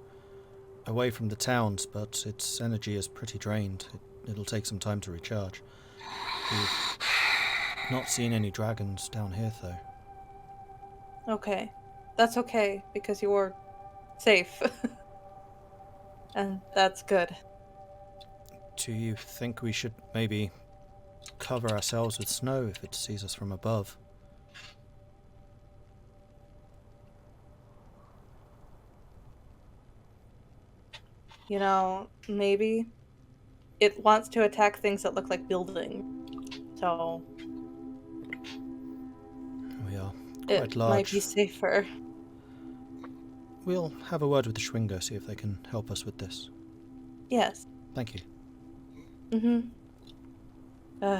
away from the towns, but its energy is pretty drained. It'll take some time to recharge. We've not seen any dragons down here, though. Okay. That's okay, because you're safe. And that's good. Do you think we should maybe cover ourselves with snow if it sees us from above? You know, maybe. It wants to attack things that look like buildings. So We are it quite might large. be safer. We'll have a word with the Schwinger, see if they can help us with this. Yes. Thank you.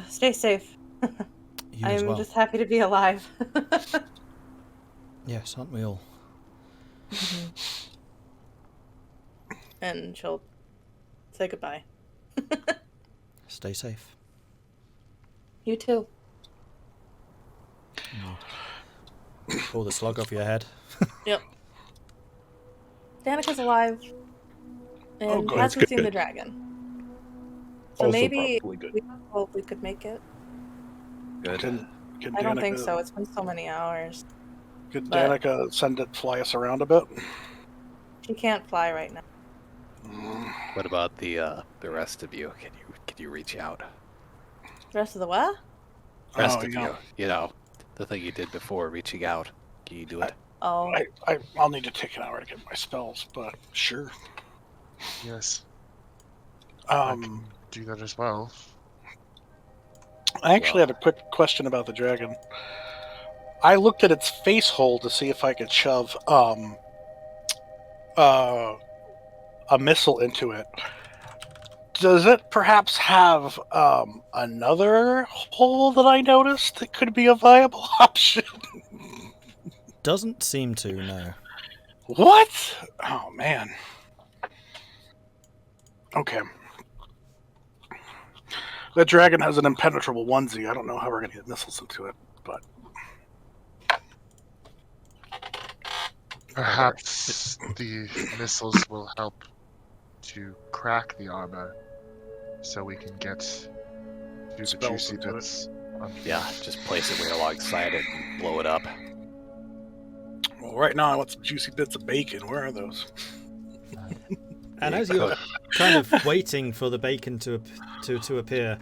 Stay safe. You as I'm well. just happy to be alive. Yes, aren't we all? And she'll say goodbye. Stay safe. You too. Pull the slug off your head. Yep. Danica's alive. And Oh, good. hasn't That's seen the good. dragon. So Also maybe probably good. we hope we could make it. Can I don't Danica, think so. It's been so many hours. Could but- Danica send it fly us around a bit? She can't fly right now. What about the rest of you? Can you reach out? The rest of the what? Rest Oh, of yeah. you, you know, the thing you did before, reaching out. Can you do it? Oh, I'll need to take an hour to get my spells, but sure. Yes, I can Um, do that as well. I actually had a quick question about the dragon. I looked at its face hole to see if I could shove a missile into it. Does it perhaps have another hole that I noticed that could be a viable option? Doesn't seem to, no. What? Oh man. Okay. The dragon has an impenetrable onesie. I don't know how we're gonna get missiles into it, but Perhaps the missiles will help to crack the armor, so we can get to the Spells juicy into it. bits. Yeah, just place it right alongside it and blow it up. well, right now I want some juicy bits of bacon. Where are those? And as you're kind of waiting for the bacon to appear,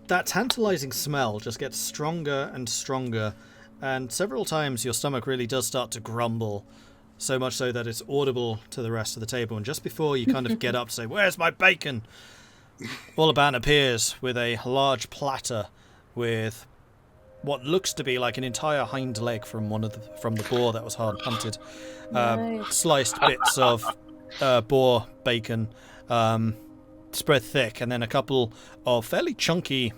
that tantalizing smell just gets stronger and stronger, and several times your stomach really does start to grumble, so much so that it's audible to the rest of the table. And just before you kind of get up to say, "Where's my bacon?" Vulwin appears with a large platter with what looks to be like an entire hind leg from the boar that was hunted. Nice. Sliced bits of boar bacon, spread thick, and then a couple of fairly chunky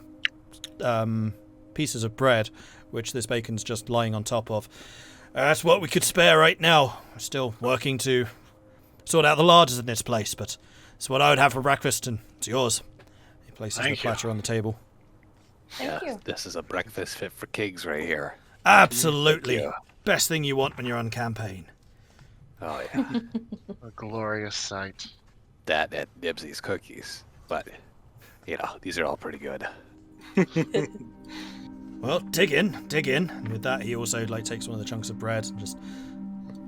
pieces of bread, which this bacon's just lying on top of. That's what we could spare right now. We're still working to sort out the larders in this place, but it's what I would have for breakfast, and it's yours. He places the Thank you. platter on the table. Thank you. This is a breakfast fit for kings right here. Absolutely. Best thing you want when you're on campaign. Oh yeah, A glorious sight. that and Nibsy's cookies. But these are all pretty good. Well, dig in. And with that, he also takes one of the chunks of bread and just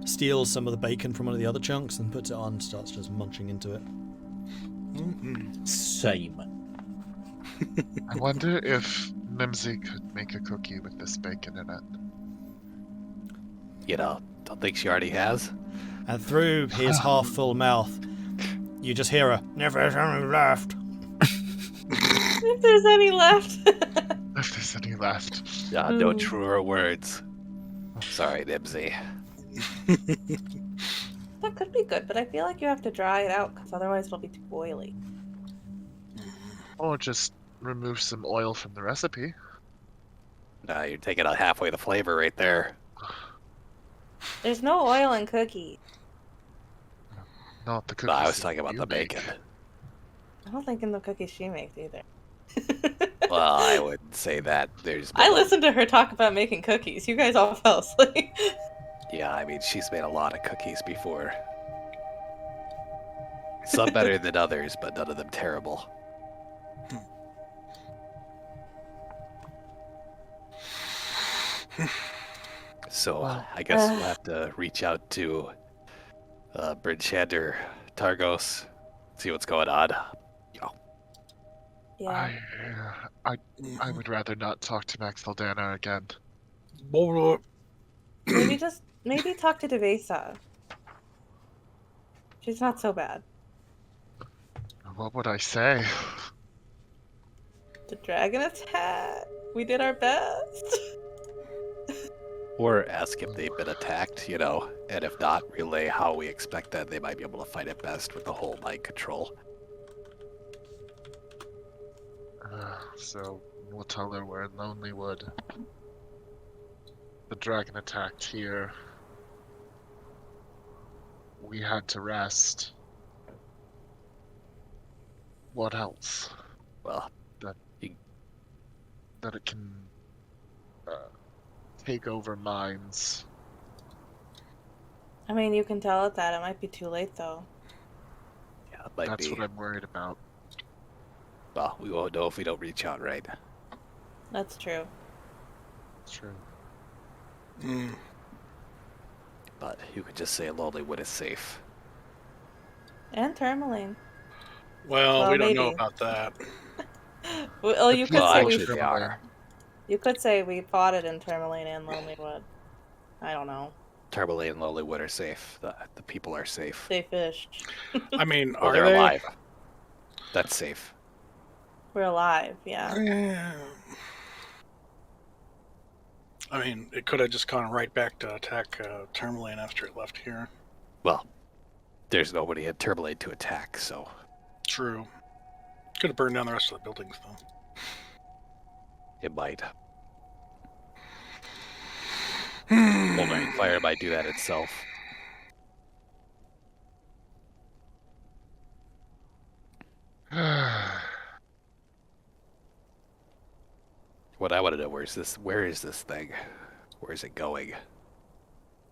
steals some of the bacon from one of the other chunks and puts it on and starts just munching into it. Same. I wonder if Mimsy could make a cookie with this bacon in it. Don't think she already has. And through his half-full mouth, you just hear a, "Never any left." If there's any left. If there's any left. No truer words. Sorry, Nibsy. That could be good, but I feel like you have to dry it out because otherwise it'll be too oily. Or just remove some oil from the recipe. You're taking out halfway the flavor right there. There's no oil in cookie. Not the No, cookies. I was that talking about you the make. bacon. I don't think in the cookies she makes either. Well, I wouldn't say that. There's I been listened to her talk about making cookies. You guys all fell asleep. Yeah, I mean, she's made a lot of cookies before. Some better than others, but none of them terrible. So, I guess we'll have to reach out to Bryn Shander, Targos, see what's going on. Yeah. I would rather not talk to Max Valdana again. Maybe talk to Devesa. She's not so bad. What would I say? The dragon attack. We did our best. Or ask if they've been attacked, and if not, relay how we expect that they might be able to fight it best with the whole mind control. So we'll tell her we're in Lonely Wood. The dragon attacked here. We had to rest. What else? Well, That it can take over minds. I mean, you can tell it that. It might be too late, though. yeah, it might That's be. what I'm worried about. Well, we won't know if we don't reach out, right? That's true. True. But you could just say Lonely Wood is safe. And Tourmaline. Well, we don't know maybe. about that. Well, you could Well, say actually, we. they are. You could say we fought it in Tourmaline and Lonely Wood. I don't know. Termalaine and Lowlywood are safe. The people are safe. Safe-ish. I mean, Well, are they're they? alive. That's safe. We're alive, yeah. I mean, it could have just gone right back to attack Tourmaline after it left here. Well, there's nobody at Termalaine to attack, so... True. Could have burned down the rest of the buildings, though. It might. Smoldering fire might do that itself. What I want to know, where is this thing? Where is it going?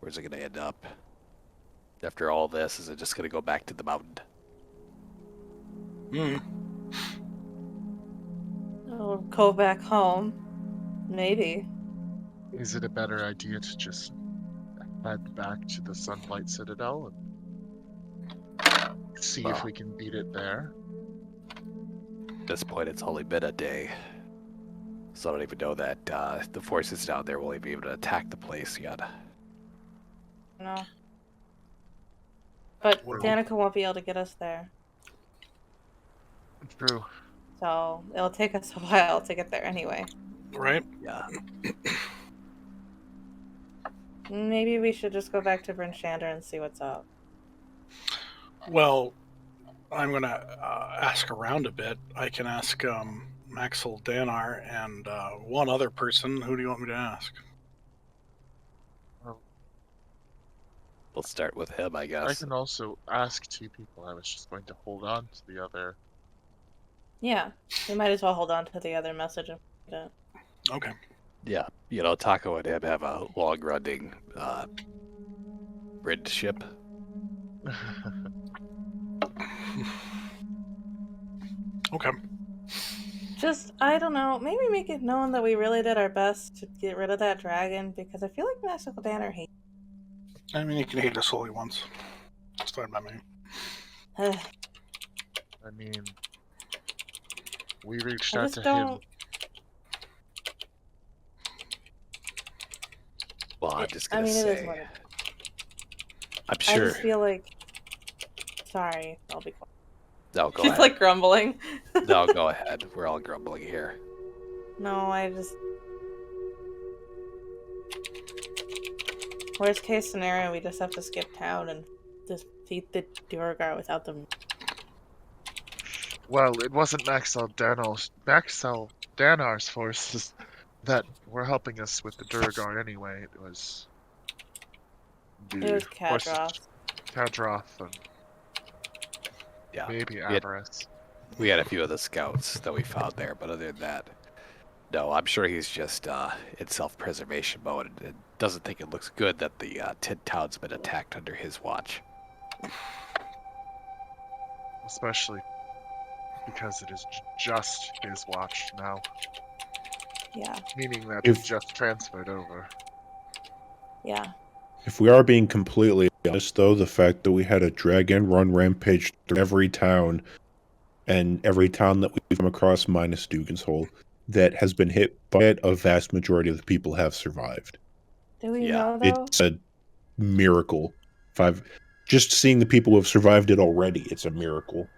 Where's it going to end up? After all this, is it just going to go back to the mountain? We'll go back home. Maybe. Is it a better idea to just head back to the Sunlight Citadel and see if we can beat it there? At this point, it's only been a day. So I don't even know that the forces down there will even be able to attack the place yet. No. But Well- Danica won't be able to get us there. True. So it'll take us a while to get there anyway. Right? Yeah. Maybe we should just go back to Bryn Shander and see what's up. Well, I'm going to ask around a bit. I can ask Maxwell Danar and one other person. Who do you want me to ask? We'll start with him, I guess. I can also ask 2 people. I was just going to hold on to the other. Yeah, we might as well hold on to the other message. Okay. Yeah, Tahko and him have a long-running bridge ship. Okay. Just, I don't know, maybe make it known that we really did our best to get rid of that dragon, because I feel like Maxwell Danner hates. I mean, you can hate us only once. It's fine by me. I mean, we reached I out just to don't. him. Well, I'm just I gonna mean, it is say, what it I'm I sure. just feel like. Sorry, I'll be quiet. No, go She's ahead. like grumbling. No, go ahead. We're all grumbling here. No, I just. Worst case scenario, we just have to skip town and just defeat the Duergar without them. Well, it wasn't Maxwell Danar's forces that were helping us with the Durgar anyway. It was the It was forces- Kadroth. Kadroth and Yeah. maybe had- Avarice. We had a few of the scouts that we found there, but other than that, no, I'm sure he's just in self-preservation mode and doesn't think it looks good that the Tin Town's been attacked under his watch. Especially because it is just his watch now, Yeah, meaning that If- it just transferred over. yeah. If we are being completely honest, though, the fact that we had a dragon run rampage through every town, and every town that we've come across, minus Dugan's Hole, that has been hit by it, a vast majority of the people have survived. Do we Yeah, know though? It's a miracle. Just seeing the people who have survived it already, it's a miracle.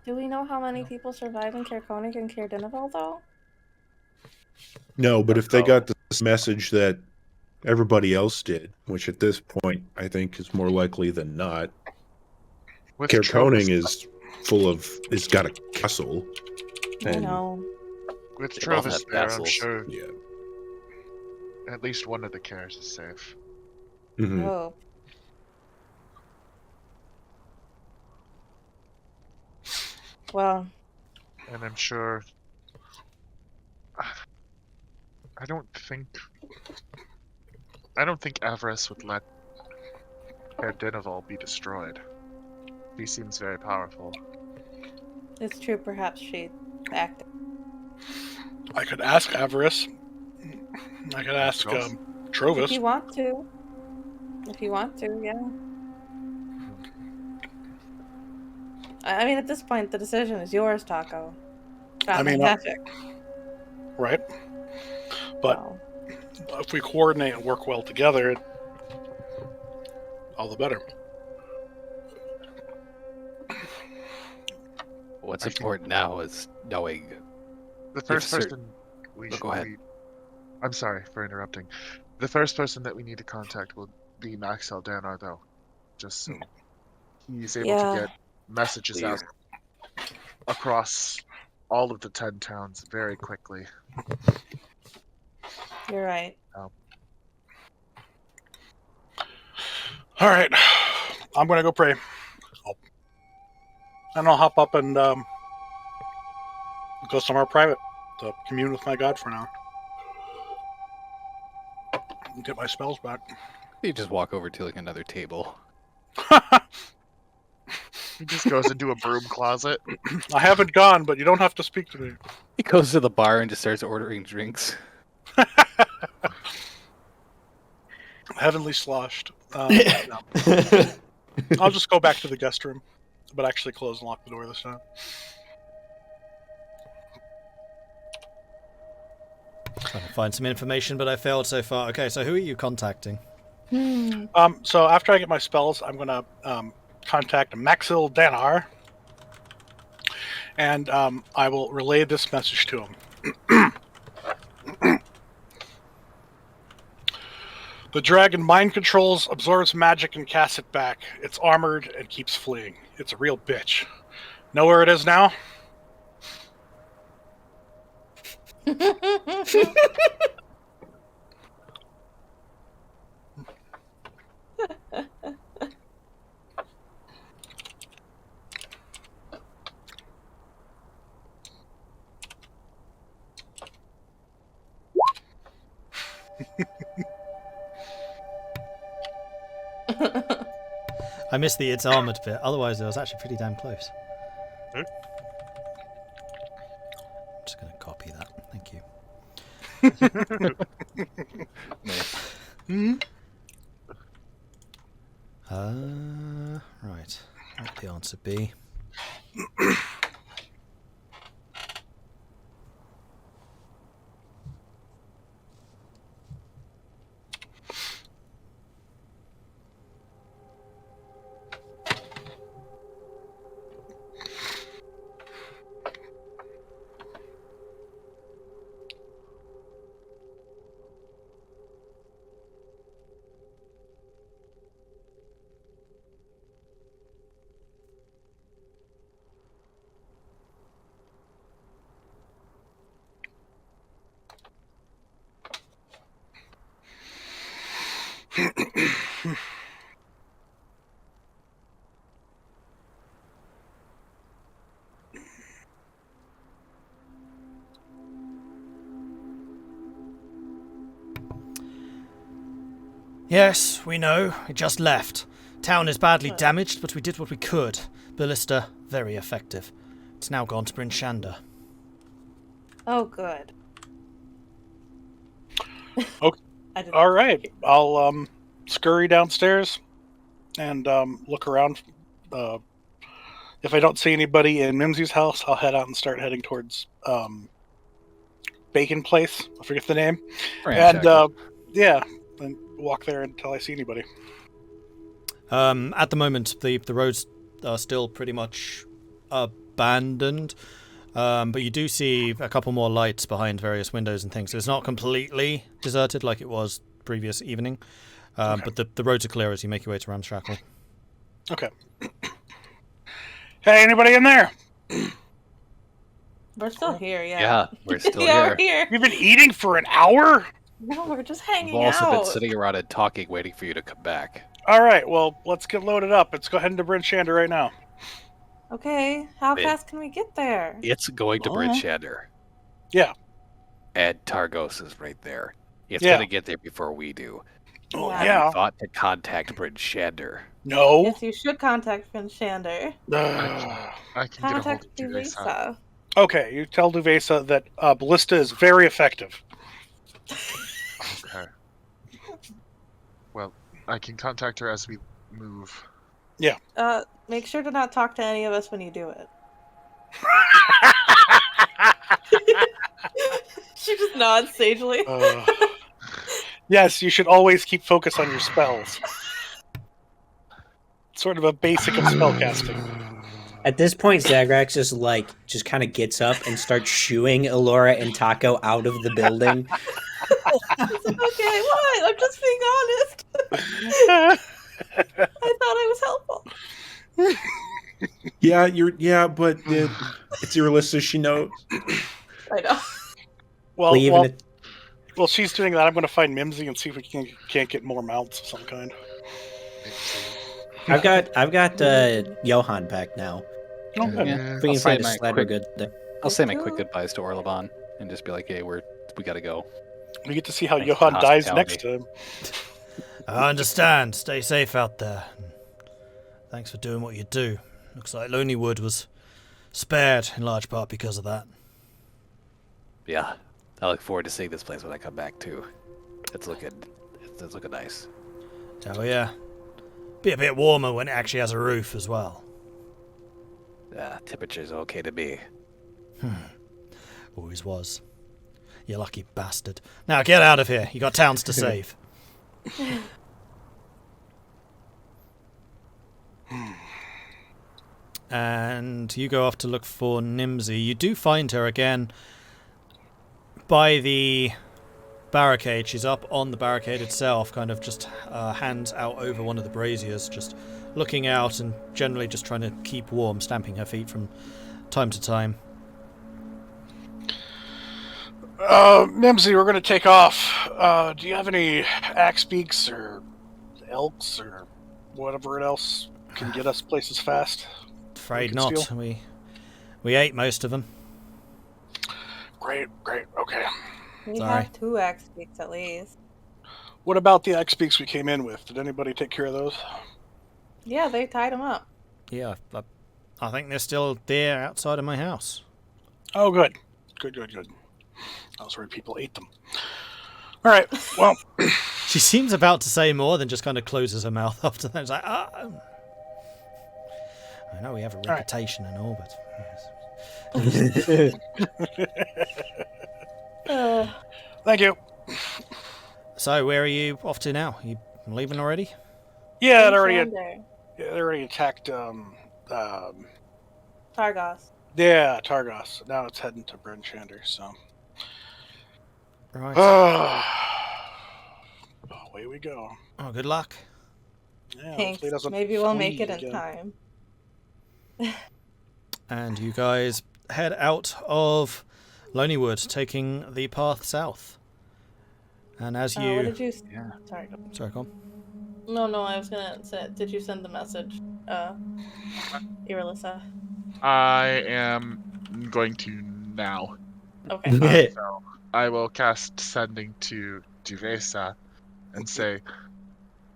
Do we know how many people survived in Caerconig and Caer Dineval though? No, but if they got this message that everybody else did, which at this point I think is more likely than not, With Caerconig Trovis- it's got a castle. I And- know. With They both Trovis have there, I'm castles. sure Yeah. at least one of the cares is safe. Mhm. Oh. Well, And I'm sure. I don't think Avarice would let Herr Dineval be destroyed. He seems very powerful. it's true. Perhaps she acted. I could ask Avarice. I could ask Yes. If Trovis. you want to. If you want to, yeah. I mean, at this point, the decision is yours, Tahko. I mean, magic. Right? But So, if we coordinate and work well together, all the better. What's important now is knowing. The first If cer- person we Oh, should go ahead. be- I'm sorry for interrupting. The first person that we need to contact will be Max Eldanar, though. Just so he's able to get messages out across all of the 10 towns very quickly. You're right. All right, I'm gonna go pray. And I'll hop up and go somewhere private to commune with my god for an hour. And get my spells back. You just walk over to like another table. He just goes into a broom closet. I haven't gone, but you don't have to speak to me. He goes to the bar and just starts ordering drinks. Heavenly sloshed. No. I'll just go back to the guest room, but actually close and lock the door this time. Trying to find some information, but I failed so far. Okay, so who are you contacting? So after I get my spells, I'm gonna contact Maxil Danar, and I will relay this message to him. The dragon mind controls, absorbs magic, and casts it back. It's armored and keeps fleeing. It's a real bitch. Know where it is now? I missed the it's armored bit, otherwise it was actually pretty damn close. Hmm? I'm just going to copy that. Thank you. Nice. Right. What would the answer be? Yes, we know. It just left. Town is badly damaged, but we did what we could. Ballista, very effective. It's now gone to Bryn Shander. Oh, good. Okay. I didn't- All right. I'll scurry downstairs and look around. If I don't see anybody in Mimsy's house, I'll head out and start heading towards Bacon Place. I forget the name. And yeah, and walk there until I see anybody. At the moment, the roads are still pretty much abandoned, but you do see a couple more lights behind various windows and things. So it's not completely deserted like it was previous evening, but the roads are clear as you make your way to Ramshackle. Okay. Hey, anybody in there? We're still here, yeah. Yeah, we're still yeah, here. we're here. You've been eating for an hour? No, we're just hanging We've also out. been sitting around and talking, waiting for you to come back. All right, well, let's get loaded up. Let's go ahead into Bryn Shander right now. Okay, how Man. fast can we get there? It's going to Bryn Shander. Yeah. And Targos is right there. It's Yeah. going to get there before we do. Oh, Yeah. yeah. I thought to contact Bryn Shander. No. Yes, you should contact Bryn Shander. Ugh. I can get a hold Contact of Duvesa. Irilyssa. Okay, you tell Duvesa that Ballista is very effective. Okay. Well, I can contact her as we move. Make sure to not talk to any of us when you do it. She just nods sagely. Yes, you should always keep focus on your spells. sort of a basic of spellcasting. At this point, Zagrax just kind of gets up and starts shooing Elora and Tahko out of the building. It's okay, what? I'm just being honest. I thought I was helpful. But it's Irilyssa, she knows. I know. Well, she's doing that. I'm going to find Mimsy and see if we can't get more mounts of some kind. I've got Johan back now. Oh, good. If we can find a sled, we're good there. I'll say my quick goodbyes to Orleban and just be like, hey, we gotta go. We get to see how Thanks Johan for dies hospitality. next time. I understand. Stay safe out there. Thanks for doing what you do. Looks like Lonelywood was spared in large part because of that. Yeah, I look forward to seeing this place when I come back too. It's looking nice. Oh yeah. Be a bit warmer when it actually has a roof as well. Temperature's okay to me. Always was. You lucky bastard. Now get out of here. You got towns to save. And you go off to look for Nimsy. You do find her again by the barricade. She's up on the barricade itself, kind of just hands out over one of the braziers, just looking out and generally just trying to keep warm, stamping her feet from time to time. Mimsy, we're going to take off. Do you have any axe beaks or elks or whatever else can get us places fast? Afraid can not. steal? We ate most of them. Great, okay. We Sorry. have 2 axe beaks at least. What about the axe beaks we came in with? Did anybody take care of those? Yeah, they tied them up. Yeah, I think they're still there outside of my house. Oh, good. Good. I was worried people ate them. All right, well... She seems about to say more than just kind of closes her mouth after that. It's like, I know we have a reputation and all, but... Yes. Thank you. So, where are you off to now? You leaving already? Yeah, Bryn they Shander. already attacked, Targos. yeah, Targos. Now it's heading to Bryn Shander, so... Right. Away we go. Oh, good luck. Yeah, Thanks. hopefully it doesn't Maybe we'll make it freeze in again. time. And you guys head out of Lonelywood, taking the path south. And as What you... did you... Yeah. Sorry. Sorry, go on. No, I was gonna say, did you send the message, Irilyssa? I am going to now. Okay. So I will cast Sending to Duvesa and say,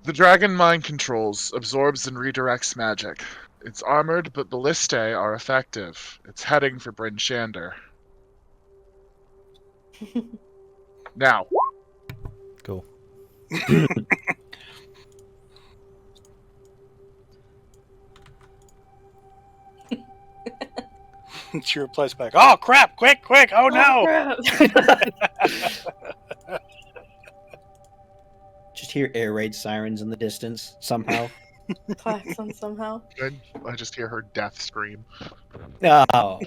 the dragon mind controls, absorbs and redirects magic. It's armored, but ballistae are effective. It's heading for Bryn Shander. Now. Cool. She replies back, oh crap, quick, oh no! Crap. Just hear air raid sirens in the distance somehow. Klaxon somehow. I just hear her death scream. Oh.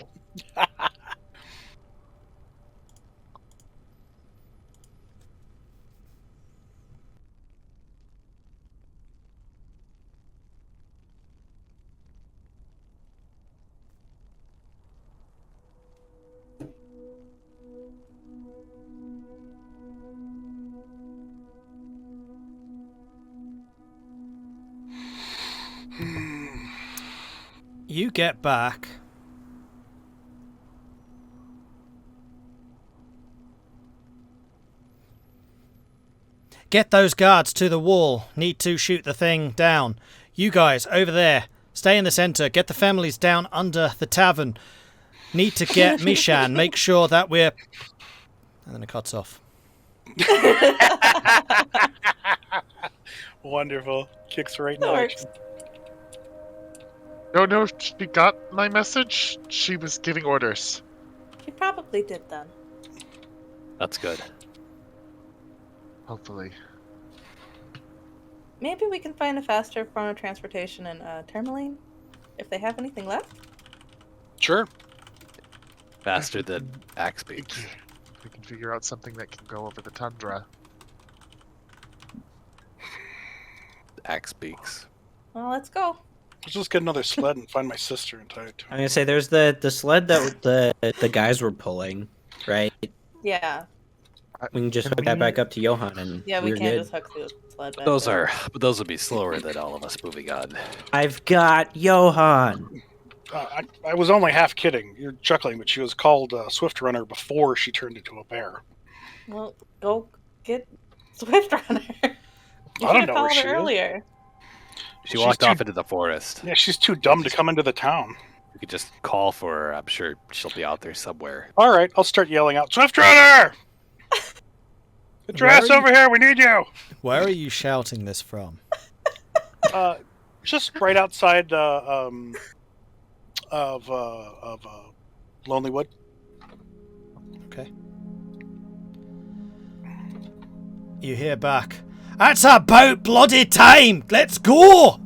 You get back. Get those guards to the wall. Need to shoot the thing down. You guys, over there. Stay in the center. Get the families down under the tavern. Need to get Mishan. Make sure that we're... And then it cuts off. Wonderful. Kicks right in That the works. action. No, she got my message. She was giving orders. She probably did then. That's good. Hopefully. maybe we can find a faster form of transportation in Tourmaline, if they have anything left. Sure. Faster than axe beaks. We can figure out something that can go over the tundra. Axe beaks. Well, let's go. Let's just get another sled and find my sister and tie it to I'm her. gonna say there's the sled that the guys were pulling, right? Yeah. We can just Can hook that we- back up to Johan and Yeah, we we're can't good. just hook the sled back Those there. those will be slower than all of us moving on. I've got Johan. I was only half kidding. You're chuckling, but she was called Swift Runner before she turned into a bear. Well, go get Swift Runner. You I don't should've know where called she her is. earlier. She She's walked too- off into the forest. Yeah, she's too dumb to come into the town. We could just call for her. I'm sure she'll be out there somewhere. All right, I'll start yelling out, Swift Runner! Get your Where ass are you- over here, we need you! Where are you shouting this from? Just right outside of Lonely Wood. Okay. You hear back. That's about bloody time! Let's go! All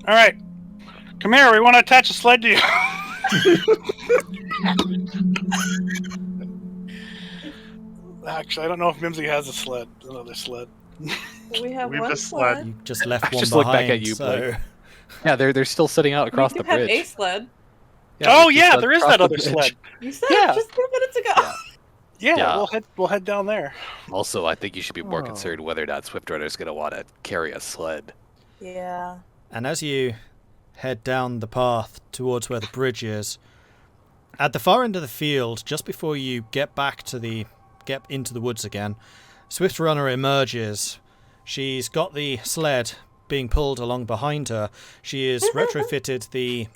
right, come here, we want to attach a sled to you. Actually, I don't know if Mimsy has a sled, another sled. We have We've one just sled. sled. You just left I one just looked behind, back at you, so... Blake. Yeah, they're still sitting out across We the do have bridge. a sled. Oh we yeah, just there is across that the other bridge. sled. You said Yeah. just 2 minutes ago. Yeah, Yeah. we'll head down there. Also, I think you should be more Oh. concerned whether or not Swift Runner's going to want to carry a sled. Yeah. And as you head down the path towards where the bridge is, at the far end of the field, just before you get into the woods again, Swift Runner emerges. She's got the sled being pulled along behind her. She is retrofitted the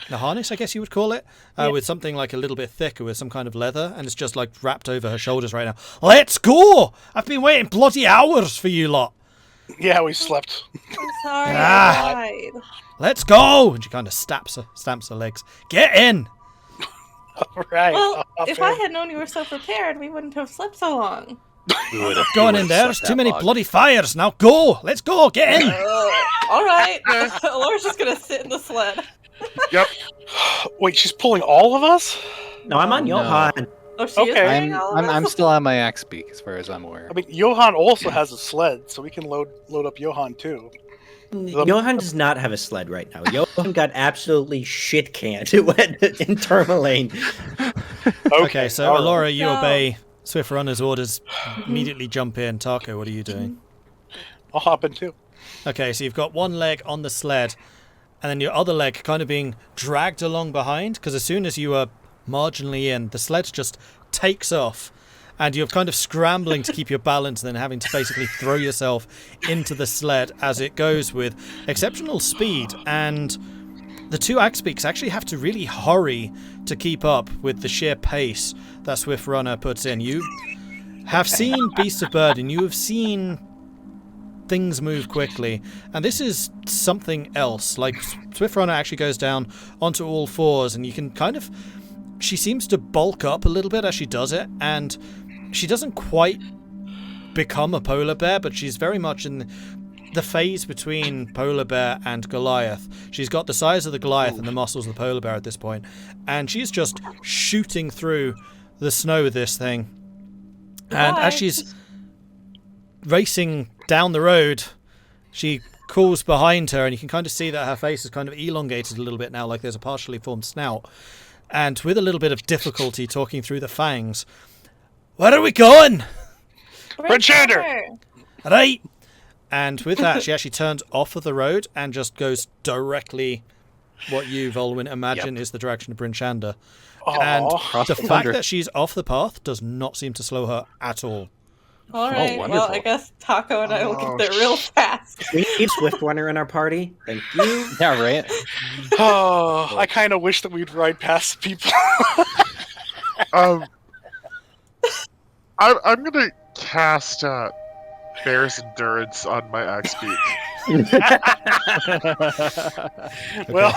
harness, I guess you would call it, with something like a little bit thicker, with some kind of leather, and it's just like wrapped over her shoulders right now. Let's go! I've been waiting bloody hours for you lot. Yeah, we slept. I'm sorry. Ah. I lied. Let's go! And she kind of stamps her legs. Get in! All right. Well, I'll if I had known you were so prepared, we wouldn't have slept so long. Going in there. There's too many bloody fires. Now go! Let's go! Get in! All right. Laura's just gonna sit in the sled. Yep. Wait, she's pulling all of us? No, I'm on No. Johan. Oh, she is Okay. wearing all of I'm us? still on my axe beak, as far as I'm aware. I mean, Johan also has a sled, so we can load up Johan too. Johan does not have a sled right now. Johan got absolutely shit canned in Tourmaline. Okay, so all right. Elora, you No. obey Swift Runner's orders. Immediately jump in. Tahko, what are you doing? I'll hop in too. Okay, so you've got one leg on the sled, and then your other leg kind of being dragged along behind, because as soon as you are marginally in, the sled just takes off, and you're kind of scrambling to keep your balance, and then having to basically throw yourself into the sled as it goes with exceptional speed. And the two Axebeaks actually have to really hurry to keep up with the sheer pace that Swift Runner puts in. You have seen Beasts of Burden, you have seen things move quickly, and this is something else. Like, Swift Runner actually goes down onto all fours, and you can kind of... She seems to bulk up a little bit as she does it, and she doesn't quite become a polar bear, but she's very much in the phase between polar bear and Goliath. She's got the size of the Goliath and the muscles of the polar bear at this point, and she's just shooting through the snow with this thing. And as she's racing down the road, she calls behind her, and you can kind of see that her face is kind of elongated a little bit now, like there's a partially formed snout. And with a little bit of difficulty talking through the fangs, where are we going? Bryn Shander! Right. And with that, she actually turns off of the road and just goes directly what you, Vulwin, imagine is the direction of Bryn Shander. And Aw. the fact that she's off the path does not seem to slow her at all. All right. Well, wonderful. I guess Tahko and I will Oh, get there real fast. We need Swift Runner in our party. Thank you. Yeah, right? Oh, I kind of wish that we'd ride past people. I'm gonna cast Bear's Endurance on my axe beak. Well,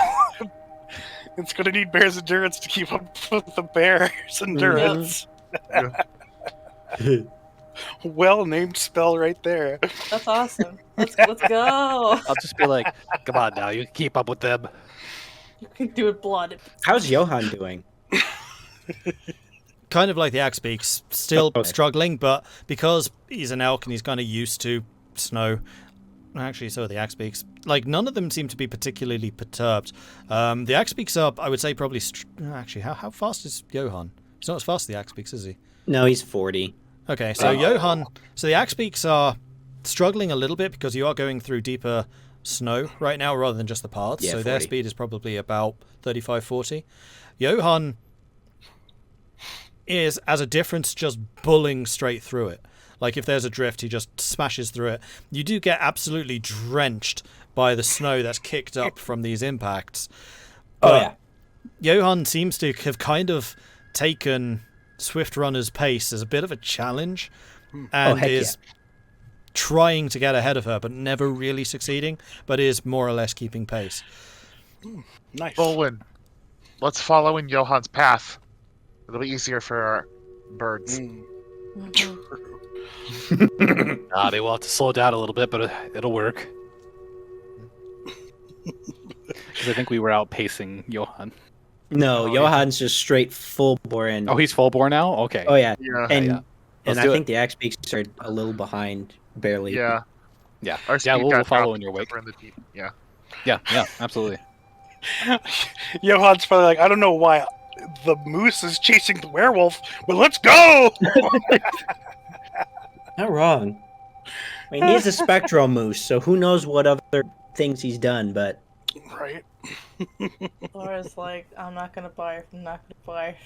it's going to need Bear's endurance to keep up with the Bear's endurance. Well-named spell right there. That's awesome. Let's go. I'll just be like, come on now, you can keep up with them. You can do it blood. How's Johan doing? Kind of like the axe beaks, still Okay. struggling, but because he's an elk and he's kind of used to snow. Actually, so are the axe beaks. Like, none of them seem to be particularly perturbed. The axe beaks are, I would say, probably. Actually, how fast is Johan? He's not as fast as the axe beaks, is he? No, he's 40. Okay, so Johan. So the axe beaks are struggling a little bit because you are going through deeper snow right now rather than just the paths. Yeah, so their 40. speed is probably about 35, 40. Johan is, as a difference, just bulling straight through it. Like, if there's a drift, he just smashes through it. You do get absolutely drenched by the snow that's kicked up from these impacts. Oh, But yeah. Johan seems to have kind of taken Swift Runner's pace as a bit of a challenge and heck is trying to get ahead of her, but never really succeeding, but is more or less keeping pace. Nice. Vulwin, let's follow in Johan's path. It'll be easier for our birds. Mm. They will have to slow down a little bit, but it'll work. Because I think we were outpacing Johan. No, Oh, Johan's just straight full bore in. Oh, he's full bore now? Okay. Oh, yeah. Yeah, And yeah. and Let's I do think the axe beaks are a little behind, barely. yeah. Yeah. Our Yeah, speed we'll got follow dropped in your wake. over in the deep. Yeah. Yeah, absolutely. Johan's probably like, I don't know why the moose is chasing the werewolf, but let's go! Not wrong. I mean, he's a spectral moose, so who knows what other things he's done, but Right. Laura's like, I'm not gonna barf. I'm not gonna barf.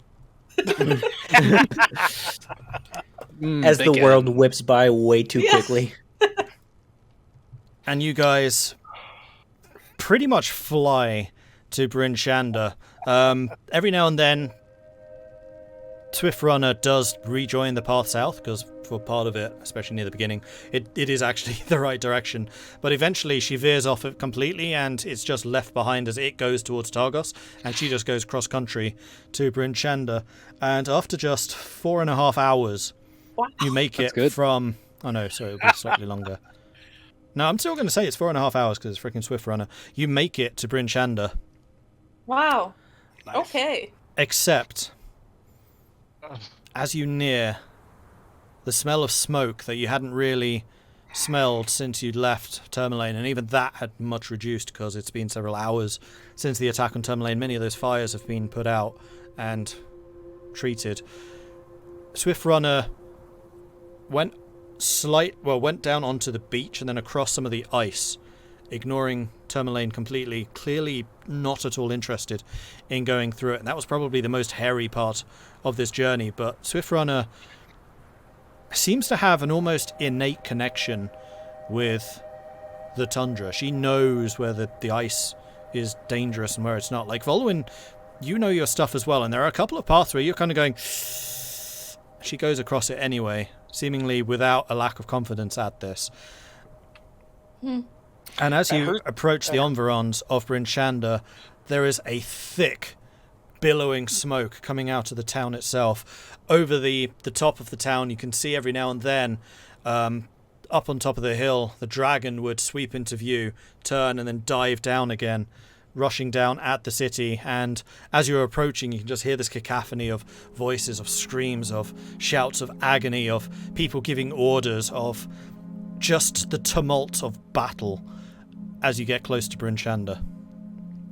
as the world whips by way too Yeah. quickly. And you guys pretty much fly to Bryn Shander. Every now and then, Swift Runner does rejoin the path south, because for part of it, especially near the beginning, it is actually the right direction. But eventually she veers off it completely, and it's just left behind as it goes towards Targos, and she just goes cross-country to Bryn Shander. And after just 4.5 hours, you make That's it good. from... Oh no, sorry, it'll be slightly longer. No, I'm still going to say it's 4.5 hours, because it's freaking Swift Runner. You make it to Bryn Shander, Wow. Nice. Okay. except... as you near, the smell of smoke that you hadn't really smelled since you'd left Tourmaline, and even that had much reduced because it's been several hours since the attack on Tourmaline. Many of those fires have been put out and treated. Swift Runner went down onto the beach and then across some of the ice, ignoring Tourmaline completely, clearly not at all interested in going through it. And that was probably the most hairy part of this journey, but Swift Runner seems to have an almost innate connection with the tundra. She knows where the ice is dangerous and where it's not. Like Vulwin, you know your stuff as well, and there are a couple of paths where you're kind of going... She goes across it anyway, seemingly without a lack of confidence at this. And as you approach the environs of Bryn Shander, there is a thick, billowing smoke coming out of the town itself. Over the top of the town, you can see every now and then, up on top of the hill, the dragon would sweep into view, turn, and then dive down again, rushing down at the city. And as you're approaching, you can just hear this cacophony of voices, of screams, of shouts of agony, of people giving orders, of just the tumult of battle as you get close to Bryn Shander.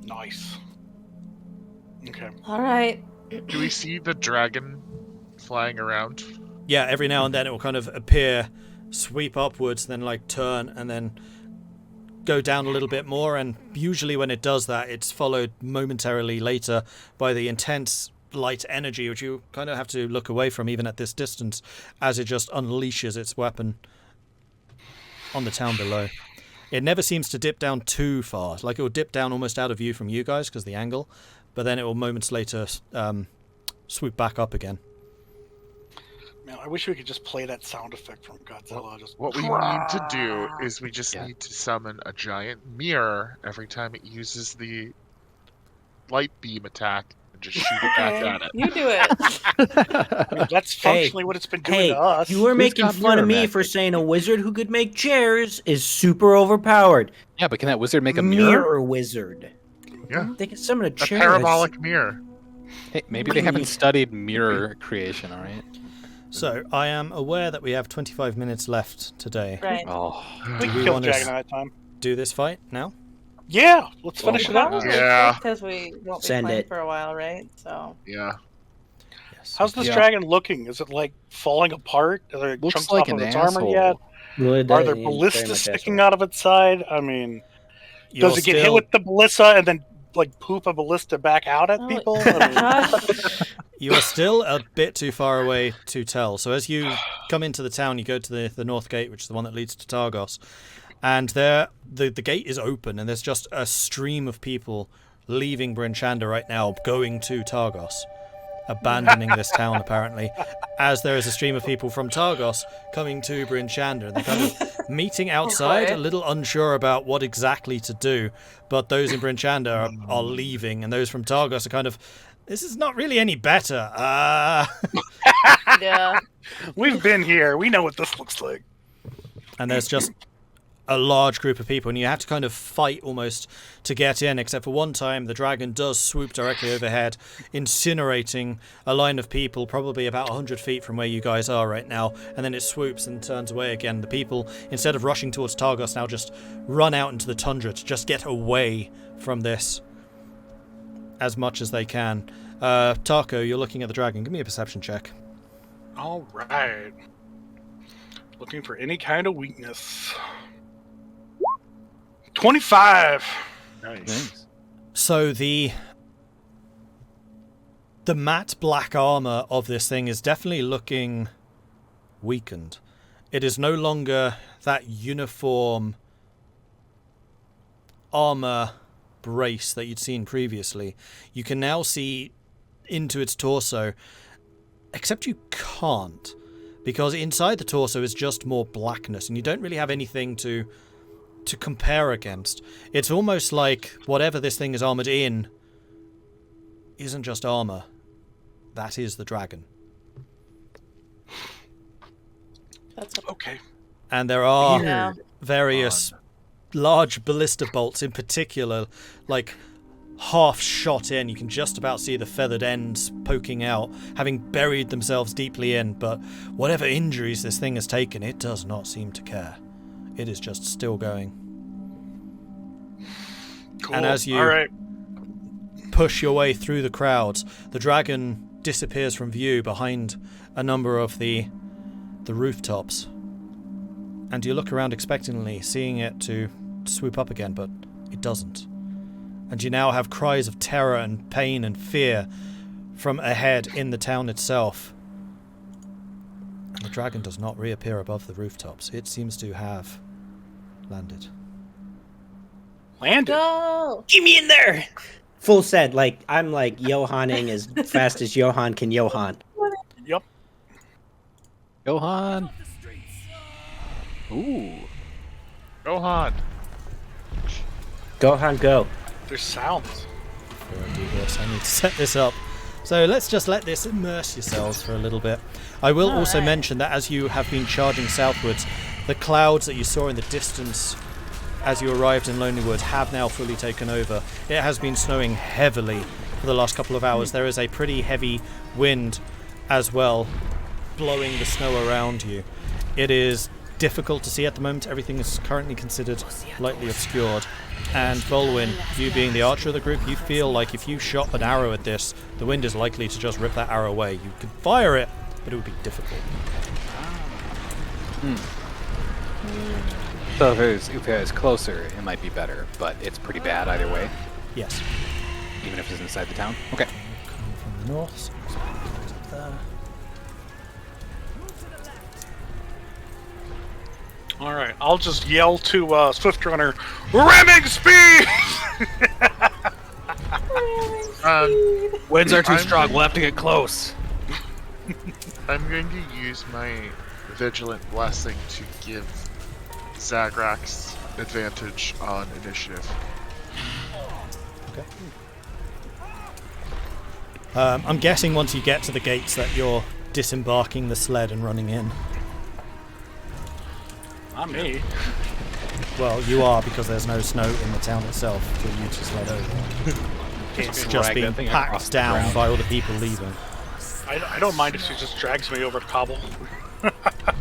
Nice. Okay. All right. Do we see the dragon flying around? Yeah, every now and then it will kind of appear, sweep upwards, then like turn, and then go down a little bit more. And usually when it does that, it's followed momentarily later by the intense light energy, which you kind of have to look away from even at this distance, as it just unleashes its weapon on the town below. It never seems to dip down too far. Like, it will dip down almost out of view from you guys because the angle, but then it will moments later swoop back up again. Man, I wish we could just play that sound effect from Godzilla. Just What we need to do is we just need to summon a giant mirror every time it uses the light beam attack and and just shoot it back at it. You do it. I mean, that's functionally what it's been doing Hey, to us. you were making got fun of mirror me for magic? saying a wizard who could make chairs is super overpowered. Yeah, but can that wizard make a mirror? wizard. Yeah. They can summon a A chair. parabolic mirror. Hey, maybe they haven't studied mirror creation, all right? So, I am aware that we have 25 minutes left today. Right. Oh, We Do can we kill wanna Dragon at that time. Do this fight now? Yeah, let's finish it up. Yeah. Because we won't be Send playing it. for a while, right? So. Yeah. Yes. How's this Yeah. dragon looking? Is it like falling apart? Are there looks chunks like off an of its asshole. armor yet? Would, Are there very ballistas much sticking asshole. out of its side? I mean, You're does it get hit still- with the ballista and then like poop a ballista back out at Oh, people? I mean, Josh, You are still a bit too far away to tell. So as you come into the town, you go to the north gate, which is the one that leads to Targos. And there, the gate is open, and there's just a stream of people leaving Bryn Shander right now, going to Targos. Abandoning this town, apparently. As there is a stream of people from Targos coming to Bryn Shander. And they're kind of meeting outside, Okay. a little unsure about what exactly to do. But those in Bryn Shander are leaving, and those from Targos are kind of... This is not really any better. yeah. we've been here. We know what this looks like. And there's just a large group of people, and you have to kind of fight almost to get in, except for one time the dragon does swoop directly overhead, incinerating a line of people probably about 100 feet from where you guys are right now, and then it swoops and turns away again. The people, instead of rushing towards Targos, now just run out into the tundra to just get away from this as much as they can. Tahko, you're looking at the dragon. Give me a perception check. All right. Looking for any kind of weakness. 25. Nice. So the matte black armor of this thing is definitely looking weakened. It is no longer that uniform armor brace that you'd seen previously. You can now see into its torso, except you can't, because inside the torso is just more blackness, and you don't really have anything to compare against. It's almost like whatever this thing is armored in isn't just armor. That is the dragon. That's Okay. And there are Yeah. various large ballista bolts in particular, like half shot in. You can just about see the feathered ends poking out, having buried themselves deeply in, but whatever injuries this thing has taken, it does not seem to care. It is just still going. Cool. And as you All right. push your way through the crowds, the dragon disappears from view behind a number of the rooftops. And you look around expectantly, seeing it to swoop up again, but it doesn't. And you now have cries of terror and pain and fear from ahead in the town itself. And the dragon does not reappear above the rooftops. It seems to have landed. Landed. Go! Get me in there! Full set, like I'm like Johanning as fast as Johan can Johan. Yep. Johan! Ooh. Gohan. Gohan, go. There's sounds. Before I do this, I need to set this up. So let's just let this immerse yourselves for a little bit. I will also Alright. mention that as you have been charging southwards, the clouds that you saw in the distance as you arrived in Lonelywood have now fully taken over. It has been snowing heavily for the last couple of hours. There is a pretty heavy wind as well, blowing the snow around you. It is difficult to see at the moment. Everything is currently considered lightly obscured. And Vulwin, you being the archer of the group, you feel like if you shot an arrow at this, the wind is likely to just rip that arrow away. You could fire it, but it would be difficult. So if it was closer, it might be better, but it's pretty bad either way, Yes. even if it's inside the town. Okay. Coming from the north, so let's put it up there. All right. I'll just yell to Swift Runner, ramming speed! Winds are too I'm- strong. We'll have to get close. I'm going to use my Vigilant Blessing to give Zagrax advantage on initiative. Okay. I'm guessing once you get to the gates that you're disembarking the sled and running in. Not me. Well, you are, because there's no snow in the town itself for you to sled over. It's just drag being that thing across packed the down ground. by all the people leaving. I don't mind if she just drags me over the cobble.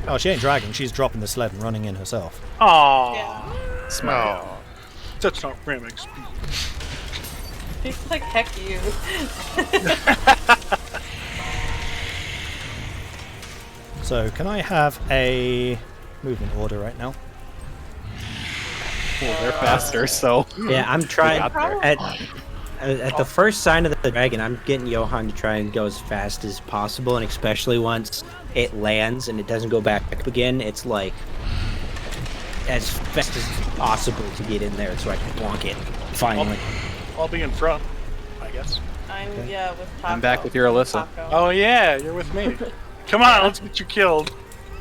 Oh, she ain't dragging, she's dropping the sled and running in herself. Aww. Yeah. Smart. Oh, That's not Rime speak. He's like, heck you. So, can I have a movement order right now? Well, they're faster, so. Yeah, I'm trying. Got there. At the first sign of the dragon, I'm getting Johan to try and go as fast as possible, and especially once it lands and it doesn't go back up again, it's like as fast as possible to get in there so I can block it. Finally. I'll be in front, I guess. I'm, with Tahko. I'm back with Irilyssa. Tahko. Oh yeah, you're with me. Come on, let's get you killed.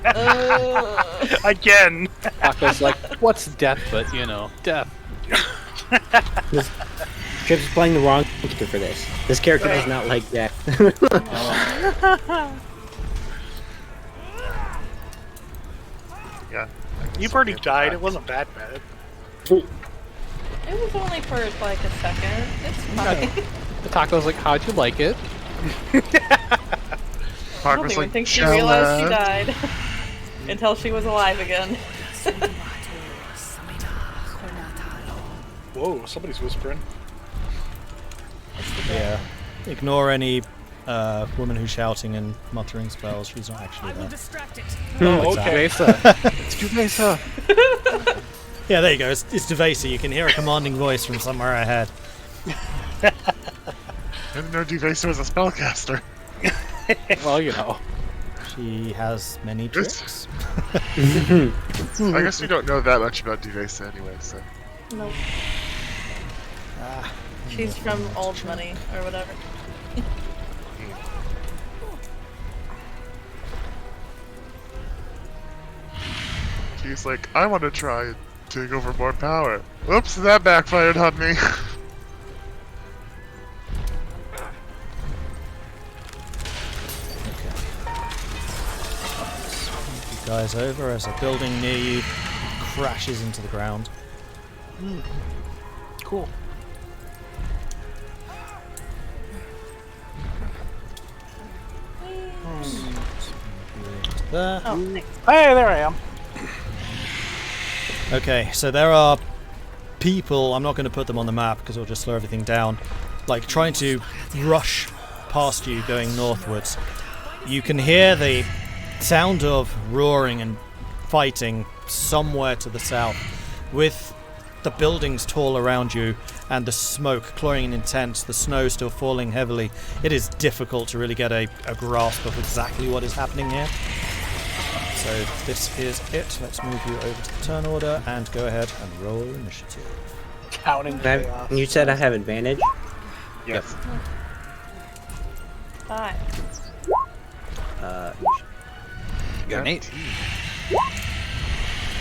Again. Tahko's like, what's death but, death. Trips is playing the wrong character for this. This character does not like death. yeah. You've already died. It wasn't that bad. It was only for like a second. It's fine. The Tahko's like, how'd you like it? I don't even think she realized she died until she was alive again. Whoa, somebody's whispering. Yeah. Ignore any woman who's shouting and muttering spells. She's not actually there. Oh, okay. It's Duvesa. Yeah, there you go. It's Duvesa. You can hear a commanding voice from somewhere ahead. I didn't know Duvesa was a spellcaster. Well, She has many tricks. I guess we don't know that much about Duvesa anyway, so. Nope. She's from Old Money or whatever. He's like, I want to try and take over more power. Whoops, that backfired on me. You guys over as a building near you crashes into the ground. Cool. There. Oh, thanks. Hey, there I am. Okay, so there are people, I'm not going to put them on the map because it'll just slow everything down, like trying to rush past you going northwards. You can hear the sound of roaring and fighting somewhere to the south, with the buildings tall around you and the smoke cloying and intense, the snow still falling heavily. It is difficult to really get a grasp of exactly what is happening here. So this is it. Let's move you over to the turn order and go ahead and roll initiative. Counting chaos. You said I have advantage? Yes. Hi. You got an 8.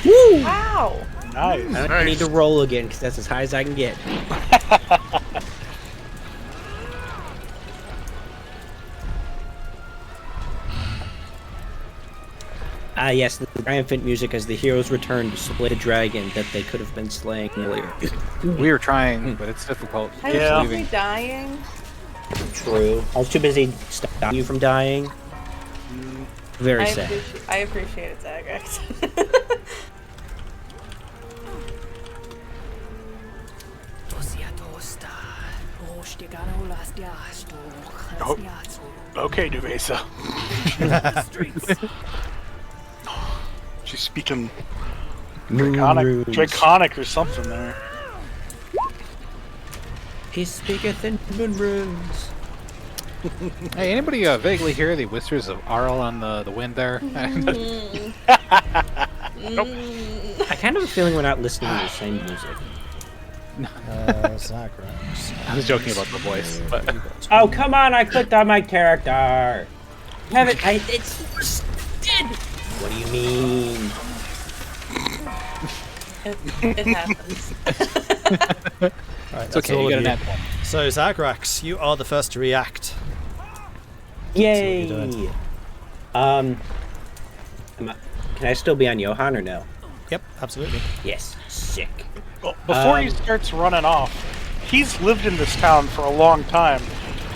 Woo! Wow. Nice. I need to roll again because that's as high as I can get. Yes, the triumphant music as the heroes return to slay the dragon that they could have been slaying earlier. We were trying, but it's difficult. I Yeah. was busy dying. True. I was too busy stopping you from dying. Very sad. I appreciate it, Zagrax. Okay, Duvesa. She's speaking Draconic or something there. He speaketh in moon runes. Hey, anybody vaguely hear the whispers of Arl on the wind there? Nope. I kind of have a feeling we're not listening to the same music. Zagrax. I was joking about the voice, but Oh, come on, I clicked on my character. It's did. What do you mean? It happens. Right, it's okay. You got an ad point. So Zagrax, you are the first to react Yay! See what you're Can I still be on Johan or no? Yep, absolutely. Yes. Sick. Well, before he starts running off, he's lived in this town for a long time.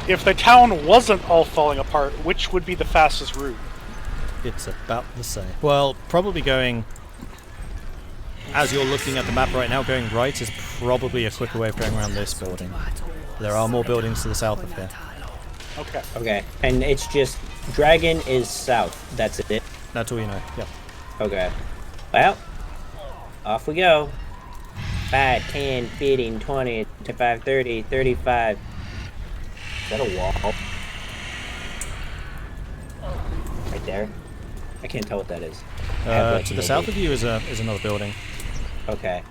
If the town wasn't all falling apart, which would be the fastest route? It's about the same. Well, probably going, as you're looking at the map right now, going right is probably a quicker way of going around this building. There are more buildings to the south of here. Okay. Okay. And it's just Dragon is south. That's it. That's all you know. Yep. Okay. Well, off we go. 5, 10, 15, 20, 25, 30, 35. Is that a wall? Right there? I can't tell what that is. To the south of you is another building. Okay.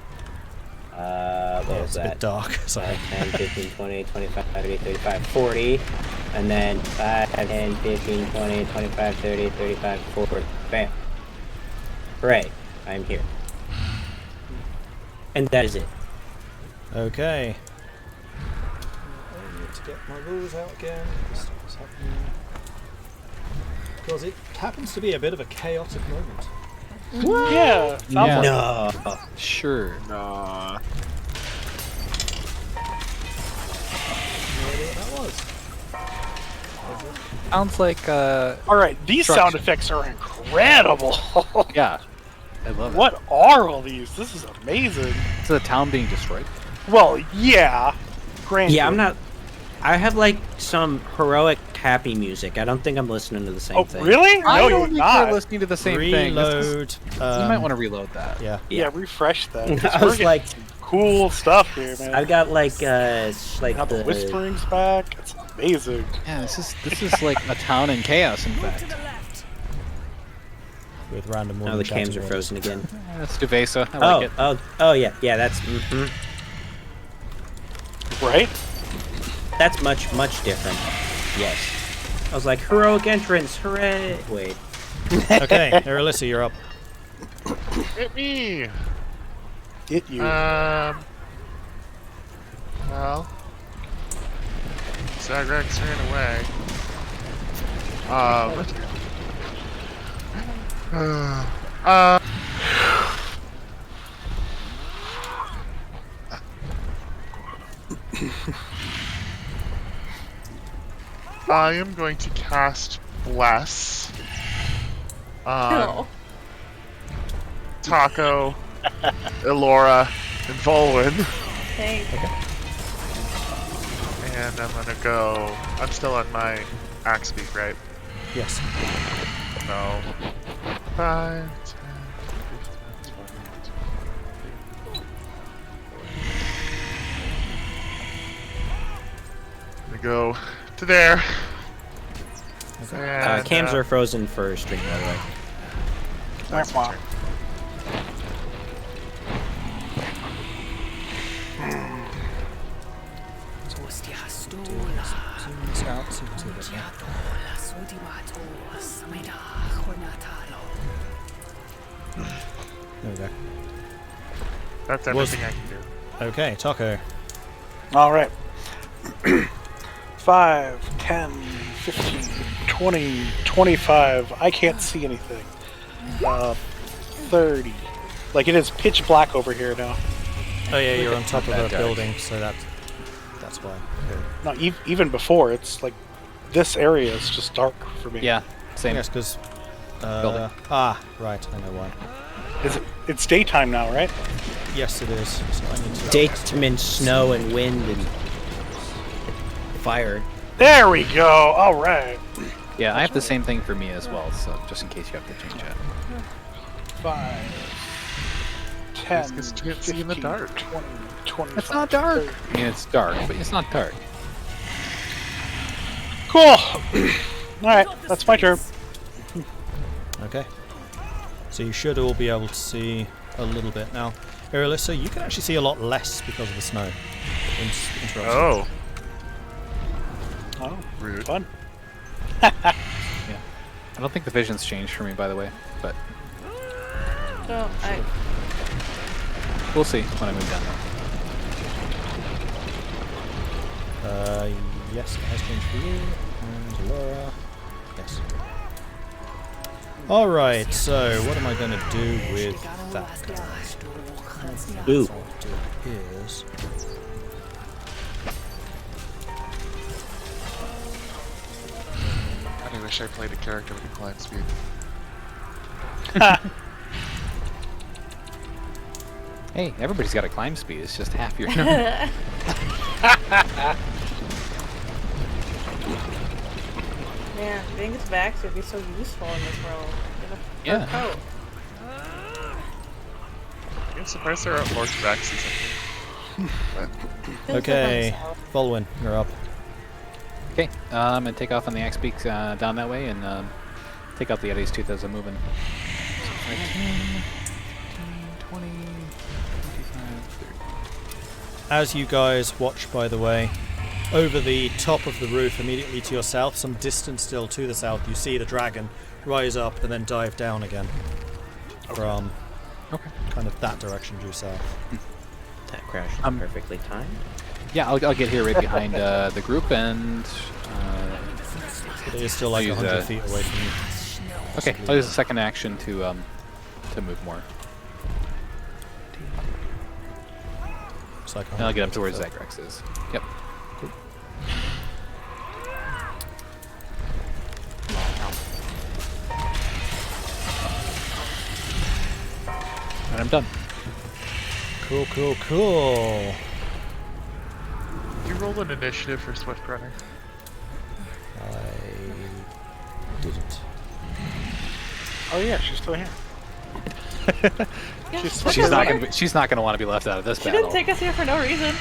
What was It's a that? bit dark. Sorry. 10, 15, 20, 25, 30, 35, 40. And then 5, 10, 15, 20, 25, 30, 35, 40. Bam. Hooray. I'm here. And that is it. Okay. I need to get my rules out again. What's happening? Because it happens to be a bit of a chaotic moment. Yeah. Sounds like No. Sure. Nah. No idea what that was. Sounds like All right, these sound effects are incredible. yeah. I love it. What are all these? This is amazing. It's a town being destroyed. Well, yeah. Granted. Yeah, I'm not. I have like some heroic happy music. I don't think I'm listening to the same Oh, thing. really? I No, don't you're think not. we're listening to the same thing. Reload. You might want to reload that. Yeah. Yeah, refresh that. 'cause I we're was getting like, some cool stuff here, man. I've got like Now the whispering's back. It's amazing. Yeah, this is like a town in chaos. In fact, With random Now the morning cams chatting are rooms. frozen again. that's Duvesa. I like it. Oh yeah, that's Right? that's much different. Yes. I was like heroic entrance, hooray! Wait. Okay, Irilyssa, you're up. Hit me! Get you. Well, Zagrax ran away. I am going to cast Bless on No. Tahko, Elora, and Vulwin. Thanks. And I'm gonna go. I'm still on my axe speed, right? Yes. No. 5, 10, 15, 20. I'm gonna go to there. And, Cams are frozen for stream, by the way. that's my Wah, turn. Zoom this out so you can see a bit more. There we go. That's Was- everything I can do. Okay, Tahko. All right. 5, 10, 15, 20, 25. I can't see anything. 30. Like it is pitch black over here now. Oh yeah, you're on top of that a dark. building, so that's why. Okay. No, even before, it's like this area is just dark for me. Yeah, same. Yes, because. Building. Right, I know why. It's daytime now, right? Yes, it is. So I need to. Daytime, snow and wind and fire. There we go. All right. Yeah, I have the same thing for me as well. So just in case you have to change it. 5, 10, Because you can't see in the 15, dark. 20, 25. It's not dark. 30. I mean, it's dark, but it's not dark. Cool. All right, that's my turn. Okay. So you should all be able to see a little bit now. Irilyssa, you can actually see a lot less because of the snow. Interruption. Oh, Oh, rude. fun. I don't think the vision's changed for me, by the way, but So we'll see when I move down there. Yes, it has changed for you. And Elora. Yes. Alright, so what am I going to do with that guy? Ooh. What I'll do is... I wish I played a character with a climb speed. Hey, everybody's got a climb speed. It's just half your. Man, being Zagrax would be so useful in this world. You have a fur Yeah. coat. I'm surprised there aren't more Zagraxes in here. Feels Okay, like I'm Vulwin, you're up. Okay, I'm gonna take off on the axe beak down that way and take out the Eddie's tooth as I'm moving. So 10, 15, 20, 25, 30. As you guys watch, by the way, over the top of the roof, immediately to your south, some distance still to the south, you see the dragon rise up and then dive down again from kind of that direction due south. That crash is perfectly timed. Yeah, I'll get here right behind the group and. It is still like Use 100 that. feet away from you. Okay, I'll use a second action to move more. It's like And I'll get up to where 100 Zagrax is. Yep. And I'm done. Cool, cool, cool. You roll an initiative for Swift Runner. I didn't. Oh yeah, she's still here. Yeah, She's not gonna want to be left out of this She battle. didn't take us here for no reason.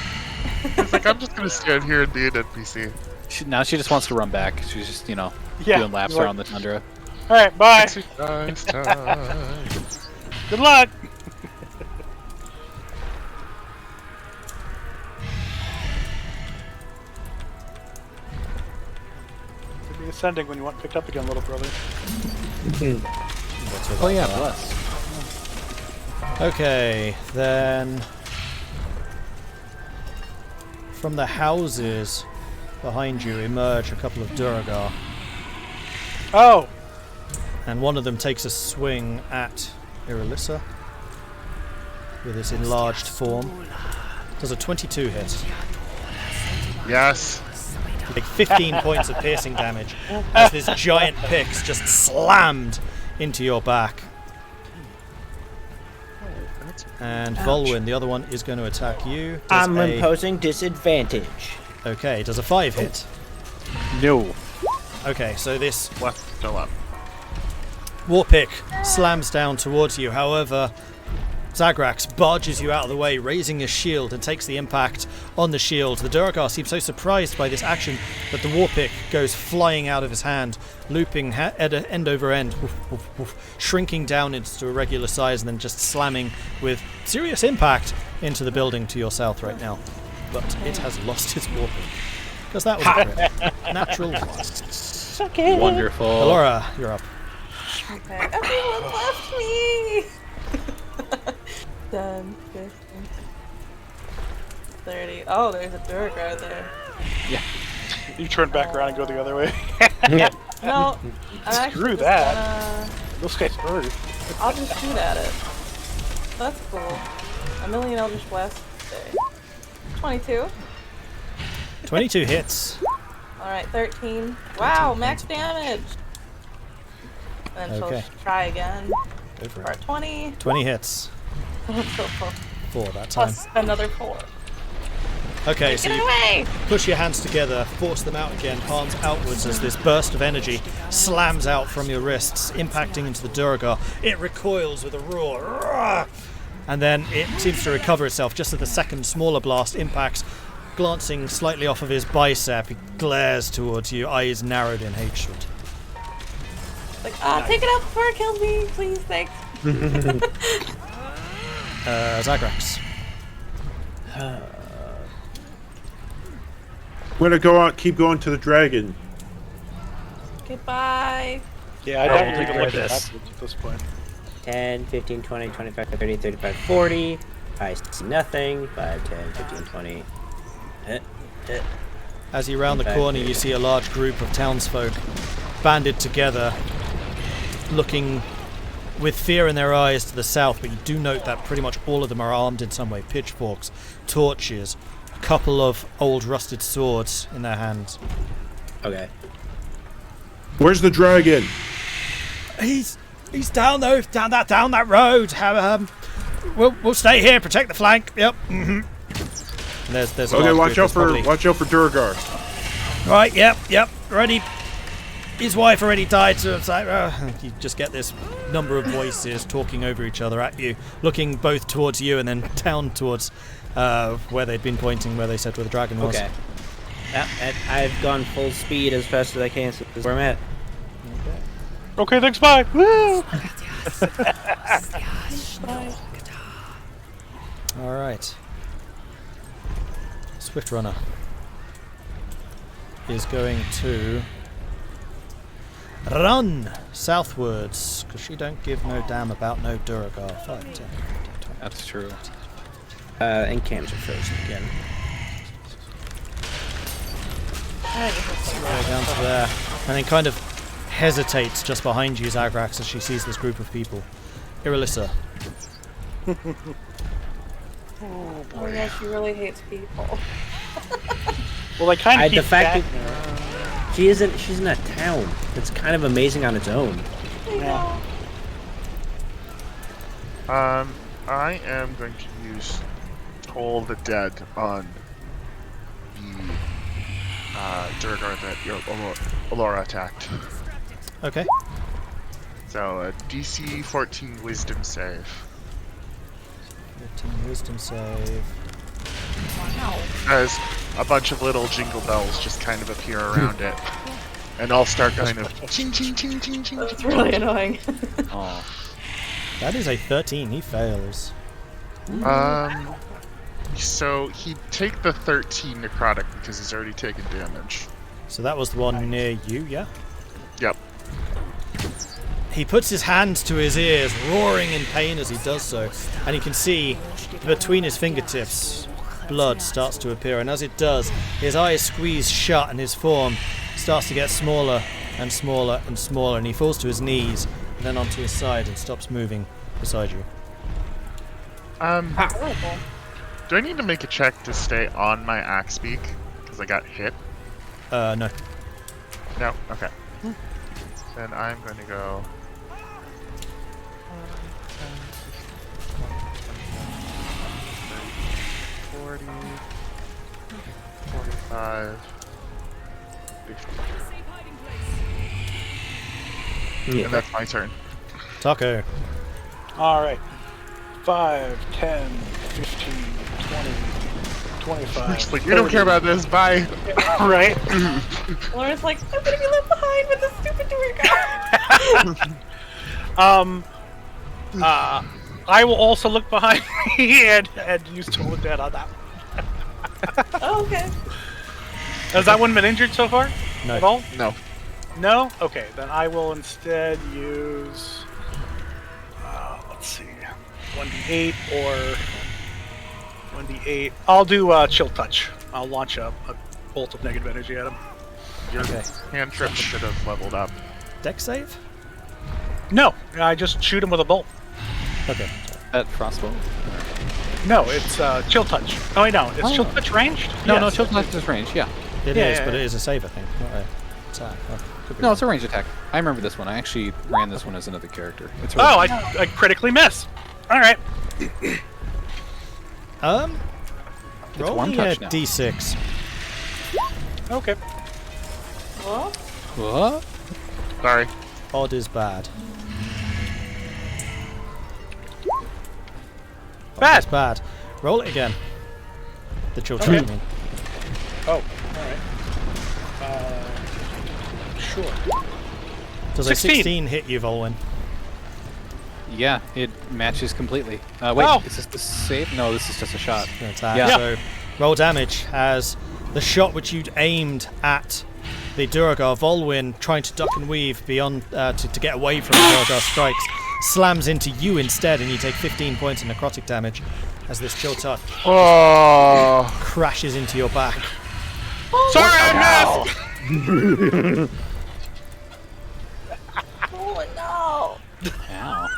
He's like, I'm just gonna stand here and be an NPC. Now she just wants to run back. She's just Yeah, doing laps like- around the tundra. All right, bye. Exercise time. Good luck. You'll be ascending when you want picked up again, little brother. Oh yeah, bless. Okay, then from the houses behind you emerge a couple of Duragar, Oh, and one of them takes a swing at Irilyssa with his enlarged form. Does a 22 hit. Yes. You take 15 points of piercing damage as this giant pick's just slammed into your back. And Vulwin, the other one, is going to attack you. Does I'm a- imposing disadvantage. Okay, does a 5 hit? No. Okay, so this Left, still up. Warpick slams down towards you. However, Zagrax barges you out of the way, raising his shield, and takes the impact on the shield. The Duragar seems so surprised by this action that the Warpick goes flying out of his hand, looping end over end, woof, woof, woof, shrinking down into a regular size and then just slamming with serious impact into the building to your south right now. But it has lost its Warpick. Because that was a crit. Natural one. Wonderful. Elora, you're up. Okay. Everyone left me! 10, 15, 30. Oh, there's a Duragar there. you turn back around and go the other way. No, I'm actually Screw just that. gonna... Those guys hurt. I'll just shoot at it. That's cool. A million Eldritch Blast. There. 22. 22 hits. Alright, 13. Wow, max damage! And then Okay. she'll try again. Go for For it. 20. 20 hits. 4 that time. Plus another 4. Okay, so Get you away! push your hands together, force them out again, palms outwards as this burst of energy slams out from your wrists, impacting into the Duragar. It recoils with a roar, roar, and then it seems to recover itself just as the second smaller blast impacts. Glancing slightly off of his bicep, he glares towards you, eyes narrowed in hatred. Like, take it out before it kills me, please, thanks. Zagrax. I'm gonna go on, keep going to the dragon. Goodbye. Yeah, I Alright, don't think we'll I'm take looking this. backwards at this point. 10, 15, 20, 25, 30, 35, 40. I see nothing. 5, 10, 15, 20. As you round the corner, you see a large group of townsfolk banded together, looking with fear in their eyes to the south, but you do note that pretty much all of them are armed in some way. Pitchforks, torches, a couple of old rusted swords in their hands. Okay. Where's the dragon? He's down that road. We'll stay here, protect the flank. Yep. Mm-hmm. And there's a Okay, large watch group. out for Durgar. Right, yep. Ready. His wife already died, so it's like, you just get this number of voices talking over each other at you, looking both towards you and then down towards where they'd been pointing, where they said where the dragon was. Okay. I've gone full speed as fast as I can, so this is where I'm at. Okay, thanks, bye. Woo! All right. Swift Runner is going to run southwards, because she don't give no damn about no Duragar. 5, 10, 15, 20. That's true. And Cam's are frozen again. Right down to there. And then kind of hesitates just behind you, Zagrax, as she sees this group of people. Irilyssa. Oh yeah, she really hates people. Well, they kind of keep the fact that. that she's in a town. It's kind of amazing on its own. Yeah. I am going to use Toll the Dead on the Durgar that Elora attacked. Okay. So a DC 14 Wisdom save. 15 wisdom save. As a bunch of little jingle bells just kind of appear around it. And I'll start kind of ching ching ching ching ching. That's really annoying. Oh. That is a 13. He fails. So he'd take the 13 necrotic because he's already taken damage. So that was the one near you, yeah? Yep. He puts his hand to his ears, roaring in pain as he does so, and you can see between his fingertips blood starts to appear, and as it does, his eyes squeeze shut and his form starts to get smaller and smaller and smaller, and he falls to his knees and then onto his side and stops moving beside you. Do I need to make a check to stay on my axe beak? Because I got hit? No. No? Okay. Then I'm going to go... 40, 45, 50. Yeah. And that's my turn. Tahko. All right. 5, 10, 15, 20, 25. Just like, we don't care about this, bye! Right? Laura's like, I'm gonna be left behind with this stupid Durgar. I will also look behind me and use Toll the Dead on that one. Oh, okay. Has that one been injured so far? No. At all? No. No? Okay, then I will instead use... let's see. 1d8 or... 1d8. I'll do Chill Touch. I'll launch a bolt of negative energy at him. Your Okay. cantrip should have leveled up. Dex save? No, I just shoot him with a bolt. Okay. At Frostbow? No, it's Chill Touch. Oh, wait, no. Is Chill Touch ranged? No, Yes. no, Chill Touch is range, yeah. It Yeah, is, yeah, but yeah. it is a save, I think, not a attack. Oh, could be No, wrong. it's a ranged attack. I remember this one. I actually ran this one as another character. It's really Oh, I critically miss. All right. Roll one me touch a now. d6. Okay. Well, What? Sorry. Odd is bad. Bad. It's bad. Roll it again. The chill Okay. check, I mean. Oh, all right. Sure. Does 16. a 16 hit you, Vulwin? Yeah, it matches completely. Wait, Oh. is this the save? No, this is just a shot. An attack. Yeah. So roll damage as the shot which you'd aimed at the Duragar, Vulwin, trying to duck and weave beyond to get away from the Duragar strikes, slams into you instead, and you take 15 points of necrotic damage as this chill touch Oh. crashes into your back. Sorry, I missed. Ow.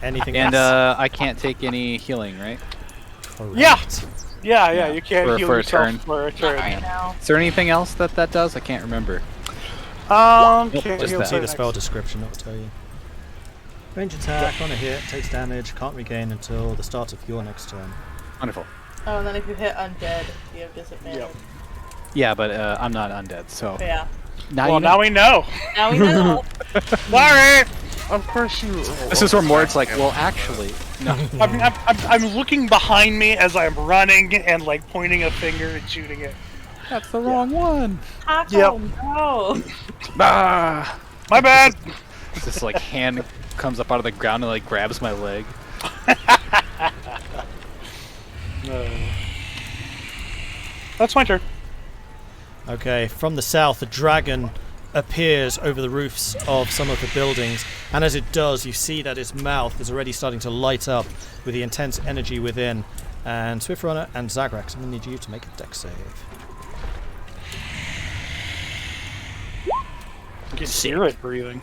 Anything And else? I can't take any healing, right? Correct. Yeah. You can't For- heal for a yourself turn. for a turn. Right now. Is there anything else that does? I can't remember. Can't just heal that. See the next- spell description, it'll tell you. Range attack on a hit, takes damage, can't regain until the start of your next turn. Wonderful. Oh, and then if you hit undead, you have disadvantage. Yep. Yeah, but I'm not undead, so Yeah. now Well, you know. now we know. Now we know. Sorry. Of course you. This is where Mord's like, well, actually, no. I'm looking behind me as I'm running and like pointing a finger and shooting it. That's the wrong one. Tahko, Yep. no. Ah! My bad. This like hand comes up out of the ground and like grabs my leg. That's my turn. Okay, from the south, a dragon appears over the roofs of some of the buildings, and as it does, you see that its mouth is already starting to light up with the intense energy within. And Swiftrunner and Zagrax, I'm going to need you to make a dex save. You can hear it breathing.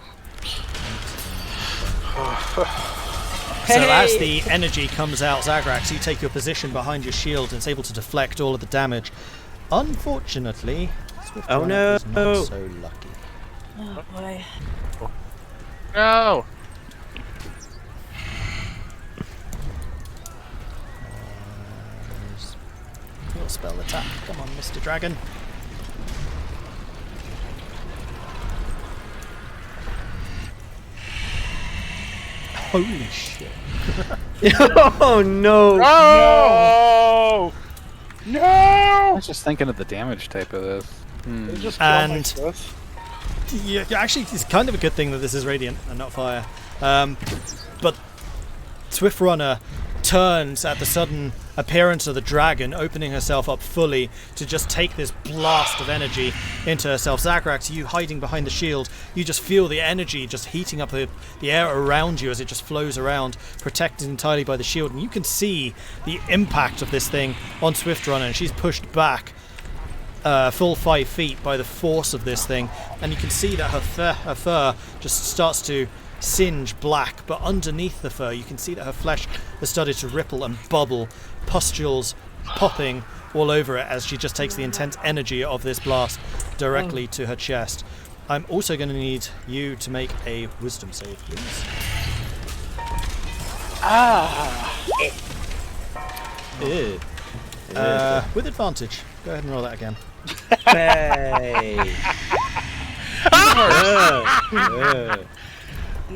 So as the energy comes out, Zagrax, you take your position behind your shield and it's able to deflect all of the damage. Unfortunately, Oh, Swiftrunner no. is not so lucky. Oh boy. No. Your spell attack. Come on, Mr. Dragon. Holy shit. Oh no! No! No! I was just thinking of the damage type of this. They just killed my And- sis. Yeah, actually, it's kind of a good thing that this is radiant and not fire. But Swiftrunner turns at the sudden appearance of the dragon, opening herself up fully to just take this blast of energy into herself. Zagrax, you hiding behind the shield, you just feel the energy just heating up the air around you as it just flows around, protected entirely by the shield. And you can see the impact of this thing on Swiftrunner, and she's pushed back full 5 feet by the force of this thing, and you can see that her fur just starts to singe black, but underneath the fur you can see that her flesh has started to ripple and bubble, pustules popping all over it as she just takes the intense energy of this blast directly to her chest. I'm also going to need you to make a wisdom save, please. Ew. With advantage. Go ahead and roll that again. Hey.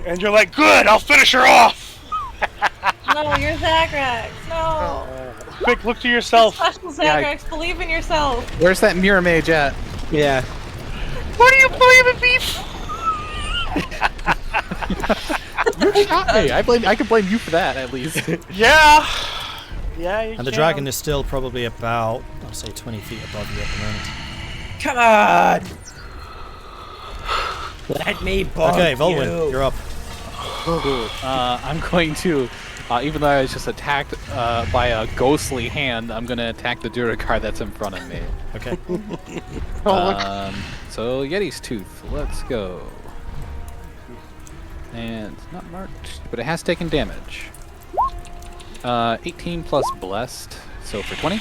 And you're like, good, I'll finish her off! No, you're Zagrax. No. Quick, look to yourself. Special Zagrax, believe in yourself. Where's that mirror mage at? Yeah. What do you believe in me? You shot me. I can blame you for that at least. Yeah. Yeah, you And the dragon is still probably about, I'll say, 20 feet above you at the moment. Come on! Let me bump Okay, Vulwin, you. you're up. I'm going to, even though I was just attacked by a ghostly hand, I'm going to attack the Durikar that's in front of me. Okay. So Yeti's Tooth, let's go. And it's not marked, but it has taken damage. 18 plus blessed, so for 20.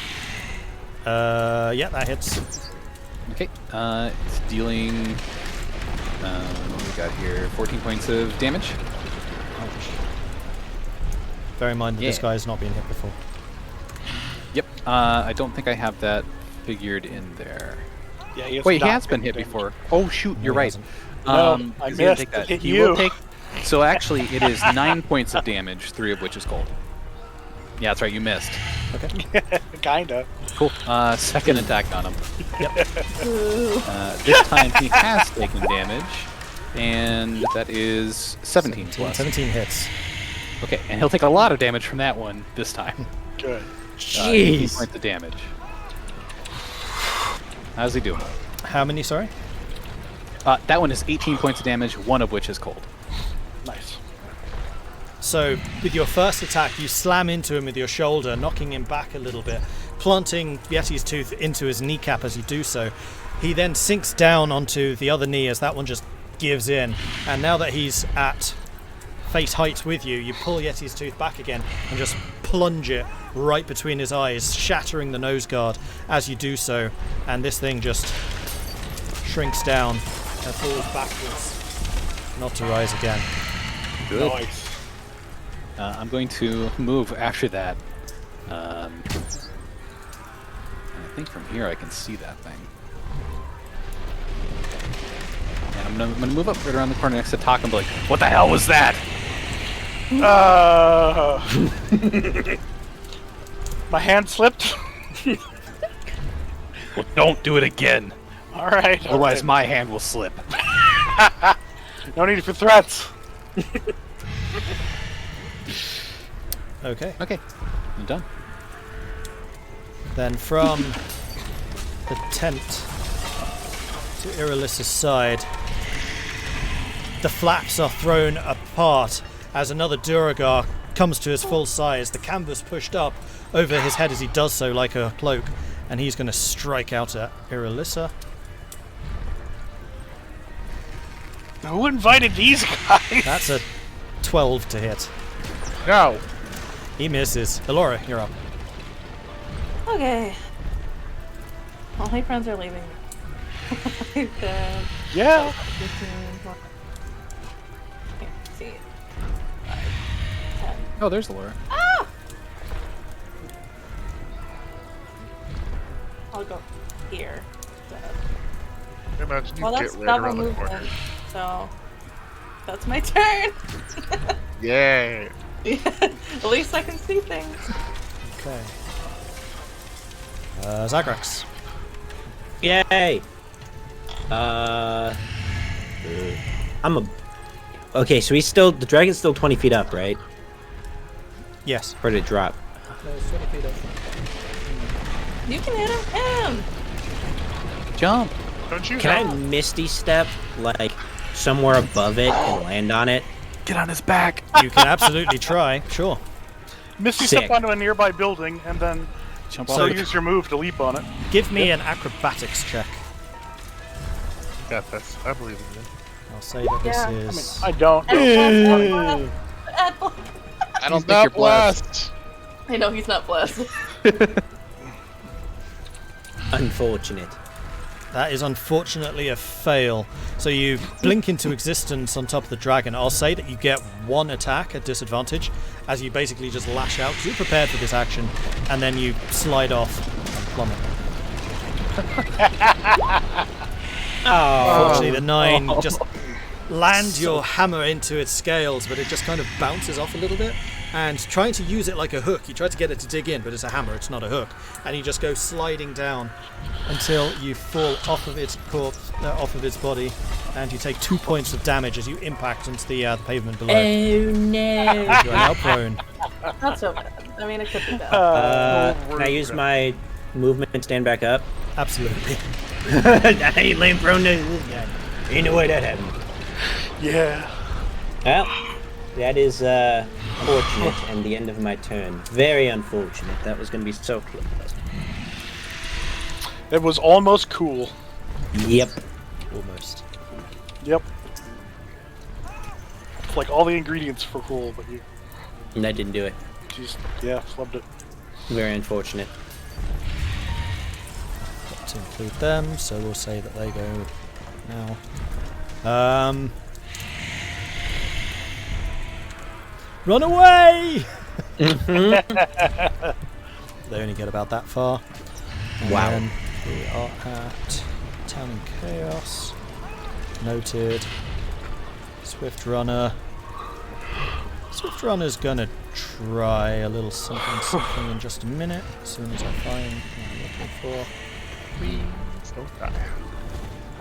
Yeah, that hits. Okay, it's dealing, what do we got here, 14 points of damage. Ouch. Bear in mind that this Yeah. guy has not been hit before. Yep, I don't think I have that figured in there. Yeah, he has Wait, he not has been hit damaged. before. Oh shoot, you're he right. hasn't. No, I he's gonna missed. take that. It hit He will you. take. So actually, it is 9 points of damage, 3 of which is cold. Yeah, that's right. You missed. Okay. Kinda. Cool. Second attack on him. Ooh. This time he has taken damage, and that is 17 plus. 17 hits. Okay, and he'll take a lot of damage from that one this time. Good. 18 Jeez. points of damage. How's he doing? How many, sorry? That one is 18 points of damage, 1 of which is cold. Nice. So, with your first attack, you slam into him with your shoulder, knocking him back a little bit, planting Yeti's Tooth into his kneecap as you do so. He then sinks down onto the other knee as that one just gives in. And now that he's at face height with you, you pull Yeti's tooth back again and just plunge it right between his eyes, shattering the nose guard as you do so, and this thing just shrinks down and falls backwards, not to rise again. Good. Nice. I'm going to move after that. I think from here I can see that thing. And I'm gonna move up right around the corner next to Tahko and be like, "What the hell was that?" My hand slipped. Well, don't do it again. All right. Otherwise, my hand will slip. No need for threats. Okay. Okay, I'm done. Then from the tent to Irilyssa's side, the flaps are thrown apart as another Duragar comes to his full size, the canvas pushed up over his head as he does so like a cloak, and he's going to strike out at Irilyssa. Who invited these guys? That's a 12 to hit. No. He misses. Elora, you're up. Okay. All my friends are leaving. 10, Yeah. 15, 20. Can't see it. 5, 10. Oh, there's Elora. Ah! I'll go here. Imagine you Well, get that's right double around the corner. movement, so that's my turn. Yay. At least I can see things. Okay. Zagrax. Yay! I'm a. Okay, so the dragon's still 20 feet up, right? Yes. Or did it drop? You can hit him. Jump. Don't you Can know? I Misty Step, like, somewhere above it and land on it? Get on his back. You can absolutely try. Sure. Misty Sick. step onto a nearby building and then Jump So- off. use your move to leap on it. Give me an acrobatics check. Got this. I believe in you. I'll say that this Yeah, I is... I don't. I don't think you're blessed. I know he's not blessed. Unfortunate. That is unfortunately a fail. So you blink into existence on top of the dragon. I'll say that you get one attack at disadvantage as you basically just lash out. You're prepared for this action, and then you slide off and plummet. Unfortunately, the 9 just land your hammer into its scales, but it just kind of bounces off a little bit. And trying to use it like a hook, you try to get it to dig in, but it's a hammer, it's not a hook. And you just go sliding down until you fall off of its corpse, off of its body, and you take 2 points of damage as you impact into the pavement below. Oh no! You are now prone. Not so bad. I mean, it could be bad. Can I use my movement and stand back up? Absolutely. I ain't laying prone to this guy. Ain't no way that happened. Yeah. Well, that is fortunate and the end of my turn. Very unfortunate. That was going to be so close. It was almost cool. Yep. Almost. Yep. It's like all the ingredients for cool, but you That didn't do it. just, yeah, flubbed it. Very unfortunate. Got to include them, so we'll say that they go now. Run away! They only get about that far. And Wow. then we are at Town and Chaos. Noted. Swift Runner. Swift Runner's gonna try a little something in just a minute, as soon as I find what I'm looking for. Please don't die.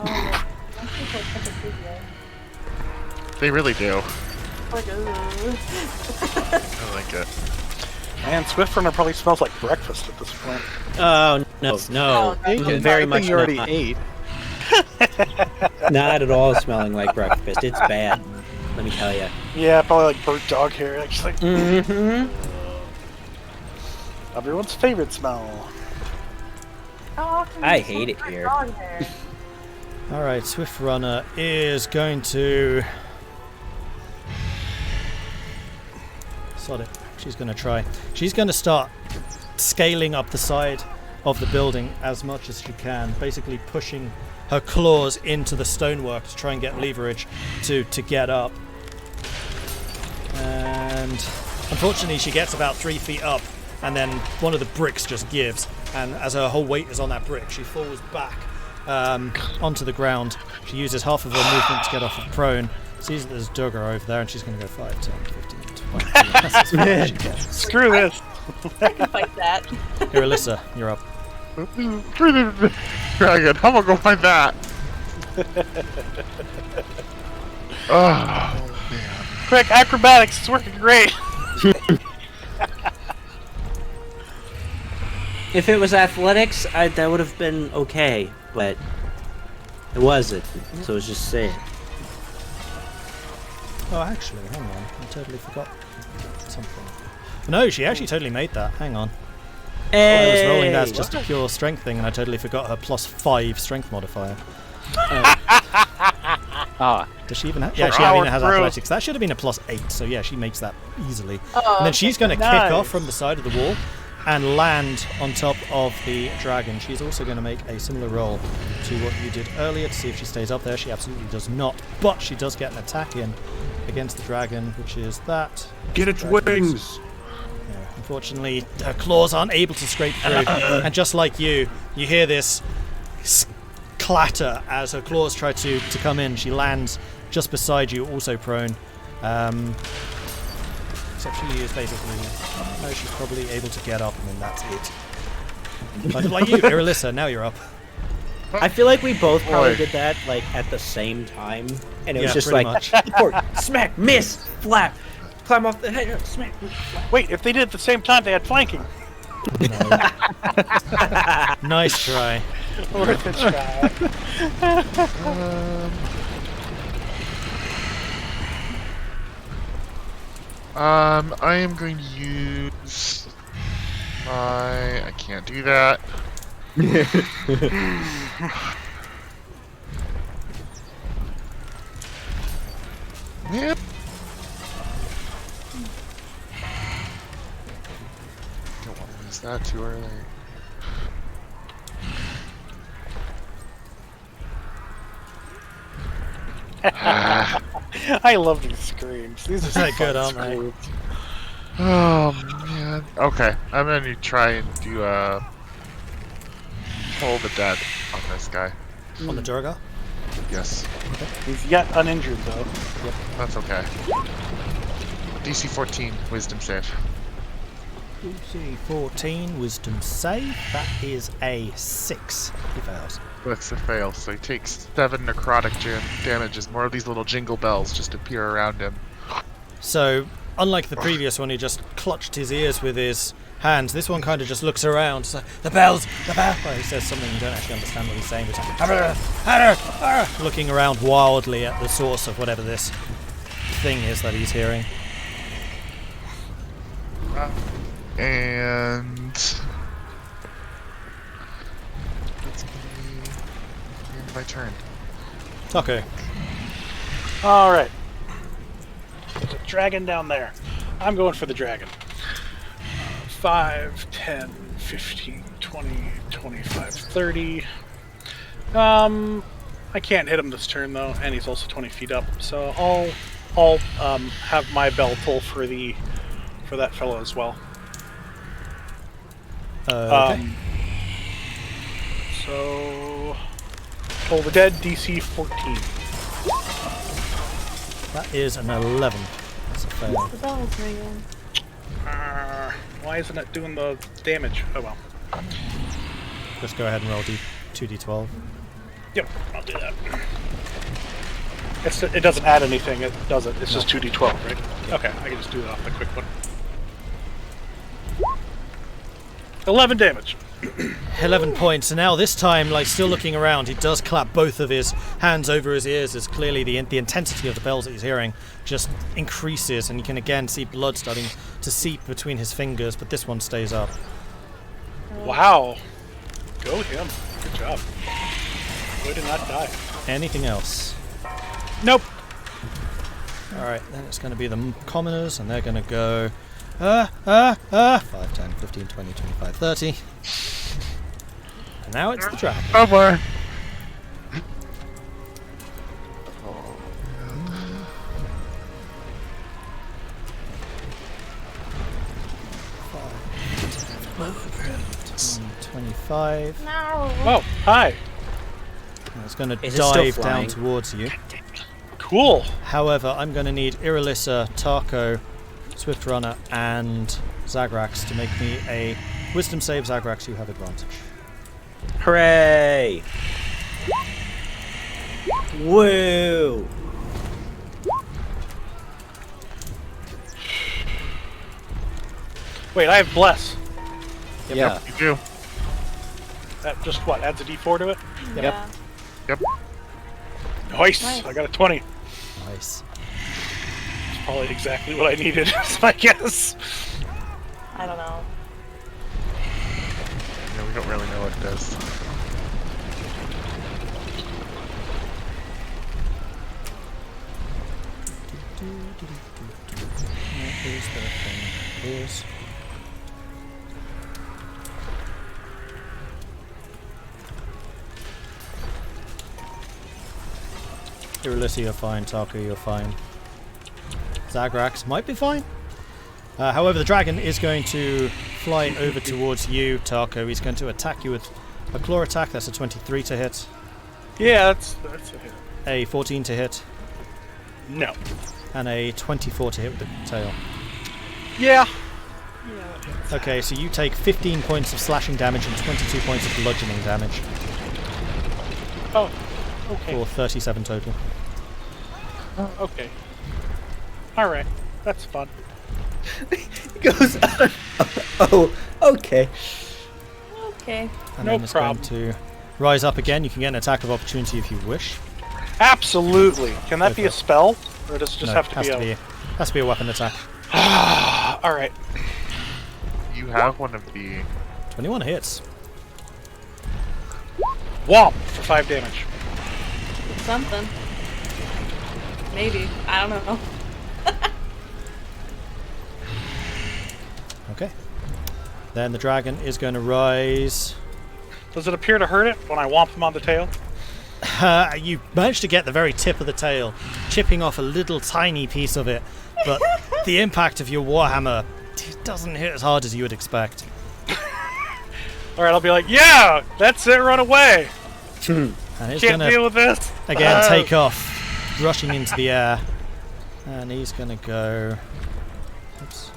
Oh, yeah. Some people are such a big way. They really do. Like, I like it. Man, Swift Runner probably smells like breakfast at this point. Oh no, no. Oh, Very much you already not. ate. Not at all smelling like breakfast. It's bad. Let me tell you. Yeah, probably like burnt dog hair, actually. Mm-hmm. Everyone's favorite smell. how often do I you hate it smell here. dog hair? Alright, Swift Runner is going to Sod it. She's going to try. She's going to start scaling up the side of the building as much as she can, basically pushing her claws into the stonework to try and get leverage to get up. And unfortunately she gets about 3 feet up, and then one of the bricks just gives, and as her whole weight is on that brick, she falls back onto the ground. She uses half of her movement to get off of prone, sees that there's Duggar over there, and she's going to go 5, 10, 15, 20. That's as far as she gets. Screw this. I can fight that. Irilyssa, you're up. Dragon, I'm gonna go find that. Oh, man. Quick, acrobatics, it's working great. If it was athletics, that would have been okay, but it wasn't. So it's just saying. Oh, actually, hang on. I totally forgot something. No, she actually totally made that. Hang on. I was rolling that as just a pure strength thing, and I totally forgot her +5 strength modifier. Does she even have? Yeah, she even has athletics. That should have been a +8. So yeah, she makes that easily. And then she's going to kick off from the side of the wall and land on top of the dragon. She's also going to make a similar roll to what you did earlier to see if she stays up there. She absolutely does not, but she does get an attack in against the dragon, which is that. Get its wings! Yeah, unfortunately, her claws aren't able to scrape through, and just like you hear this clatter as her claws try to come in. She lands just beside you, also prone. Except she is basically... No, she's probably able to get up, and then that's it. But like you, Irilyssa, now you're up. I feel like we both probably did that like at the same time, and it was just like teleport, smack, miss, flap, climb off the head, smack. Wait, if they did it at the same time, they had flanking. No. Nice try. Worth a try. I am going to use my... I can't do that. Yep. Don't want to use that too early. I love these screams. These are so good, aren't they? Oh man. Okay, I'm gonna try and do Toll the Dead on this guy. On the Durga? Yes. He's yet uninjured though. Yep, that's okay. DC 14, Wisdom save. DC 14, Wisdom save. That is a 6. He fails. That's a fail, so he takes 7 necrotic damage as more of these little jingle bells just appear around him. So, unlike the previous one, he just clutched his ears with his hands. This one kind of just looks around. So, the bells! Well, he says something you don't actually understand what he's saying. But looking around wildly at the source of whatever this thing is that he's hearing. And... that's gonna be the end of my turn. Okay. Alright. There's a dragon down there. I'm going for the dragon. 5, 10, 15, 20, 25, 30. I can't hit him this turn though, and he's also 20 feet up. So I'll have my bell pull for that fellow as well. Okay. So Toll the Dead, DC 14. That is an 11. That's a fail. The bell's ringing. Why isn't it doing the damage? Oh well. Just go ahead and roll 2d12. Yep, I'll do that. It doesn't add anything, does it? It's just 2d12, right? Okay, I can just do that off the quick one. 11 damage. 11 points, and now this time, like, still looking around, he does clap both of his hands over his ears as clearly the intensity of the bells that he's hearing just increases, and you can again see blood starting to seep between his fingers, but this one stays up. Wow. Go him. Good job. Way to not die. Anything else? Nope. Alright, then it's going to be the commoners, and they're going to go 5, 10, 15, 20, 25, 30. And now it's the dragon. Oh boy. Five, 25. No. Oh, hi. It's going to Is it still dive down flying? towards you. Cool. However, I'm going to need Irilyssa, Tahko, Swift Runner, and Zagrax to make me a Wisdom save. Zagrax, you have advantage. Hooray! Woo! Wait, I have bless. Yeah. You do. That just what adds a D4 to it. Yeah. Nice. Nice. I got a 20. Nice. It's probably exactly what I needed. Is my guess. I don't know. Yeah, we don't really know what it does. Here's the thing. Here's. Irilyssa, you're fine. Tahko, you're fine. Zagrax might be fine. However, the dragon is going to fly over towards you, Tahko. He's going to attack you with a claw attack. That's a 23 to hit. Yeah, that's a hit. A 14 to hit. No. And a 24 to hit with the tail. Yeah. Okay, so you take 15 points of slashing damage and 22 points of bludgeoning damage Oh. Okay. for 37 total. Okay. All right. That's fun. It goes. Oh, okay. Okay. And No then it's problem. going to rise up again. You can get an attack of opportunity if you wish. Absolutely. Can that Go be for a it. spell, or does it just No, have to has be a? has to be a weapon attack. All right. You have one of the. 21 hits. Womp for 5 damage. Something. Maybe. I don't know. Okay. Then the dragon is going to rise. Does it appear to hurt it when I womp him on the tail? You managed to get the very tip of the tail, chipping off a little tiny piece of it, but the impact of your warhammer doesn't hit as hard as you would expect. All right, I'll be like, yeah, that's it. Run away. And it's Can't going deal to with this. again take off, rushing into the air, and he's going to go. Oops.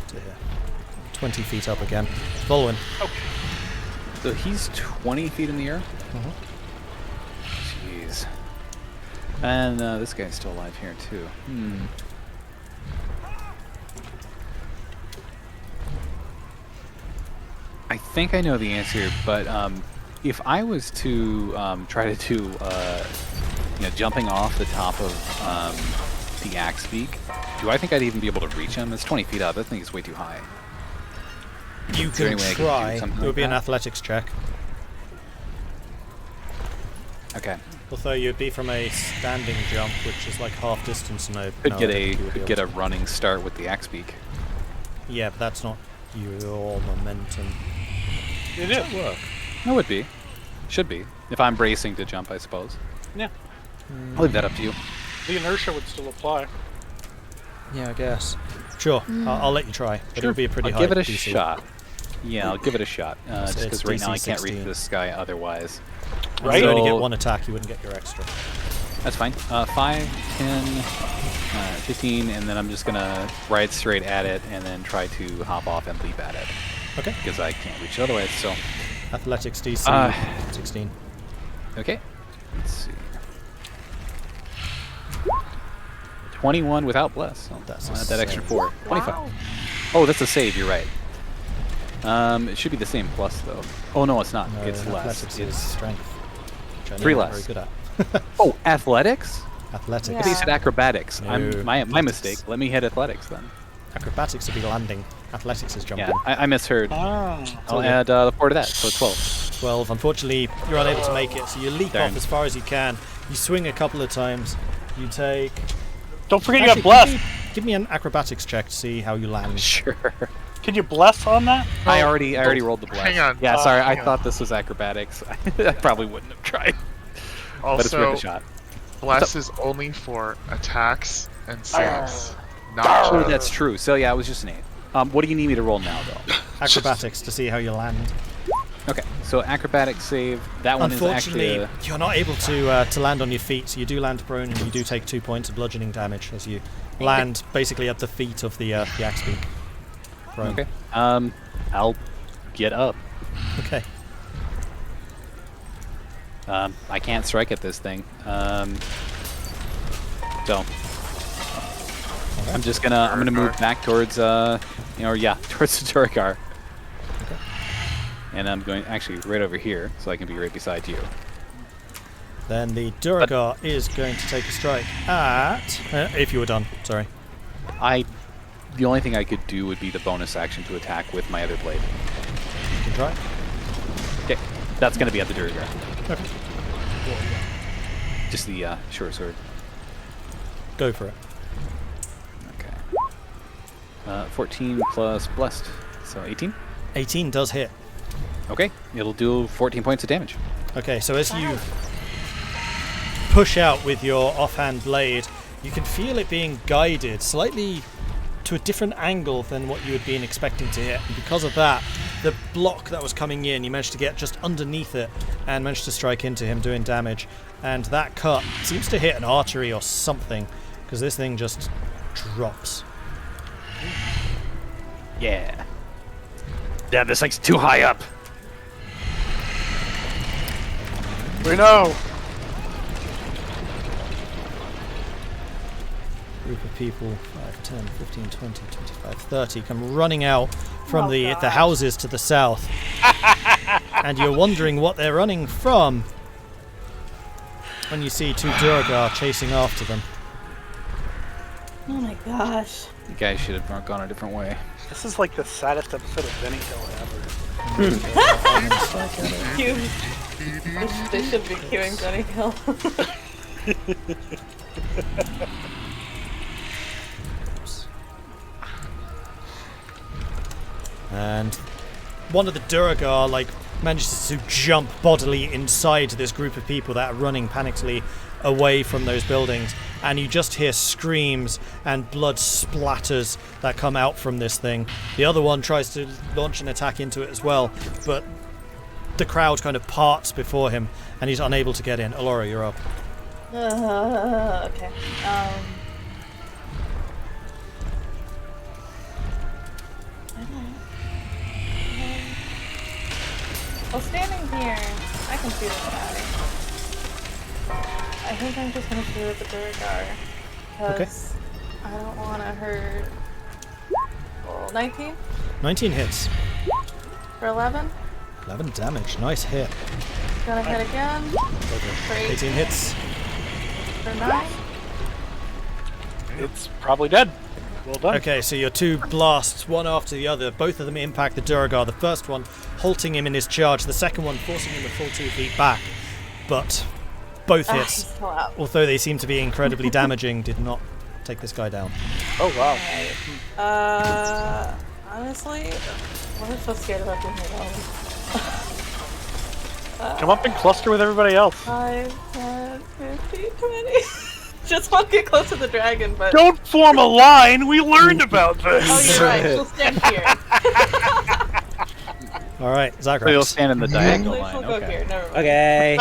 To here. 20 feet up again. Vulwin. So he's 20 feet in the air? Mhm. Jeez. And this guy's still alive here, too. I think I know the answer, but if I was to try to do, jumping off the top of the axe beak, do I think I'd even be able to reach him? It's 20 feet up. I think it's way too high. You Is there can any way I can do try. something It would like be an that? athletics check. Okay. Although you'd be from a standing jump, which is like half distance. No, Could no, get I don't a think you would be could able get to. a running start with the axe beak. Yeah, but that's not your momentum. It Does is. that work? That would be. Should be. If I'm bracing to jump, I suppose. Yeah. I'll leave that up to you. The inertia would still apply. Yeah, I guess. Sure, I'll let you try. But it'll be a pretty I'll high give it a DC. shot. Yeah, I'll give it a shot. Just it's because right now I DC can't reach 16. this guy otherwise. And Right. you only get So- one attack, you wouldn't get your extra. That's fine. 5, 10, 15, and then I'm just going to ride straight at it and then try to hop off and leap at it. Okay. Because I can't reach it otherwise, so... Athletics DC 16. Okay. Let's see. 21 without bless. So That's I'll a add that extra save. 4. 25. Wow. Oh, that's a save, you're right. It should be the same plus, though. Oh, no, it's not. No, it's less. athletics is It's... strength. Which I know 3 I'm less. very good at. Oh, athletics? Athletics. I thought you said acrobatics. No, My athletics. mistake. Let me hit athletics, then. Acrobatics would be landing. Athletics is jumping. Yeah, I misheard. Ah. I'll okay. add the 4 to that, so 12. 12. Unfortunately, you're unable to make it, so you leap Darn. off as far as you can. You swing a couple of times, You take... Don't forget you Actually, got bless. give me an acrobatics check to see how you land. Sure. Can you bless on that? I already rolled the blast. Hang on. Yeah, sorry, I hang on. thought this was acrobatics. I probably wouldn't have tried. But it's worth Also, a shot. bless is only for attacks and saves, Oh, not that's true. So yeah, it was just an 8. What do you need me to roll now, though? Acrobatics to see how you land. Okay, so acrobatics save. That one is Unfortunately, actually. you're not able to land on your feet, so you do land prone, and you do take 2 points of bludgeoning damage as you land basically at the feet of the axe beak. Prone. Okay. I'll get up. Okay. I can't strike at this thing. So I'm just gonna move back towards towards the Duragar. Okay. And I'm going actually right over here, so I can be right beside you. Then the Duragar is going to take a strike at... if you were done, sorry. The only thing I could do would be the bonus action to attack with my other blade. You can try. Okay, that's gonna be at the Duragar. Okay. Just the short sword. Go for it. Okay. 14 plus blessed, so 18. 18 does hit. Okay, it'll do 14 points of damage. Okay, so as you push out with your offhand blade, you can feel it being guided slightly to a different angle than what you had been expecting to hit. And because of that, the block that was coming in, you managed to get just underneath it and managed to strike into him, doing damage. And that cut seems to hit an artery or something, because this thing just drops. Yeah. Damn, this thing's too high up. We know. Group of people, 5, 10, 15, 20, 25, 30, come running out from Oh, the God. houses to the south. And you're wondering what they're running from when you see 2 Duragar chasing after them. Oh my gosh. You guys should have gone a different way. This is like the saddest episode of Benny Hill ever. They should be queuing Benny Hill. And one of the Duragar manages to jump bodily inside this group of people that are running panically away from those buildings, and you just hear screams and blood splatters that come out from this thing. The other one tries to launch an attack into it as well, but the crowd kind of parts before him and he's unable to get in. Elora, you're up. Okay. Well, standing here, I can see this guy. I think I'm just gonna shoot at the Duragar. Because I don't want to hurt. Well, 19 19 hits. for 11. 11 damage. Nice hit. Gonna hit again for 18 hits. for 9. It's probably dead. Well done. Okay, so your 2 blasts, one after the other, both of them impact the Duragar. The first one halting him in his charge, the second one forcing him a full 2 feet back. But both He's hits, still out. although they seem to be incredibly damaging, did not take this guy down. Oh wow. Honestly, I'm so scared about being alone. Come up and cluster with everybody else. 5, 10, 15, 20. Just want to get close to the dragon, but... Don't form a line. We learned about this. Oh, you're right. She'll stand here. All right, So you'll Zagrax. stand in the diagonal Actually, she'll line. go Okay. here. Never mind. Okay.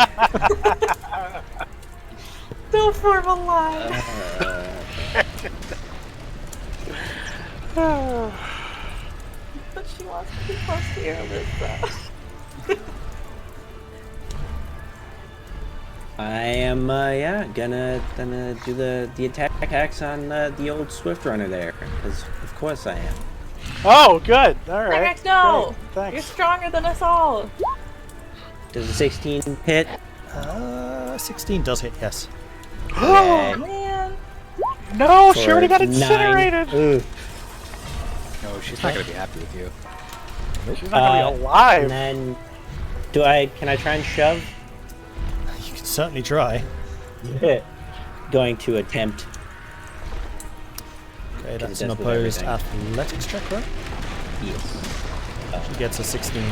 Don't form a line. But she wants to be close to Irilyssa. I am, gonna do the attack axe on the old Swift Runner there, because of course I am. Oh, good. All right. Zagrax, no! Great. Thanks. You're stronger than us all. Does a 16 hit? 16 does hit, yes. Oh, man. No, she already got For 9. incinerated. Ooh. No, she's not gonna be happy with you. She's not gonna be alive. And then, can I try and shove? You can certainly try. Yeah. going to attempt. Okay, that's it an does with opposed everything. athletics check, right? Yes. She gets a 16.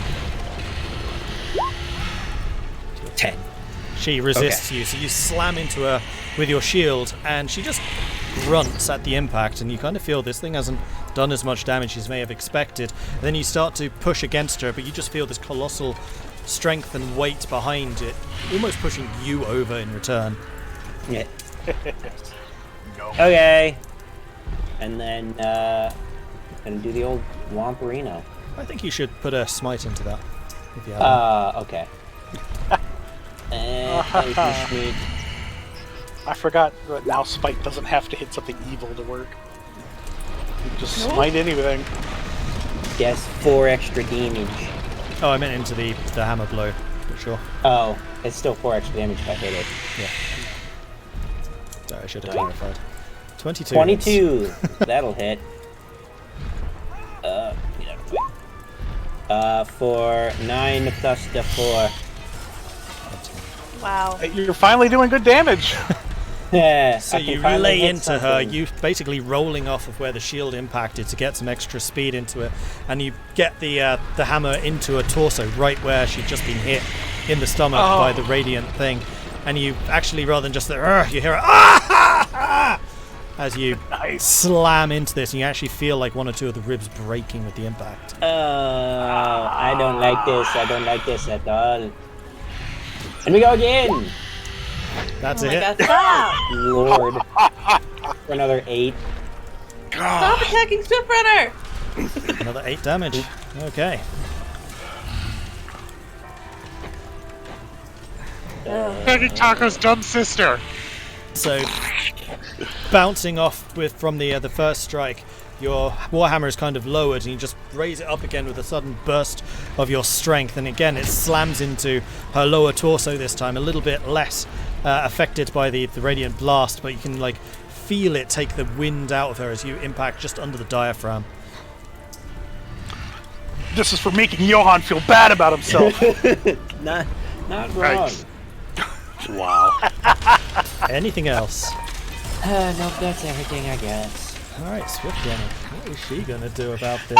10. She resists you, so you slam into her with your shield, and she just grunts at the impact, and you kind of feel this thing hasn't done as much damage as you may have expected. And then you start to push against her, but you just feel this colossal strength and weight behind it, almost pushing you over in return. Yeah. Okay. And then, gonna do the old Womperino. I think you should put a smite into that, if you have one. Okay. And Schmied. I forgot that now Spite doesn't have to hit something evil to work. You can just smite anything. Guess 4 extra damage. Oh, I meant into the hammer blow, but sure. Oh, it's still 4 extra damage if I hit it. Yeah. Sorry, I should have clarified. 22. 22. That'll hit. For 9 plus the 4. Wow. You're finally doing good damage. So you lay into her, you basically rolling off of where the shield impacted to get some extra speed into it, and you get the hammer into her torso right where she'd just been hit in the stomach by the radiant thing, and you actually, rather than just the you hear a as you slam into this, and you actually feel like 1 or 2 of the ribs breaking with the impact. I don't like this. I don't like this at all. And we go again. That's Oh a my hit. God, stop! Lord. For another 8. Stop attacking Swift Runner! Another 8 damage. Okay. Begging Tahko's dumb sister. So, bouncing off from the first strike, your warhammer is kind of lowered, and you just raise it up again with a sudden burst of your strength, and again it slams into her lower torso this time, a little bit less affected by the radiant blast, but you can like feel it take the wind out of her as you impact just under the diaphragm. This is for making Johan feel bad about himself. Not wrong. Right. Wow. Anything else? Nope, that's everything, I guess. Alright, Swift Runner, what is she gonna do about this?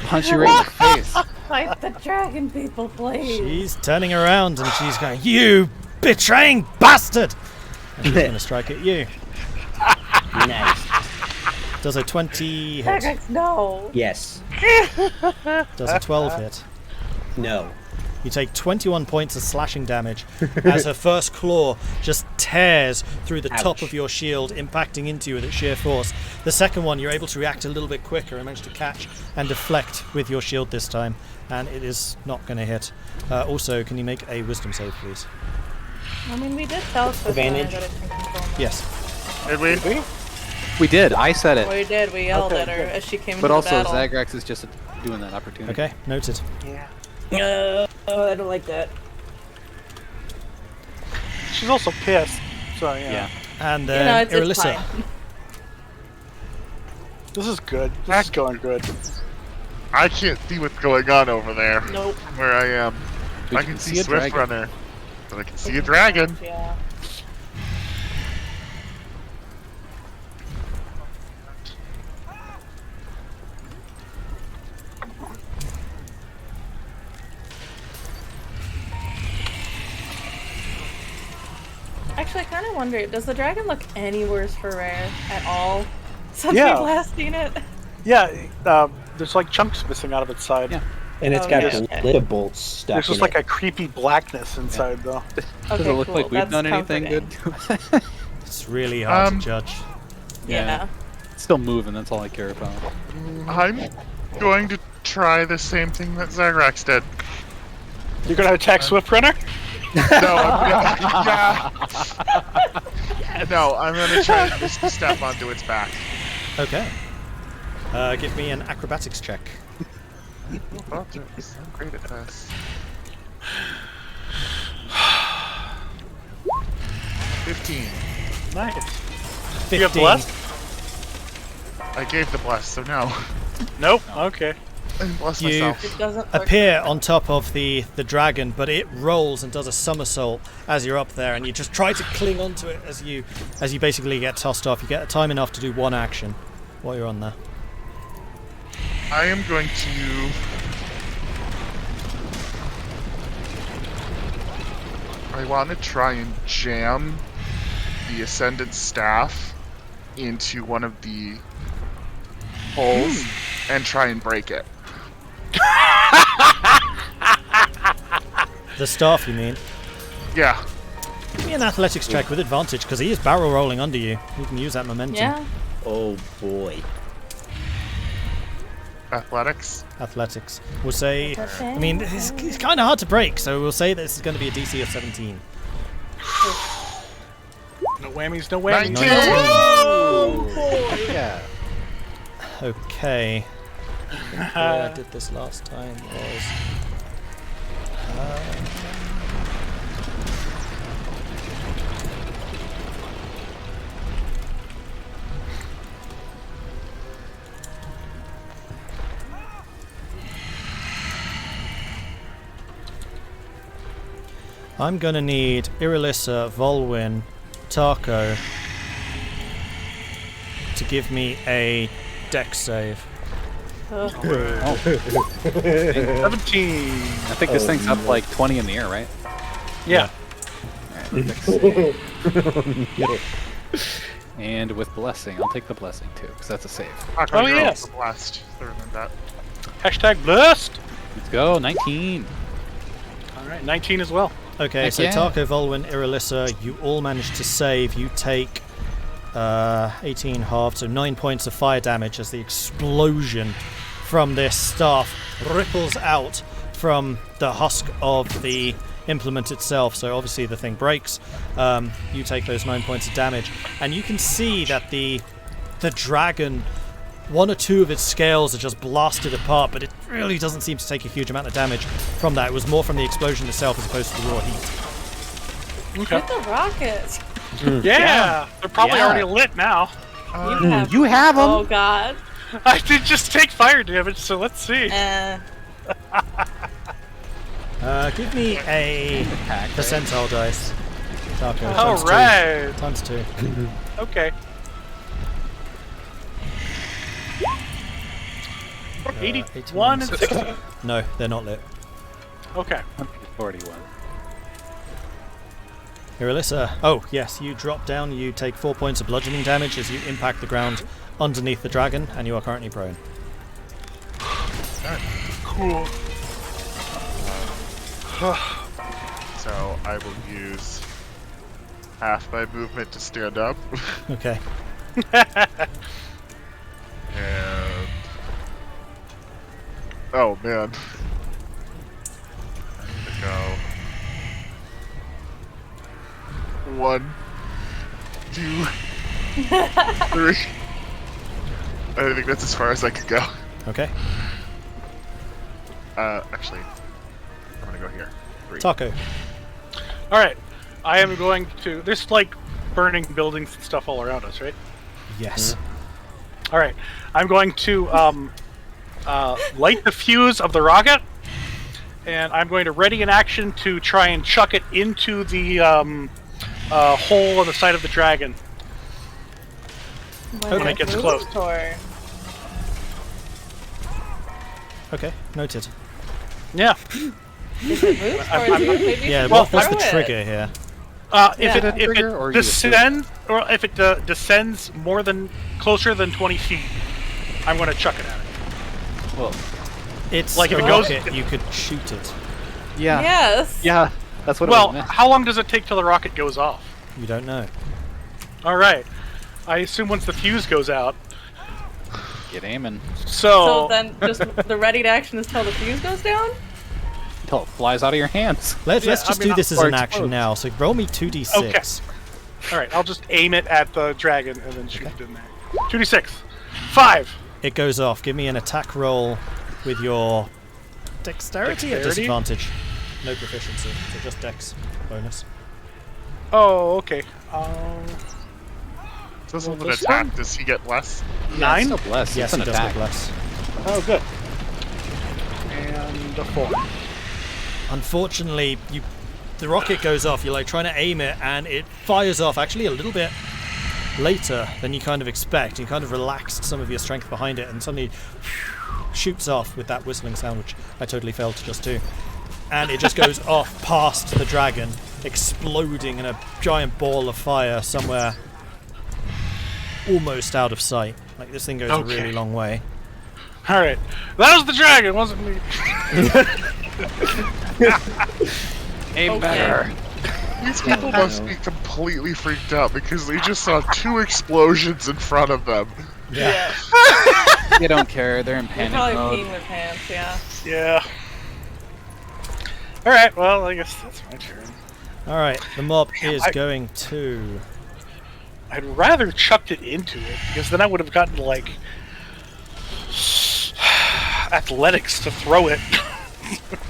Punch you right in the face. Fight the dragon people, please. She's turning around and she's going, "You betraying bastard!" And she's gonna strike at you. Nice. Does a 20 hit? Zagrax, no. Yes. Does a 12 hit? No. You take 21 points of slashing damage as her first claw just tears through the top of your shield, impacting into you with its sheer force. The second one, you're able to react a little bit quicker and manage to catch and deflect with your shield this time, and it is not going to hit. Also, can you make a wisdom save, please? I mean, we did tell Swift Runner Advantage. that it can control me. Yes. Did we? We did. I said it. We did. We yelled Okay, at her good. as she came But into also, the battle. Zagrax is just doing that opportunity. Okay, noted. Yeah. I don't like that. She's also pissed. So yeah. And You know, then it's Irilyssa. fine. This is good. This is going good. I can't see what's going on over there. Nope. Where I am. But I you can see a Swift dragon. Runner. But I can see a dragon. Yeah. Actually, I kind of wonder, does the dragon look any worse for rare at all since Yeah. we've last seen it? Yeah, there's like chunks missing out of its side. Yeah. And it's Oh, got yeah. glitter bolts stuck There's just in like it. a creepy blackness inside though. Does it look cool. like we've That's done anything comforting. good? It's really hard to judge. Yeah. It's still moving, that's all I care about. I'm going to try the same thing that Zagrax did. You're gonna attack Swift Runner? No, no, I'm gonna try to just step onto its back. Okay. Give me an acrobatics check. Oh, I'm great at this. 15. Nice. 15. You have blessed? I gave the bless, so no. Nope. Okay. Bless You myself. It doesn't work. appear on top of the dragon, but it rolls and does a somersault as you're up there, and you just try to cling onto it as you basically get tossed off. You get time enough to do one action while you're on there. I am going to... I want to try and jam the Ascendant Staff into one of the holes and try and break it. The staff, you mean? Yeah. Give me an athletics check with advantage, because he is barrel rolling under you. You can use that momentum. Yeah. Oh boy. Athletics. Athletics. We'll say... Okay. I mean, it's kind of hard to break, so we'll say this is going to be a DC of 17. No whammies, no whammies. 19! Oh boy! Yeah. Okay. I think the way I did this last time was... I'm gonna need Irilyssa, Vulwin, Tahko to give me a dex save. Ugh. 17. I think this thing's up like 20 in the air, right? Yeah. Alright, dex save. And with blessing, I'll take the blessing too, because that's a save. Oh, yes. Blessed. I remember that. Hashtag blessed. Let's go, 19. All right, 19 as well. Okay, Heck so yeah. Tahko, Vulwin, Irilyssa, you all managed to save. You take 18 halved, so 9 points of fire damage as the explosion from this staff ripples out from the husk of the implement itself. So obviously the thing breaks. You take those 9 points of damage, and you can see that the dragon, one or two of its scales are just blasted apart, but it really doesn't seem to take a huge amount of damage from that. It was more from the explosion itself as opposed to the raw heat. Okay. Get the rockets. Yeah, they're probably Yeah. already lit now. You have them! Oh god. I did just take fire damage, so let's see. Give me a percentile dice. Tahko, All times right. 2. Times 2. Okay. 81 and 60. No, they're not lit. Okay. 41. Irilyssa. Oh, yes, you drop down, you take 4 points of bludgeoning damage as you impact the ground underneath the dragon, and you are currently prone. Cool. So I will use half my movement to stand up. Okay. And... oh man. I'm gonna go... 1, 2, 3. I think that's as far as I could go. Okay. Actually, I'm gonna go here. 3. Tahko. All right. I am going to. There's like burning buildings and stuff all around us, right? Yes. All right. I'm going to light the fuse of the rocket, and I'm going to ready an action to try and chuck it into the hole on the side of the dragon. When it gets moves close. toward- Okay, noted. Yeah. If it moves I'm- towards you, maybe you Yeah, should what's the throw it. trigger here? If Yeah. it Trigger, or you descends, or if it descends more than closer than 20 feet, I'm going to chuck it at it. Well, It's Like, a if it goes- rocket, you could shoot it. yeah. Yes. Yeah, that's what Well, it was. how long does it take till the rocket goes off? You don't know. All right. I assume once the fuse goes out. Get aiming So then just the ready to action is till the fuse goes down? until it flies out of your hands. Let's Yeah, just I mean, do this as or an action explodes. now. So roll me 2d6. All right, I'll just aim it at the dragon and then shoot it in there. 2d6. 5. It goes off. Give me an attack roll with your dexterity at Dexterity? disadvantage. No proficiency, so just dex bonus. Oh, okay. This Well, is an this attack. one? Does he get less? 9? Still blessed. Yes, it's he an does attack. get less. Oh, good. and a 4. Unfortunately, the rocket goes off. You're like trying to aim it, and it fires off actually a little bit later than you kind of expect. You kind of relaxed some of your strength behind it, and suddenly shoots off with that whistling sound, which I totally failed to just do. And it just goes off past the dragon, exploding in a giant ball of fire somewhere almost out of sight. Like, this thing goes a really long way. Alright. That was the dragon, wasn't me. Aim better. These people must be completely freaked out because they just saw 2 explosions in front of them. Yeah. They don't care. They're in They're panic probably mode. peeing their pants, yeah. Yeah. Alright, well, I guess that's my turn. Alright, the mob is going to... I'd rather chucked it into it, because then I would have gotten, like, athletics to throw it.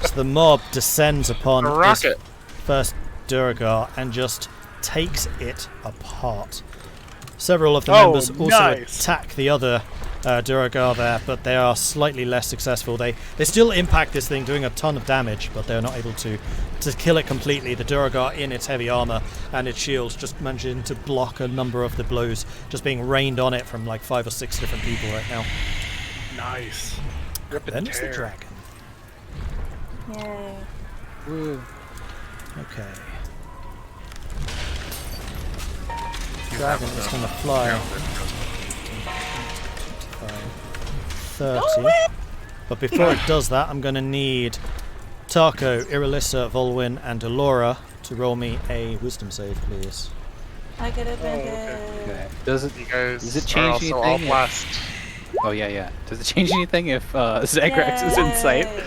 So the mob descends upon A this rocket. first Duragar and just takes it apart. Several of the Oh, members also nice. attack the other Duragar there, but they are slightly less successful. They still impact this thing, doing a ton of damage, but they're not able to kill it completely. The Duragar, in its heavy armor and its shields, just managing to block a number of the blows just being rained on it from like 5 or 6 different people right now. Nice. Rip and Then it's the tear. dragon. Yay. Woo. Okay. Dragon is going to fly 30. But before it does that, I'm going to need Tahko, Irilyssa, Vulwin, and Elora to roll me a wisdom save, please. I get advantage. Okay. Does it? You guys Does it are change also all anything? blessed. Oh yeah. Does it change anything if Zagrax is in sight? Yay.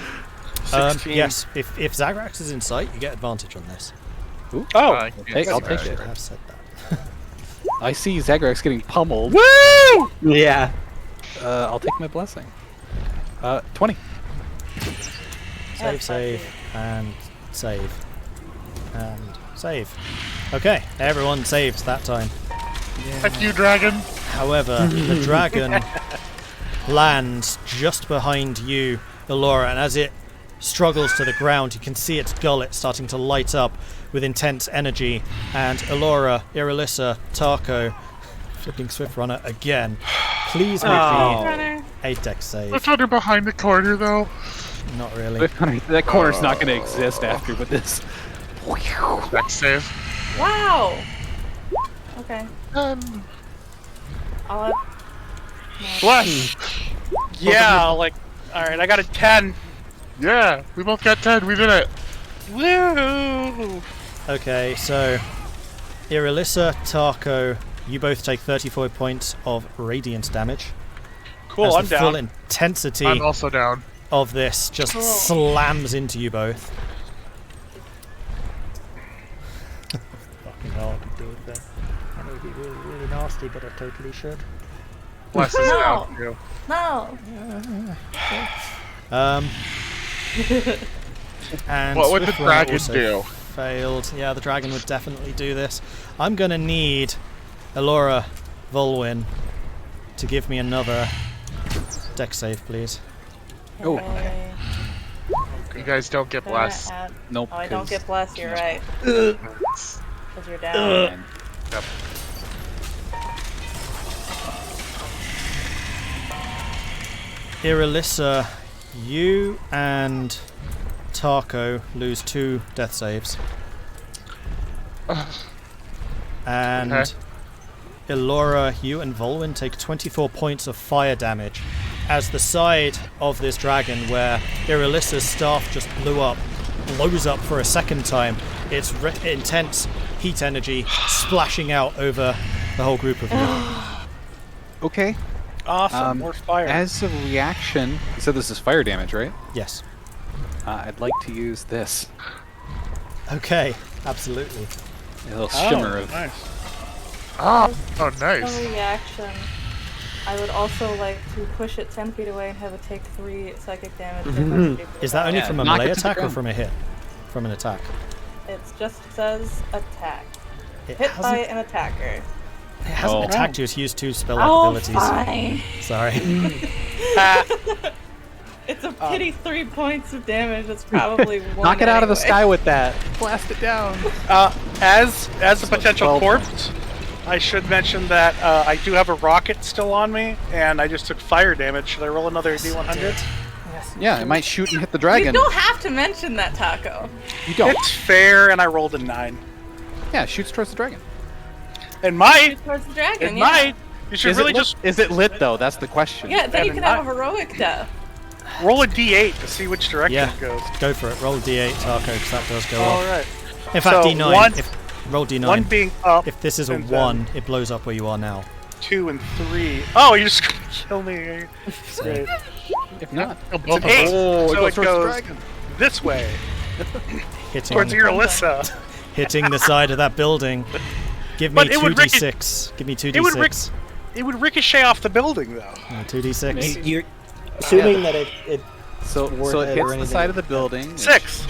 16. Yes, if Zagrax is in sight, you get advantage on this. Ooh. Oh, I I'll take I it. have said that. I see Zagrax getting pummeled. woo! Yeah. I'll take my blessing. 20. Save, and save. And save. Okay, everyone saves that time. Thank you, dragon. However, the dragon lands just behind you, Elora, and as it struggles to the ground, you can see its gullet starting to light up with intense energy. And Elora, Irilyssa, Tahko, flipping Swift Runner again. Please make me Runner. a dex save. Let's run her behind the corner, though. Not really. That corner's not going to exist after with this. Next save. Wow. Okay. I'll have... Bless. Yeah, like, alright, I got a 10. Yeah, we both got 10. We did it. Woo! Okay, so Irilyssa, Tahko, you both take 34 points of radiant damage. Cool, as I'm the full down. intensity I'm also down. of this just Cool. slams into you both. Fucking hell, I could do it then. That would be really, really nasty, but I totally should. Bless is No. down too. No. And What would the Swift Runner dragon also do? failed. Yeah, the dragon would definitely do this. I'm gonna need Elora, Vulwin to give me another dex save, please. Oh. Okay. You guys don't get blessed. Nope. Oh, I don't 'cause- get blessed, you're right. Because you're down. Yep. Irilyssa, you and Tahko lose 2 death saves. And Okay. Elora, you and Vulwin take 24 points of fire damage as the side of this dragon where Irilyssa's staff just blew up, blows up for a second time. Its intense heat energy splashing out over the whole group of you. Okay. Awesome, more fire. As a reaction, so this is fire damage, right? Yes. I'd like to use this. Okay, absolutely. A little shimmer of. Nice. Oh, As nice. a reaction, I would also like to push it 10 feet away and have it take 3 psychic damage. Is that only Yeah, from a knock melee it to the attack or ground. from a hit? From an attack. It just says attack. It Hit by hasn't, an attacker. it hasn't Oh. attacked you, it's used 2 spell-like Oh, abilities. fine. Sorry. It's a pity 3 points of damage. That's probably one. Knock it out of the anyway. sky with that. Blast it down. As a potential 12 corpse, I should mention that I do have a rocket still on me, and I just took fire damage. Should I roll another D100? Yeah, it might shoot and hit the You dragon. don't have to mention that, Tahko. You don't. It's fair, and I rolled a 9. Yeah, it shoots towards the dragon. It might. Towards the dragon, It yeah. might. You should Is really it lit? just Is it lit though? That's the question. Yeah, then And you it can have a might. heroic death. roll a D8 to see which direction Yeah. it goes. Go for it. Roll D8, Tahko, because that does go All off. right. In fact, So, D9. one- Roll D9. One being up, If this is a and then 1, it blows up where you are now. 2 and 3. Oh, you're just gonna kill me. Great. If not, It's an 8, oh, so it towards the goes dragon. this way Hitting, towards Irilyssa. hitting the side of that building. Give me But it would 2d6. Give me 2d6. It would ricochet off the building, though. 2d6. You're assuming that it So Ward it head hits or the anything. side of the building. 6.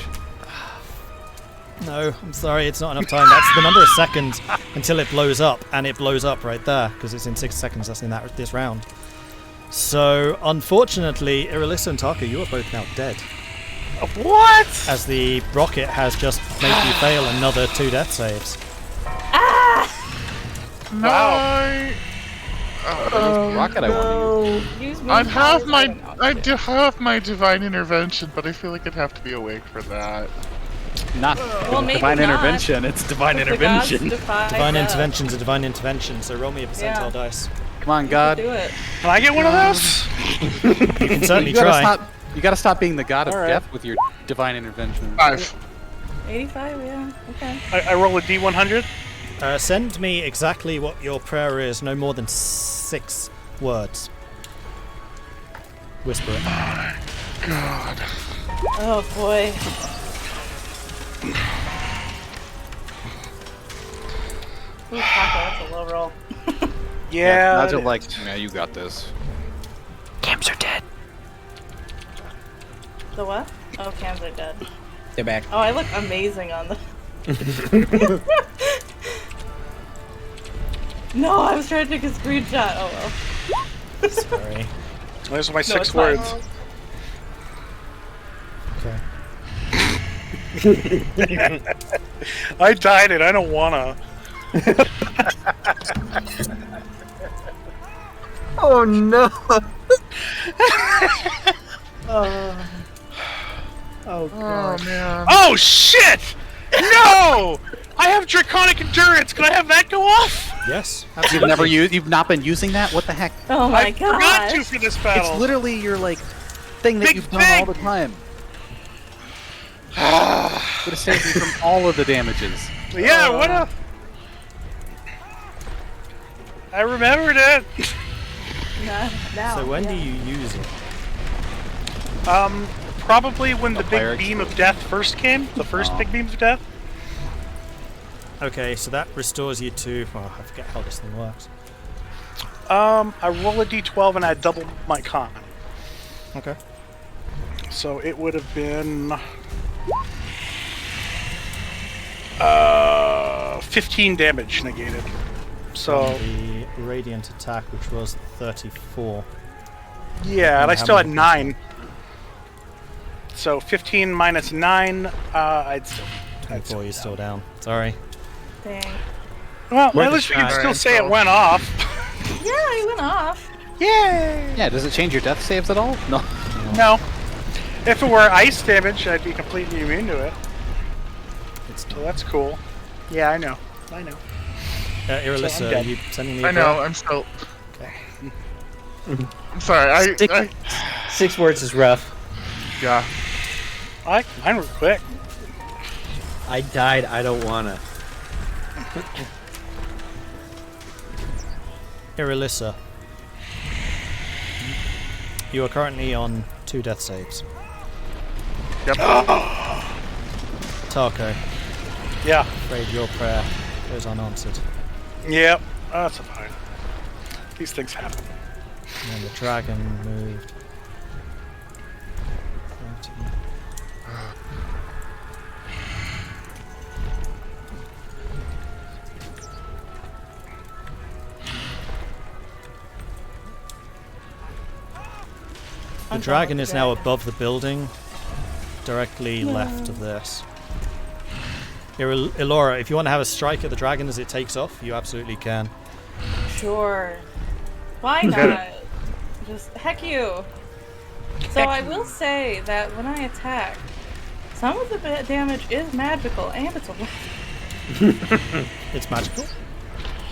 No, I'm sorry, it's not enough time. That's the number of seconds until it blows up, and it blows up right there because it's in 6 seconds. That's in this round. So, unfortunately, Irilyssa and Tahko, you are both now dead, What? as the rocket has just made you fail another 2 death saves. No. Rocket, I want Use I'd have my, powers, I do have my divine intervention, but I feel like I'd have to be awake for that. to use. Not Well, maybe divine not. intervention. It's divine If the gods intervention. defy Divine death, intervention's a divine intervention, so roll me a percentile Yeah. dice. Come on, you God. could do it. Can I get one of those? You can certainly You gotta try. stop. You gotta stop being the god of Alright. death with your divine intervention. 5. 85, yeah. Okay. I roll a D100. Send me exactly what your prayer is, no more than 6 words. Whisper it. God. Oh boy. Ooh, Tahko, that's a low roll. Yeah. Imagine it like, is. yeah, you got this. The what? Oh, cams are dead. they're back. Oh, I look amazing on the. No, I was trying to take a screenshot. Oh well. Sorry. Those are my No, 6 it's fine. words. Okay. I died it. I don't wanna. Oh no! Oh man. Oh shit! No! I have draconic endurance. Can I have that go off? Yes. You've never used. You've not been using that. What the heck? Oh my I forgot to gosh. for this battle. It's literally your like thing that Big you've done thing. all the time. Would have saved you from all of the damages. Yeah, what a. I remembered it. Now, So when yeah. do you use it? Probably when the big clerics. beam of death first came. The first big beam of death. Okay, so that restores you to... Oh, I forget how this thing works. I roll a d12 and I double my con. Okay. So it would have been 15 damage negated. So The radiant attack, which was 34. yeah, and I how still had many 9. So 15 minus 9, I'd still. 24, you're still down. Sorry. Dang. Well, Worth at a least we can try. still say it went off. Yeah, he went off. Yay! Yeah. Does it change your death saves at all? No. No. If it were ice damage, I'd be completely immune to it. It's So that's cool. Yeah, I know. I know. Irilyssa, So I'm are dead. you sending me I a know. prayer? I'm still. Okay. I'm sorry. Stick- I 6 words is rough. yeah. Mine were quick. I died. I don't wanna. Irilyssa. You are currently on 2 death saves. Yep. Tahko, Yeah. afraid your prayer goes unanswered. Yep. Oh, that's fine. These things happen. And the dragon moved. 30. The dragon is now above the building, directly left of this. Elora, if you want to have a strike at the dragon as it takes off, you absolutely can. Sure. Why not? Just heck you. So I will say that when I attack, some of the damage is magical, and it's a weapon. It's magical?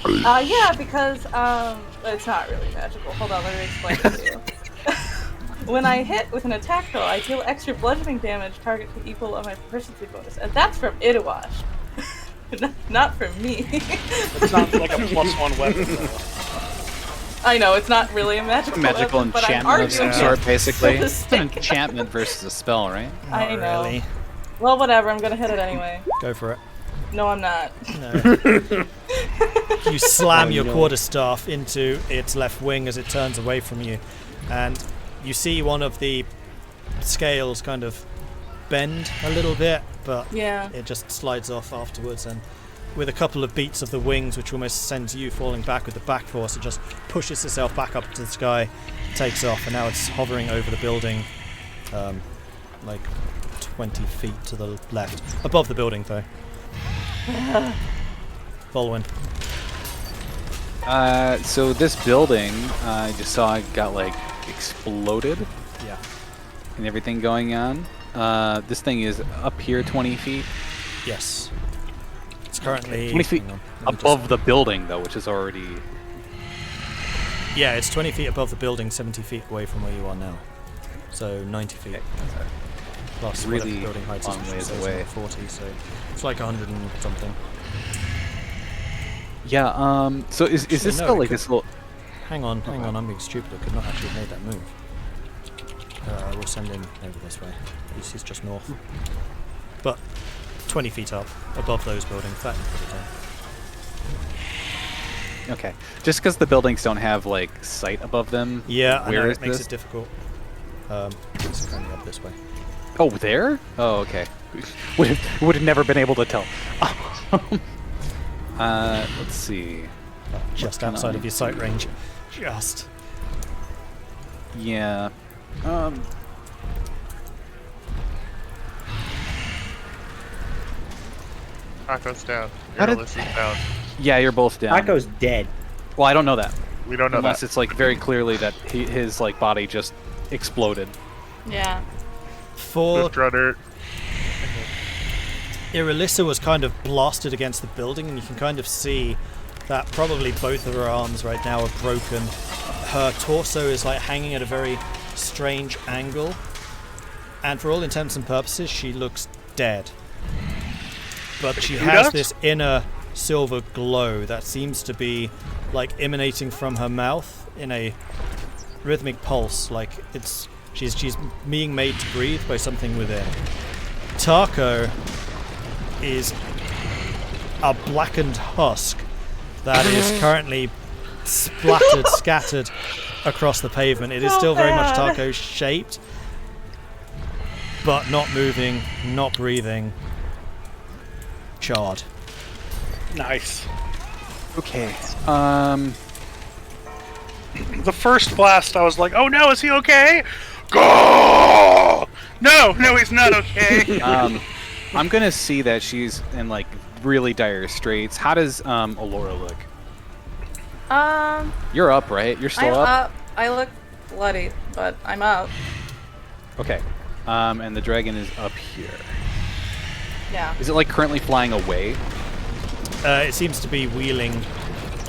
Yeah, because it's not really magical. Hold on, let me explain it to you. When I hit with an attack roll, I deal extra bludgeoning damage target to equal of my proficiency bonus, and that's from Itawash. Not from me. It sounds like a +1 weapon, though. I know, it's not really a magical weapon, but I'm enchantment of some arguing sort, it basically. for the It's an sake- enchantment versus a spell, right? I Not know. really. Well, whatever, I'm gonna hit it anyway. Go for it. No, I'm not. No. You slam your no. quarterstaff into its left wing as it turns away from you, and you see one of the scales kind of bend a little bit, but Yeah. it just slides off afterwards, and with a couple of beats of the wings, which almost sends you falling back with the back force, it just pushes itself back up to the sky, takes off, and now it's hovering over the building, like 20 feet to the left. Above the building, though. Vulwin. So this building, I just saw it got like exploded. Yeah. And everything going on. This thing is up here 20 feet. Yes. It's currently 20 feet hang on, let me above the building, though, which is already... Yeah, it's 20 feet above the building, 70 feet away from where you are now. So 90 feet. Plus Really whatever the building height long is, which ways says away. 40, so it's like 100 and something. Yeah, so is Actually, this no, still it like could- this little... Hang on, I'm being stupid. I could not actually have made that move. We'll send him over this way. He's just north. But 20 feet up, above those buildings, that you put it down. Okay. Just because the buildings don't have, like, sight above them. Yeah, I know, where it is makes this? it difficult. It's kind of up this way. Oh, there? Oh, okay. would have never been able to tell. Let's see. Just can outside I of your sight do? range. Just. Yeah. Tahko's down. How did- Irilyssa's down. Yeah, you're both down. Taco's dead. Well, I don't know that. We don't know Unless that. it's, like, very clearly that his, like, body just exploded. Yeah. For Drift Runner. Irilyssa was kind of blasted against the building, and you can kind of see that probably both of her arms right now are broken. Her torso is like hanging at a very strange angle, and for all intents and purposes, she looks dead. But she Who has does? this inner silver glow that seems to be like emanating from her mouth in a rhythmic pulse, like she's being made to breathe by something within. Tahko is a blackened husk that is currently scattered across the pavement. It is So still very much bad. Tahko shaped, but not moving, not breathing. Charred. Nice. Okay. The first blast, I was like, "Oh no, is he okay?" Go! No, he's not okay. I'm gonna see that she's in, like, really dire straits. How does Elora look? You're up, right? You're still I'm up? up. I look bloody, but I'm up. Okay. And the dragon is up here. Yeah. Is it, like, currently flying away? It seems to be wheeling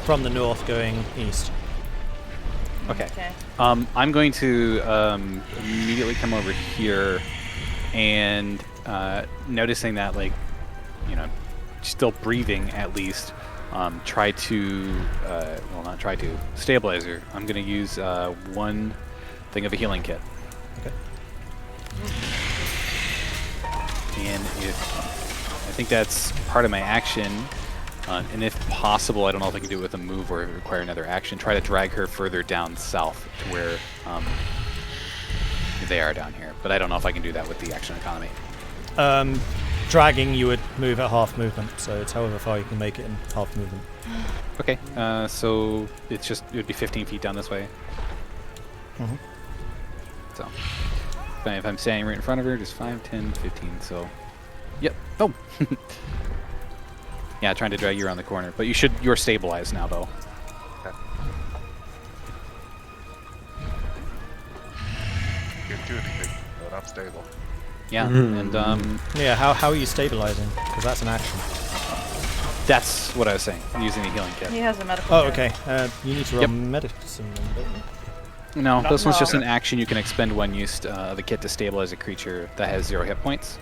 from the north going east. Okay. Okay. I'm going to immediately come over here and noticing that, like, you know, still breathing at least, try to, well, not try to, stabilizer. I'm going to use one thing of a healing kit. Okay. And if I think that's part of my action, and if possible, I don't know if I can do it with a move or require another action, try to drag her further down south to where they are down here. But I don't know if I can do that with the action economy. Dragging, you would move at half movement, so it's however far you can make it in half movement. Okay, so it would be 15 feet down this way. Mhm. So if I'm standing right in front of her, just 5, 10, 15. So, yep. Oh. Yeah, trying to drag you around the corner, but you're stabilized now though. Okay. Can't do anything, but I'm stable. Yeah, and Yeah, how are you stabilizing? Because that's an action. that's what I was saying. Using the healing kit. He has a medical. Oh, kit. okay. You need to roll Yep. medicine, don't you? No, this one's No. just an action you can expend when used the kit to stabilize a creature that has 0 hit points,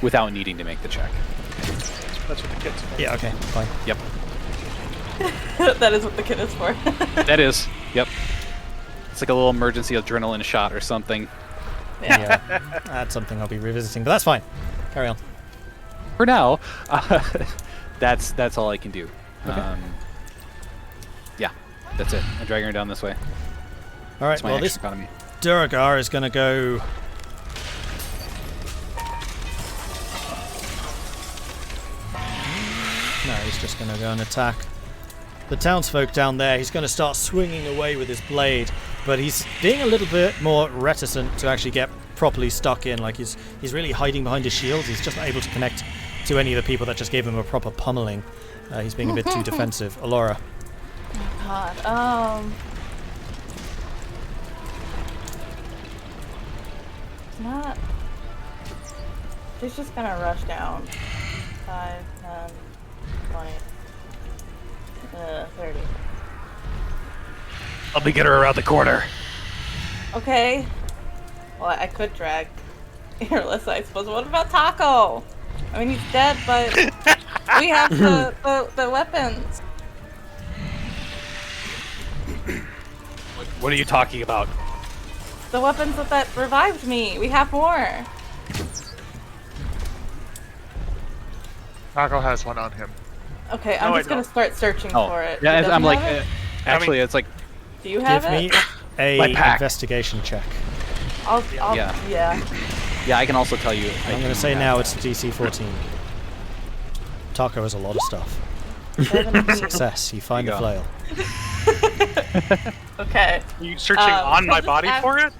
without needing to make the check. That's what the kid's for. Yeah, okay, fine. Yep. That is what the kit is for. That is. Yep. It's like a little emergency adrenaline shot or something. Yeah. Yeah, that's something I'll be revisiting, but that's fine. Carry on. For now, that's all I can do. Okay. Yeah, that's it. I'm dragging her down this way. All right, That's my well, action this economy. Duragar is going to go... No, he's just going to go and attack the townsfolk down there. He's going to start swinging away with his blade, but he's being a little bit more reticent to actually get properly stuck in. Like he's really hiding behind his shield. He's just not able to connect to any of the people that just gave him a proper pummeling. He's being a bit too defensive. Elora. God. Not. She's just gonna rush down. 5, 10, 20, 30. Help me get her around the corner. Okay. Well, I could drag Irilyssa, I suppose. What about Tahko? I mean, he's dead, but we have the weapons. What are you talking about? The weapons that revived me. We have more. Tahko has one on him. Okay, I'm No, just I gonna don't. start searching for it. Yeah, He doesn't I'm like, have it? actually, it's like, Do you have Give it? me My a pack. investigation check. I'll Yeah. yeah. yeah, I can also tell you. I'm going to say now it's DC 14. Tahko has a lot of stuff. 17. Success. You find There the you flail. Okay. Are you searching on so my just body ask- for it?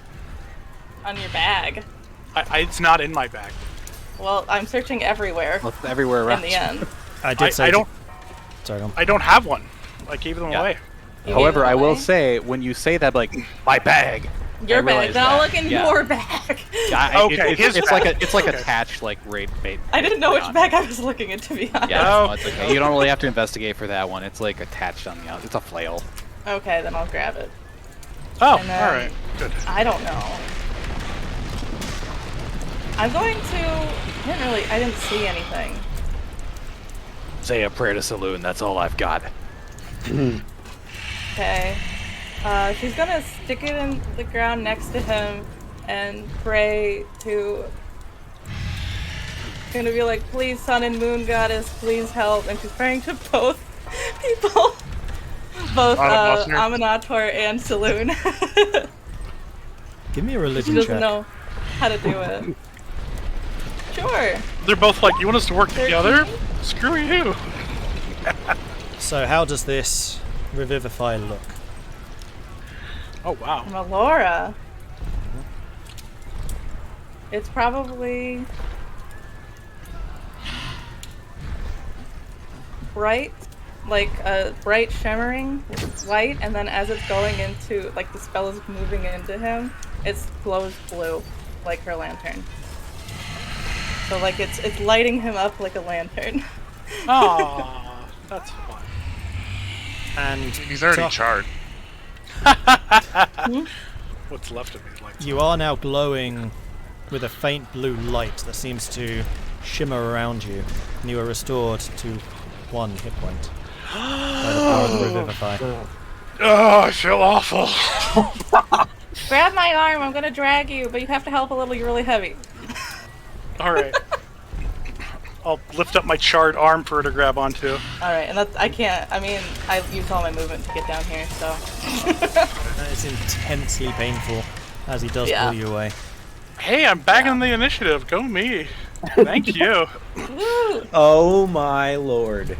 On your bag. It's not in my bag. Well, I'm searching everywhere. Well, everywhere around. In the end. I did say... I don't. Sorry, go on. I don't have one. I gave them Yeah. away. You However, gave it I will away? say, when you say that, like, my bag. Your I bag. realize Then I'll that. look in Yeah. your bag. Okay, his it's bag. like Okay. attached, like, raid bait. I didn't know which on. bag I was looking at, to be honest. Yeah, Oh. no, it's okay. You don't really have to investigate for that one. It's like attached on the outside. It's a flail. Okay, then I'll grab it. Oh, And then- alright. Good. I don't know. I'm going to... I didn't see anything. Say a prayer to Saloon. That's all I've got. Okay. She's gonna stick it in the ground next to him and pray to... Gonna be like, please, sun and moon goddess, please help. And she's praying to both people. Both Aminator and Saloon. Give me a She religion doesn't check. know how to do it. Sure. They're both like, you want us to work 13? together? Screw you. So how does this revivify look? Oh, wow. From Elora. It's probably bright, like a bright shimmering white, and then as it's going into, like the spell is moving into him, it glows blue, like her lantern. So like it's lighting him up like a lantern. Aw, that's fun. And He's already Tah- charred. What's left of me is like you are now glowing with a faint blue light that seems to shimmer around you, and you are restored to 1 hit point by the power of the revivify. oh, I feel awful. Grab my arm, I'm gonna drag you, but you have to help a little, you're really heavy. Alright. I'll lift up my charred arm for her to grab onto. Alright, and that's, I can't, I mean, I used all my movement to get down here, so. That is intensely painful as he does Yeah. pull you away. Hey, I'm back in the initiative. Go me. Thank you. Woo! Oh my lord.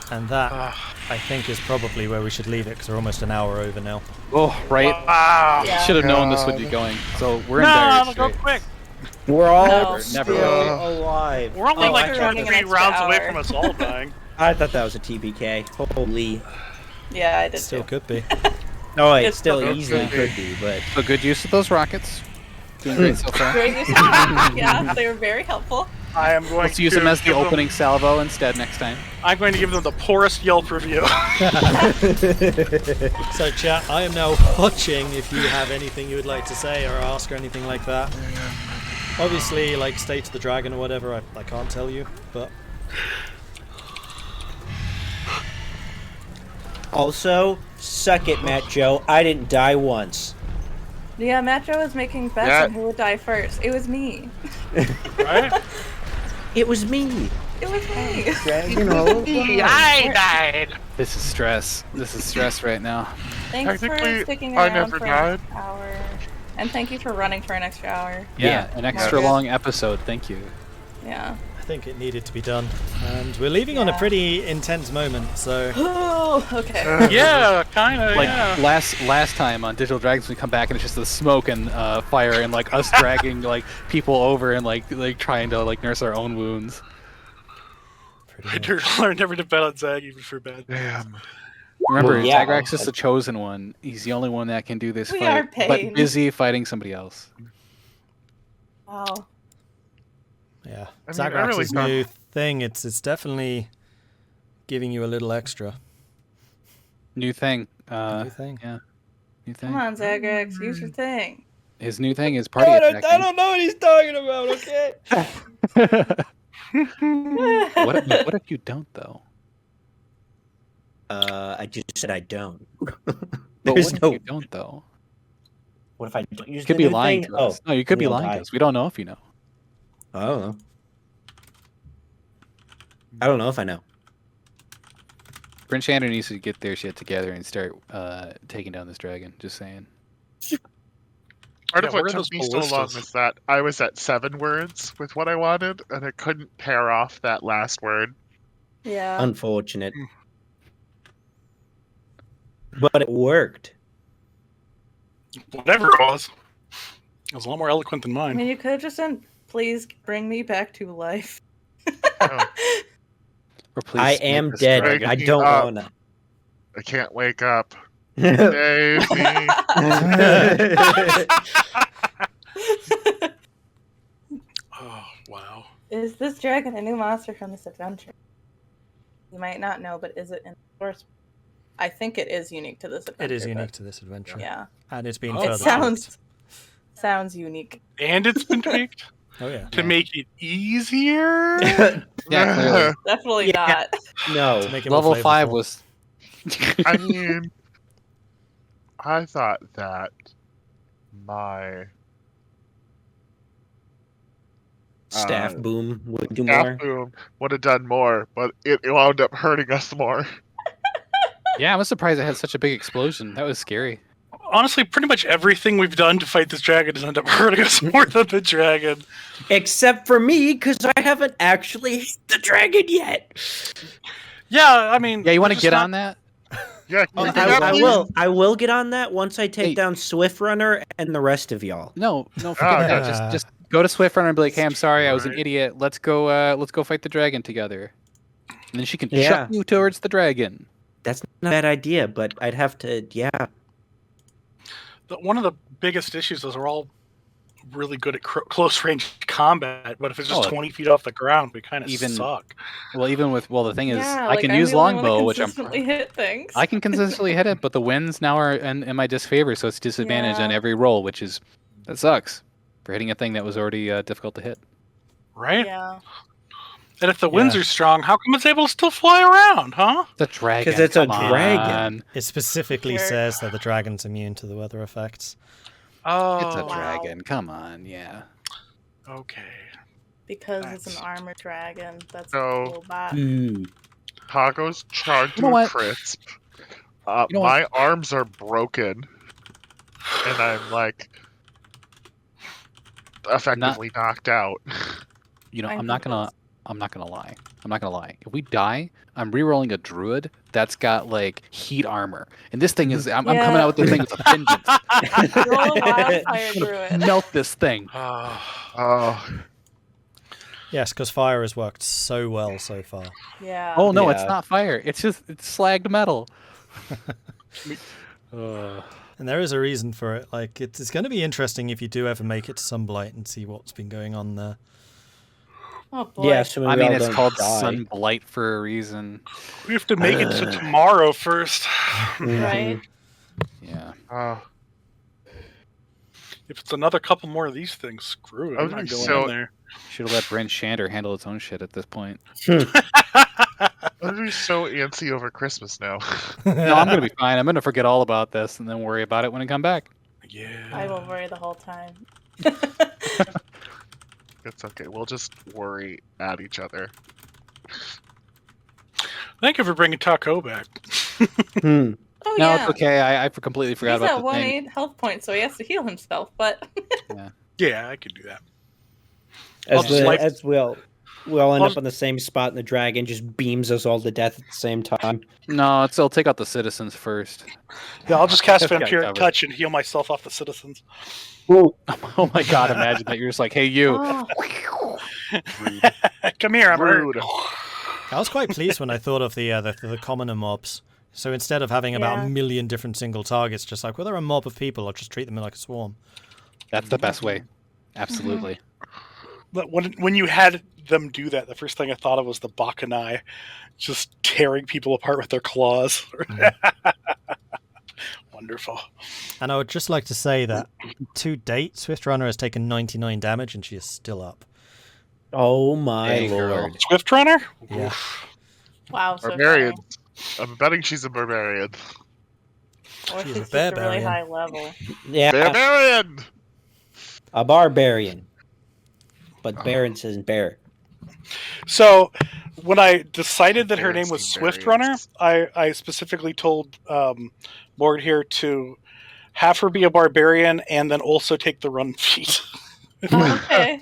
And that Ah, I think is probably where we should leave it because we're almost an hour over now. Oh, right. Wow. Yeah. Should have known this would be going. So we're in No, dire it'll go straits. quick. We're all No. still Never. alive. We're only Oh, like I'm 2 or running an 3 extra rounds away hour. from us all dying. I thought that was a TBK. Holy. Yeah, I did Still too. could be. No, It's it still still easily good. could be, but So good use of those rockets. Doing great so far. Great use of them. Yeah, they were very helpful. I am going Let's use to them as the give them- opening salvo instead next time. I'm going to give them the poorest Yelp review. So, chat, I am now watching if you have anything you would like to say or ask or anything like that. Obviously, like State of the Dragon or whatever, I can't tell you, but also, suck it, Matt Joe. I didn't die once. Yeah, Macho was making bets Yeah. on who would die first. It was me. Right? It was me. It was me. Dragon Hole. I died. This is stress. This is stress right now. Thanks for Technically, sticking I around never for died. an hour. And thank you for running for an extra hour. Yeah, an extra Mordred. long episode. Thank you. Yeah. I think it needed to be done. And we're leaving on a Yeah. pretty intense moment, so Oh, okay. Yeah, kind of, Like yeah. last time on Digital Dragons, we come back and it's just the smoke and fire and like us dragging like people over and like trying to like nurse our own wounds. pretty much. I never depend on Zag even for bad. Damn. Remember, Well, yeah. Zagrax is the chosen one. He's the only one that can do this We fight, are pain. but busy fighting somebody else. Wow. Yeah, I mean, I Zagrax's really thought- new thing, it's definitely giving you a little extra. New thing. New thing. Yeah. New thing. Come on, Zagrax. Use your thing. His new thing is party attacking. know what he's talking about, okay? what if you don't though? I just said I don't. But There's what no. if you don't though? What if I don't use You could the be new lying thing? to us. No, you could be we'll lying die. to us. We don't know if you know. I don't know. I don't know if I know. Bryn Shander needs to get their shit together and start taking down this dragon. Just saying. Part Yeah, of where what are took those me so long ballistas? is that I was at 7 words with what I wanted, and I couldn't pair off that last word. Yeah. Unfortunate. But it worked. Whatever it was. It was a lot more eloquent than I mine. mean, you could have just said, please bring me back to life. Oh, Or please I snipe am this dead. dragon. I don't Up. wanna. I can't wake up. That's Save me. Oh, wow. Is this dragon a new monster from this adventure? You might not know, but is it in the source? I think it is unique to this adventure. It is but- unique to this adventure. Yeah. And it's been Oh. further It sounds unique. And it's been tweaked tweaked. Oh yeah. to make it easier? Yeah, clearly. Definitely Yeah. not. no. To make it more Level 5 flavorful. was. I mean, I thought that my Staff boom would do staff more. boom would have done more, but it wound up hurting us more. Yeah, I was surprised it had such a big explosion. That was scary. Honestly, pretty much everything we've done to fight this dragon has ended up hurting us more than the dragon. Except for me, because I haven't actually hit the dragon yet. Yeah, I mean... Yeah, you want to we're get just on that? Yeah, I, can we do that, I please? will. I will get on that once I take Hey. down Swift Runner and the rest of y'all. No, forget that. okay. Just go to Swiftrunner and be like, "Hey, I'm sorry, I was an Alright. idiot. Let's go fight the dragon together." And then she can Yeah. chuck you towards the dragon. That's not a bad idea, but I'd have to. Yeah. One of the biggest issues is we're all really good at close range combat, but if it's just Oh. 20 feet off the ground, we kind of Even- suck. Well, the thing is, Yeah, I can I'm use the only one that longbow, which consistently hit things. I can consistently hit it, but the winds now are in my disfavor, so it's disadvantage on Yeah. every roll, that sucks for hitting a thing that was already difficult to hit. Right? Yeah. And if the winds Yeah. are strong, how come it's able to still fly around, huh? The dragon. 'Cause it's a come dragon. on. It specifically Sure. says that the dragon's immune to the weather effects. Oh, It's a wow. dragon. Come on, yeah. Okay. Because it's That's- an armored dragon. That's No. a cool bot. Taco's charged You know to a what? crisp. You know My arms are broken, and I'm like effectively knocked out. You know, I I'm not think gonna I'm not gonna lie. If we die, I'm rerolling a druid that's got like heat armor, and this thing is. I'm coming out with the thing with a vengeance. Roll a wildfire druid. Melt this thing. Oh, Yes, because fire has worked so well so far. Yeah. Oh no, it's Yeah. not fire. It's slagged metal. And there is a reason for it. Like, it's going to be interesting if you do ever make it to Sunblight and see what's been going on there. Oh boy. Yeah, so I we mean, all it's don't called die. Sunblight for a reason. We have to make it to tomorrow first. Right? Yeah. If it's another couple more of these things, screw it. I'm not going in there. Should have let Bryn Shander handle its own shit at this point. I'm be so antsy over Christmas now. No, I'm gonna be fine. I'm gonna forget all about this and then worry about it when I come back. Yeah. I will worry the whole time. It's okay. We'll just worry at each other. Thank you for bringing Tahko back. Oh No, yeah. it's okay. I completely forgot He's about at the thing. 1-8 health points, so he has to heal himself. But Yeah, I could do that. As we'll end up on the same spot, and the dragon just beams us all to death at the same time. No, I'll take out the citizens first. Yeah, I'll just cast Got Vampiric covered. Touch and heal myself off the citizens. Oh my god! Imagine that you're just like, hey you. oh, Come here, I'm Rude. rude. I was quite pleased when I thought of the commoner mobs. So instead of having about Yeah. a million different single targets, just like, well, they're a mob of people, I'll just treat them like a swarm. That's the best way. Absolutely. But when you had them do that, the first thing I thought of was the Bacchanai just tearing people apart with their claws. Wonderful. And I would just like to say that to date, Swift Runner has taken 99 damage and she is still up. Oh my Dang, girl. lord! Swift Runner? Yeah. wow. So Barbarian. I'm betting she's a barbarian. funny. Or She's she's a just a really barbarian. high level. Yeah, Barbarian! a barbarian. But Baron says bear. So when I decided that her Barons name was and Swift Runner, barbarians. I specifically told Mordred here to have her be a barbarian and then also take the run feat. Oh, okay.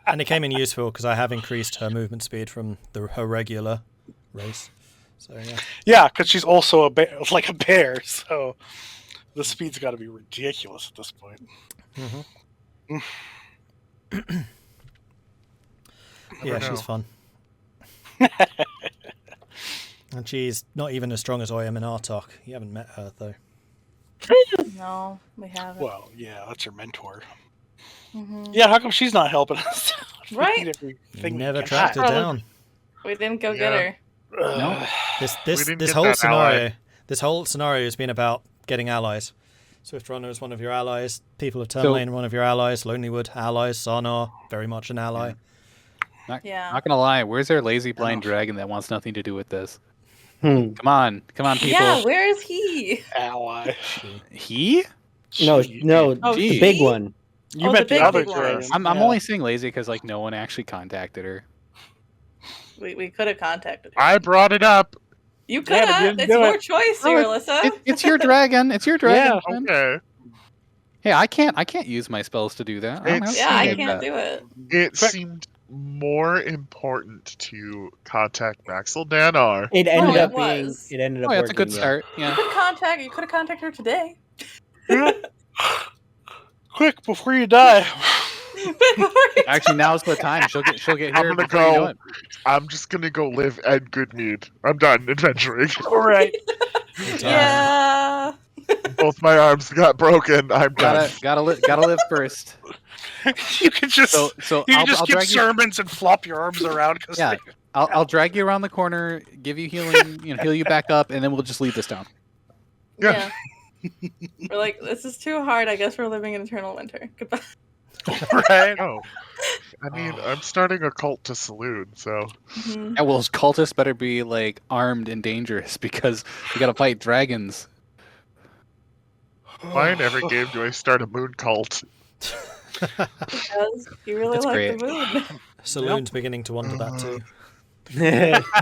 And it came in useful because I have increased her movement speed from her regular race. So yeah. Yeah, because she's also like a bear, so the speed's got to be ridiculous at this point. Yeah, Never she's know. fun. And she's not even as strong as I am in Artok. You haven't met her though. No, we haven't. Well, yeah, that's her mentor. Mhm. Yeah, how come she's not helping us? We Right? need everything You we never can tracked her have. down. We didn't go Yeah. get her. No. This We didn't this get whole that scenario ally. this whole scenario has been about getting allies. Swift Runner is one of your allies. People of So- Turnlane, one of your allies. Lonelywood, allies. Sarnar, very much an ally. Yeah. Not gonna lie. Where's their lazy blind dragon that wants nothing to do with this? Hmm. Come on, people. Yeah, where is he? Ally. He? No, She- no, Oh, the she? big one. You Oh, meant the the big, other big one. dragon. I'm Yeah. only saying lazy because like no one actually contacted her. We could have contacted her. I brought it up. You could Yeah, but you have. didn't It's do your it. choice, No, Irilyssa. It's your dragon. It's your dragon. Yeah, man. Okay. Hey, I can't use my spells to do that. I don't have to Yeah, I do can't that. do it. It Quick. seemed more important to contact Maxwell Danar. It ended it up being. was. It ended up Oh, yeah, it's a working. good yeah. start. You Yeah. could have contacted her today. Quick, before you die. Actually, now's the time. She'll get here. I'm gonna before you know go. it. I'm just gonna go live at Goodmead. I'm done adventuring. All right. Yeah. Both my arms got broken. I'm done. Gotta live first. You can just So you can I'll just give drag you. sermons and flop your arms around. Cause Yeah. I'll drag you around the corner, give you healing, heal you back up, and then we'll just leave this town. Yeah. We're like, this is too hard. I guess we're living in eternal winter. Goodbye. right. Oh. I mean, I'm starting a cult to saloon, so Mhm. Yeah, well, cultists better be like armed and dangerous because we gotta fight dragons. why in every game do I start a moon cult? Because you really That's like great. the moon. Saloon's beginning to wonder that too.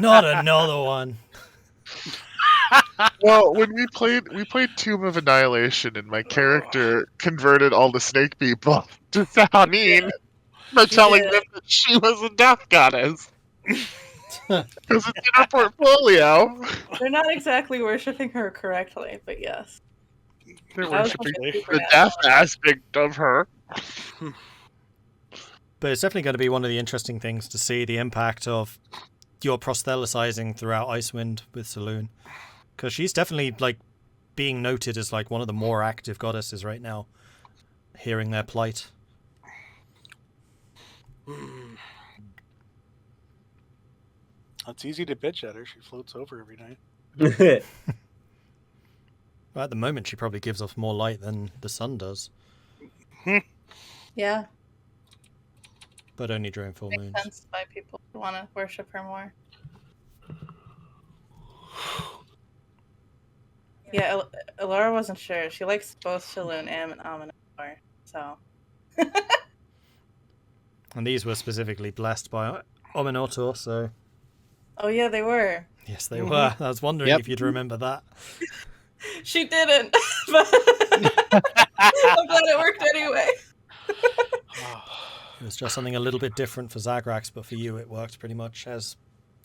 Not another one. Well, when we played Tomb of Annihilation, and my character converted all the snake people to Sahanin by telling did. them that she was a death goddess. Because it's in our portfolio. They're not exactly worshipping her correctly, but yes. They're That was worshipping something the death aspect of her. But it's definitely going to be one of the interesting things to see the impact of your proselytizing throughout Icewind with Saloon. Because she's definitely, like, being noted as, like, one of the more active goddesses right now. Hearing their plight. It's easy to bitch at her. She floats over every night. Well, at the moment, she probably gives off more light than the sun does. Yeah, But only during full moons. makes sense why people want to worship her more. Yeah, Elora wasn't sure. She likes both Saloon and Amanor, so. And these were specifically blessed by Ominator, so... Oh yeah, they were. Yes, they were. I was wondering if you'd remember that. She didn't, but I'm glad it worked anyway. It was just something a little bit different for Zagrax, but for you it worked pretty much as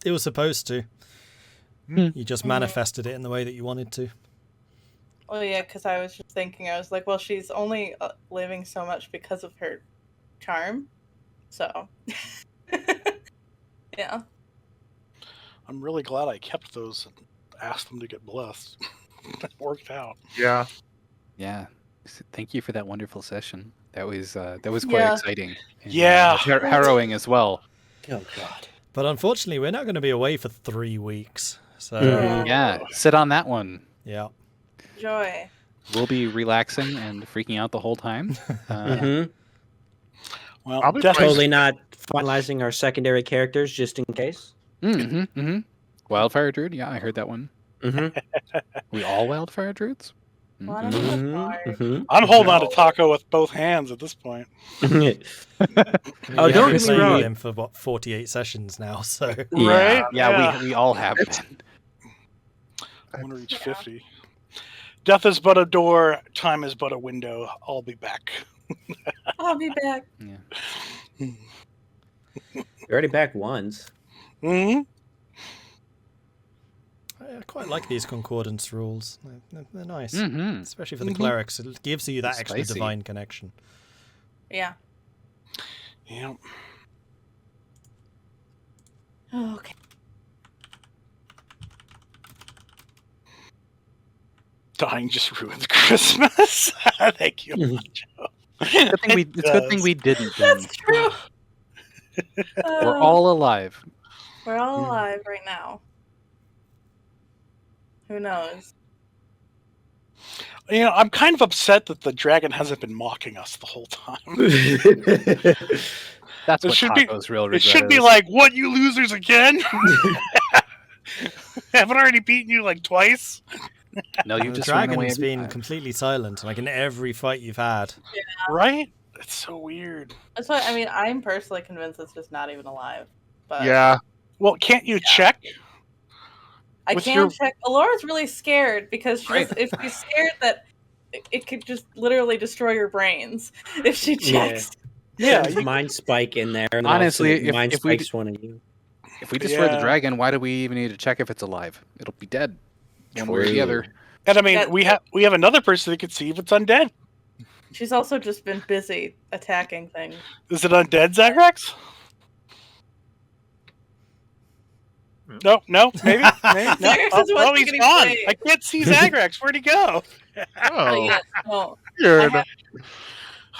it was supposed to. You just manifested it in the way that you wanted to. Well, yeah, because I was just thinking, I was like, well, she's only living so much because of her charm, so. Yeah. I'm really glad I kept those and asked them to get blessed. It worked out. Yeah. Yeah. Thank you for that wonderful session. That was quite exciting. And, Yeah. harrowing as well. Oh God. But unfortunately, we're not going to be away for 3 weeks. So, Yeah, sit on that one. yeah. Joy. We'll be relaxing and freaking out the whole time. Well, I'll be definitely. Totally not finalizing our secondary characters just in case. Wildfire Druid, yeah, I heard that one. We all Wildfire Druids? One of them was hard. I'm holding on to Tahko with both hands at this point. Oh, We don't have been get me playing wrong. with him for, 48 sessions now, so... Right? Yeah, we all have been. I want to reach 50. Death is but a door, time is but a window. I'll be back. I'll be back. Yeah. You're already back once. Hmm. I quite like these concordance rules. They're nice. Especially for the Mhm. clerics. It gives you that extra Spicy. divine connection. Yeah. Yeah. Okay. Dying just ruins Christmas. Thank you. Joe. It's a good thing we didn't. Then. That's true. We're all alive. We're all alive right now. Who knows? You know, I'm kind of upset that the dragon hasn't been mocking us the whole time. That's It what should be- Tahko's real regret It should be is. like, what, you losers again? Haven't I already beaten you like twice? No, you The just ran away dragon's every been time. completely silent, like in every fight you've had. Right? It's so weird. That's why, I mean, I'm personally convinced it's just not even alive. But Yeah. Well, can't you check? I with can your- check. Alora's really scared because Right. if she's scared that it could just literally destroy your brains if she Yeah. checks. Yeah, There's you- mind spike in there. And Honestly, also mind if we spikes one of you. If we destroy the Yeah. dragon, why do we even need to check if it's alive? It'll be dead. One way or the True. other. And I mean, That- we have another person that can see if it's undead. She's also just been busy attacking things. Is it undead, Zagrax? No, maybe. No. Zagrax is what's he's getting gone. played. I can't see Zagrax. Where'd he go? Oh, Yeah, no. weird.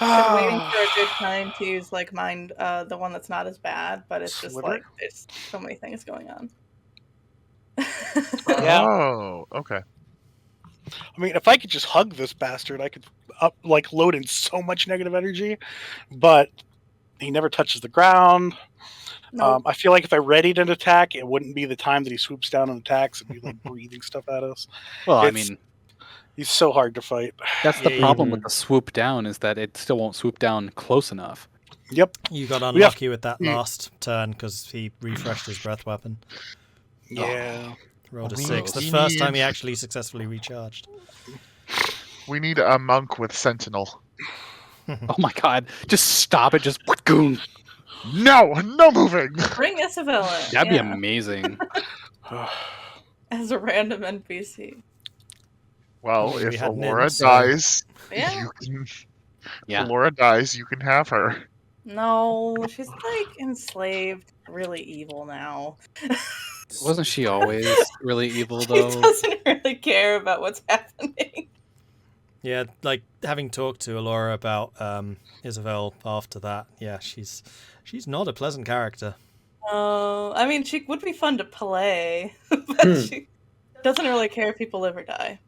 I'm waiting for a good time to use like mind the one that's not as bad, but it's just Sliver? like there's so many things going on. Yeah. Oh, okay. I mean, if I could just hug this bastard, I could load in so much negative energy. But he never touches the ground. No, I feel like if I readied an attack, it wouldn't be the time that he swoops down and attacks. It'd be like breathing stuff at us. Well, I It's- mean, He's so hard to fight. that's the Yeah, problem even- with the swoop down is that it still won't swoop down close enough. Yep. You got We have- unlucky with that last turn because he refreshed his breath weapon. Yeah. Rolled a We 6. The need- first time he actually successfully recharged. We need a monk with sentinel. Oh my god! Just stop it! Just goon. No moving. Bring Isabella That'd be amazing. as a random NPC. Well, We if had Elora nymphs, so- dies, Yeah. you can. Yeah. If Elora dies, you can have her. No, she's like enslaved, really evil now. Wasn't she always really evil She though? doesn't really care about what's happening. Yeah, like having talked to Elora about Isabel after that, yeah, she's not a pleasant character. I mean, she would be fun to play, but she doesn't really care if people live or die.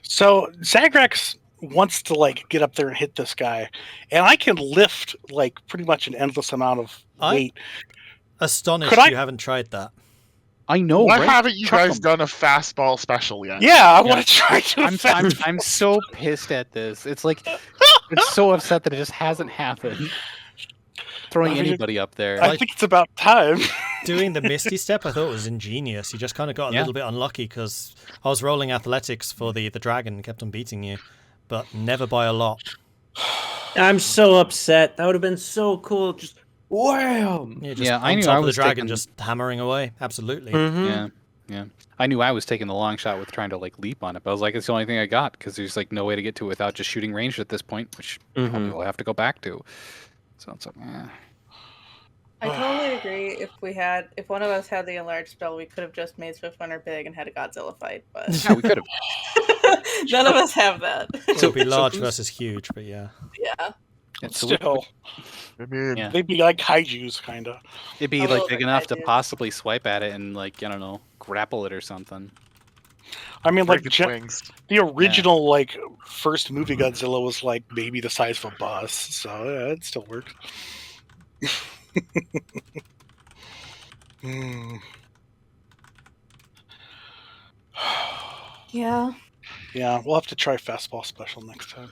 So Zagrax wants to like get up there and hit this guy, and I can lift like pretty much an endless amount of weight. Astonished Could I- you haven't tried that. I know. Why right? haven't you Chuck guys 'em. done a fastball special yet? Yeah, I want to try to. I'm so pissed at this. It's like I'm so upset that it just hasn't happened. Throwing I mean, anybody up there. I think it's about time. Doing the Misty Step, I thought was ingenious. You just kind of got a Yeah. little bit unlucky because I was rolling athletics for the dragon and kept on beating you, but never by a lot. I'm so upset. That would have been so cool. Just wham! Yeah, just Yeah, I on knew top I of the was dragon, taking- just hammering away. Absolutely. Mhm. Yeah. I knew I was taking the long shot with trying to like leap on it, but I was like, it's the only thing I got because there's like no way to get to it without just shooting ranged at this point, which probably we'll have to go back to. So it's like, I totally agree. If one of us had the enlarged spell, we could have just made Swiftwinder big and had a Godzilla fight, but yeah, we could have. none of us have that. It would be large versus huge, but yeah. Yeah. Still, I mean, Yeah. they'd be like kaiju's, kind of. It'd be A like little big bit, enough I to do. possibly swipe at it and like, I don't know, grapple it or something. I mean, like break its wings. the original like first movie Godzilla was like maybe the size of a bus, so yeah, it still works. Yeah. Yeah, we'll have to try fastball special next time.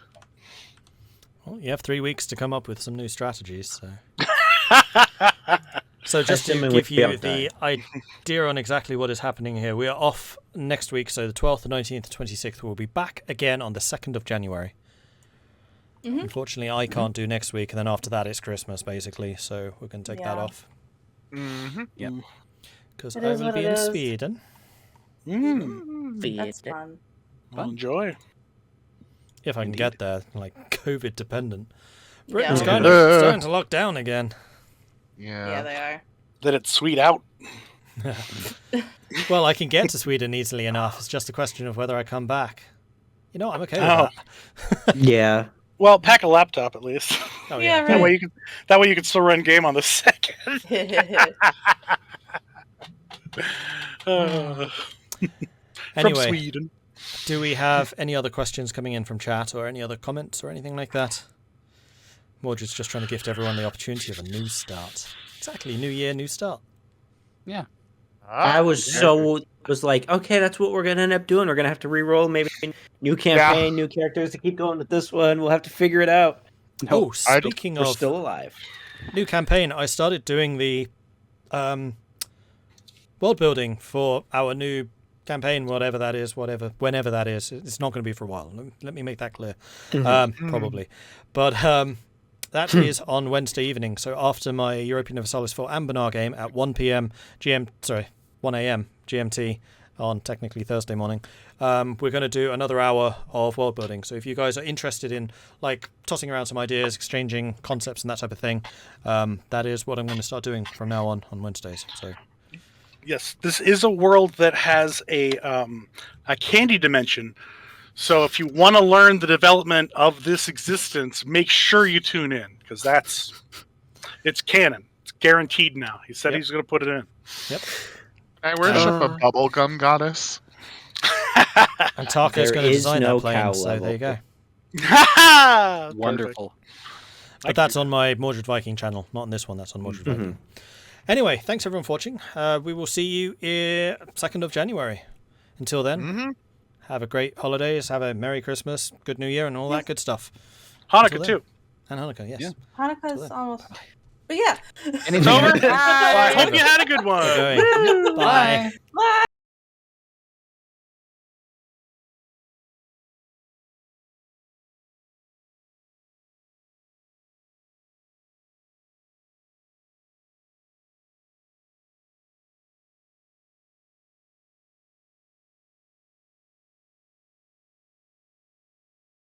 Well, you have 3 weeks to come up with some new strategies, so. So just to Assuming give we you don't the idea on exactly what is happening here, we are off next week, so the 12th, the 19th, the 26th. We'll be back again on the 2nd of January. Mhm. Unfortunately, I can't do next week, and then after that it's Christmas, basically, so we're going to take that Yeah. off. Mm-hmm. Because It I is will what be it in is. Sweden. That's fun. I'll enjoy. If I can Indeed. get there, like COVID dependent. Britain's Yeah. kind of starting to lock down again. Yeah, they are. That it's sweet out. Well, I can get to Sweden easily enough. It's just a question of whether I come back. You know, I'm okay with Oh. that. Yeah. Well, pack a laptop at least. Oh, Yeah, yeah. That way you can still run game on the second. From Anyway, Sweden. do we have any other questions coming in from chat or any other comments or anything like that? Mordred's just trying to gift everyone the opportunity of a new start. Exactly, new year, new start. Yeah. I was like, okay, that's what we're gonna end up doing. We're gonna have to re-roll maybe new campaign, new characters to keep going with this one. We'll have to figure it out. Oh, I don't- speaking We're of still alive. new campaign, I started doing the world building for our new campaign, whenever that is. It's not going to be for a while. Let me make that clear. Probably. But that is on Wednesday evening. So after my European Universalis 4 Ambernar game at 1 a.m. GMT on technically Thursday morning, we're going to do another hour of world building. So if you guys are interested in like tossing around some ideas, exchanging concepts and that type of thing, that is what I'm going to start doing from now on Wednesdays. So Yes, this is a world that has a candy dimension. So if you want to learn the development of this existence, make sure you tune in because it's canon. It's guaranteed now. He said he's going to put it in. yep. I worship a bubblegum goddess. And Tahko's There going to is design no that plane. cow So there you go. Perfect. Wonderful. But that's on my Mordred Viking channel, not on this one. That's on Mordred Viking. Anyway, thanks everyone for watching. We will see you 2nd of January. Until then, have a great holidays, have a Merry Christmas, Good New Year, and all that good stuff. Hanukkah Until then. too. And Hanukkah, yes. Yeah. Hanukkah's almost. But yeah. Anything Over. else? Well, I hope you had a good one. We're going. Bye. Bye.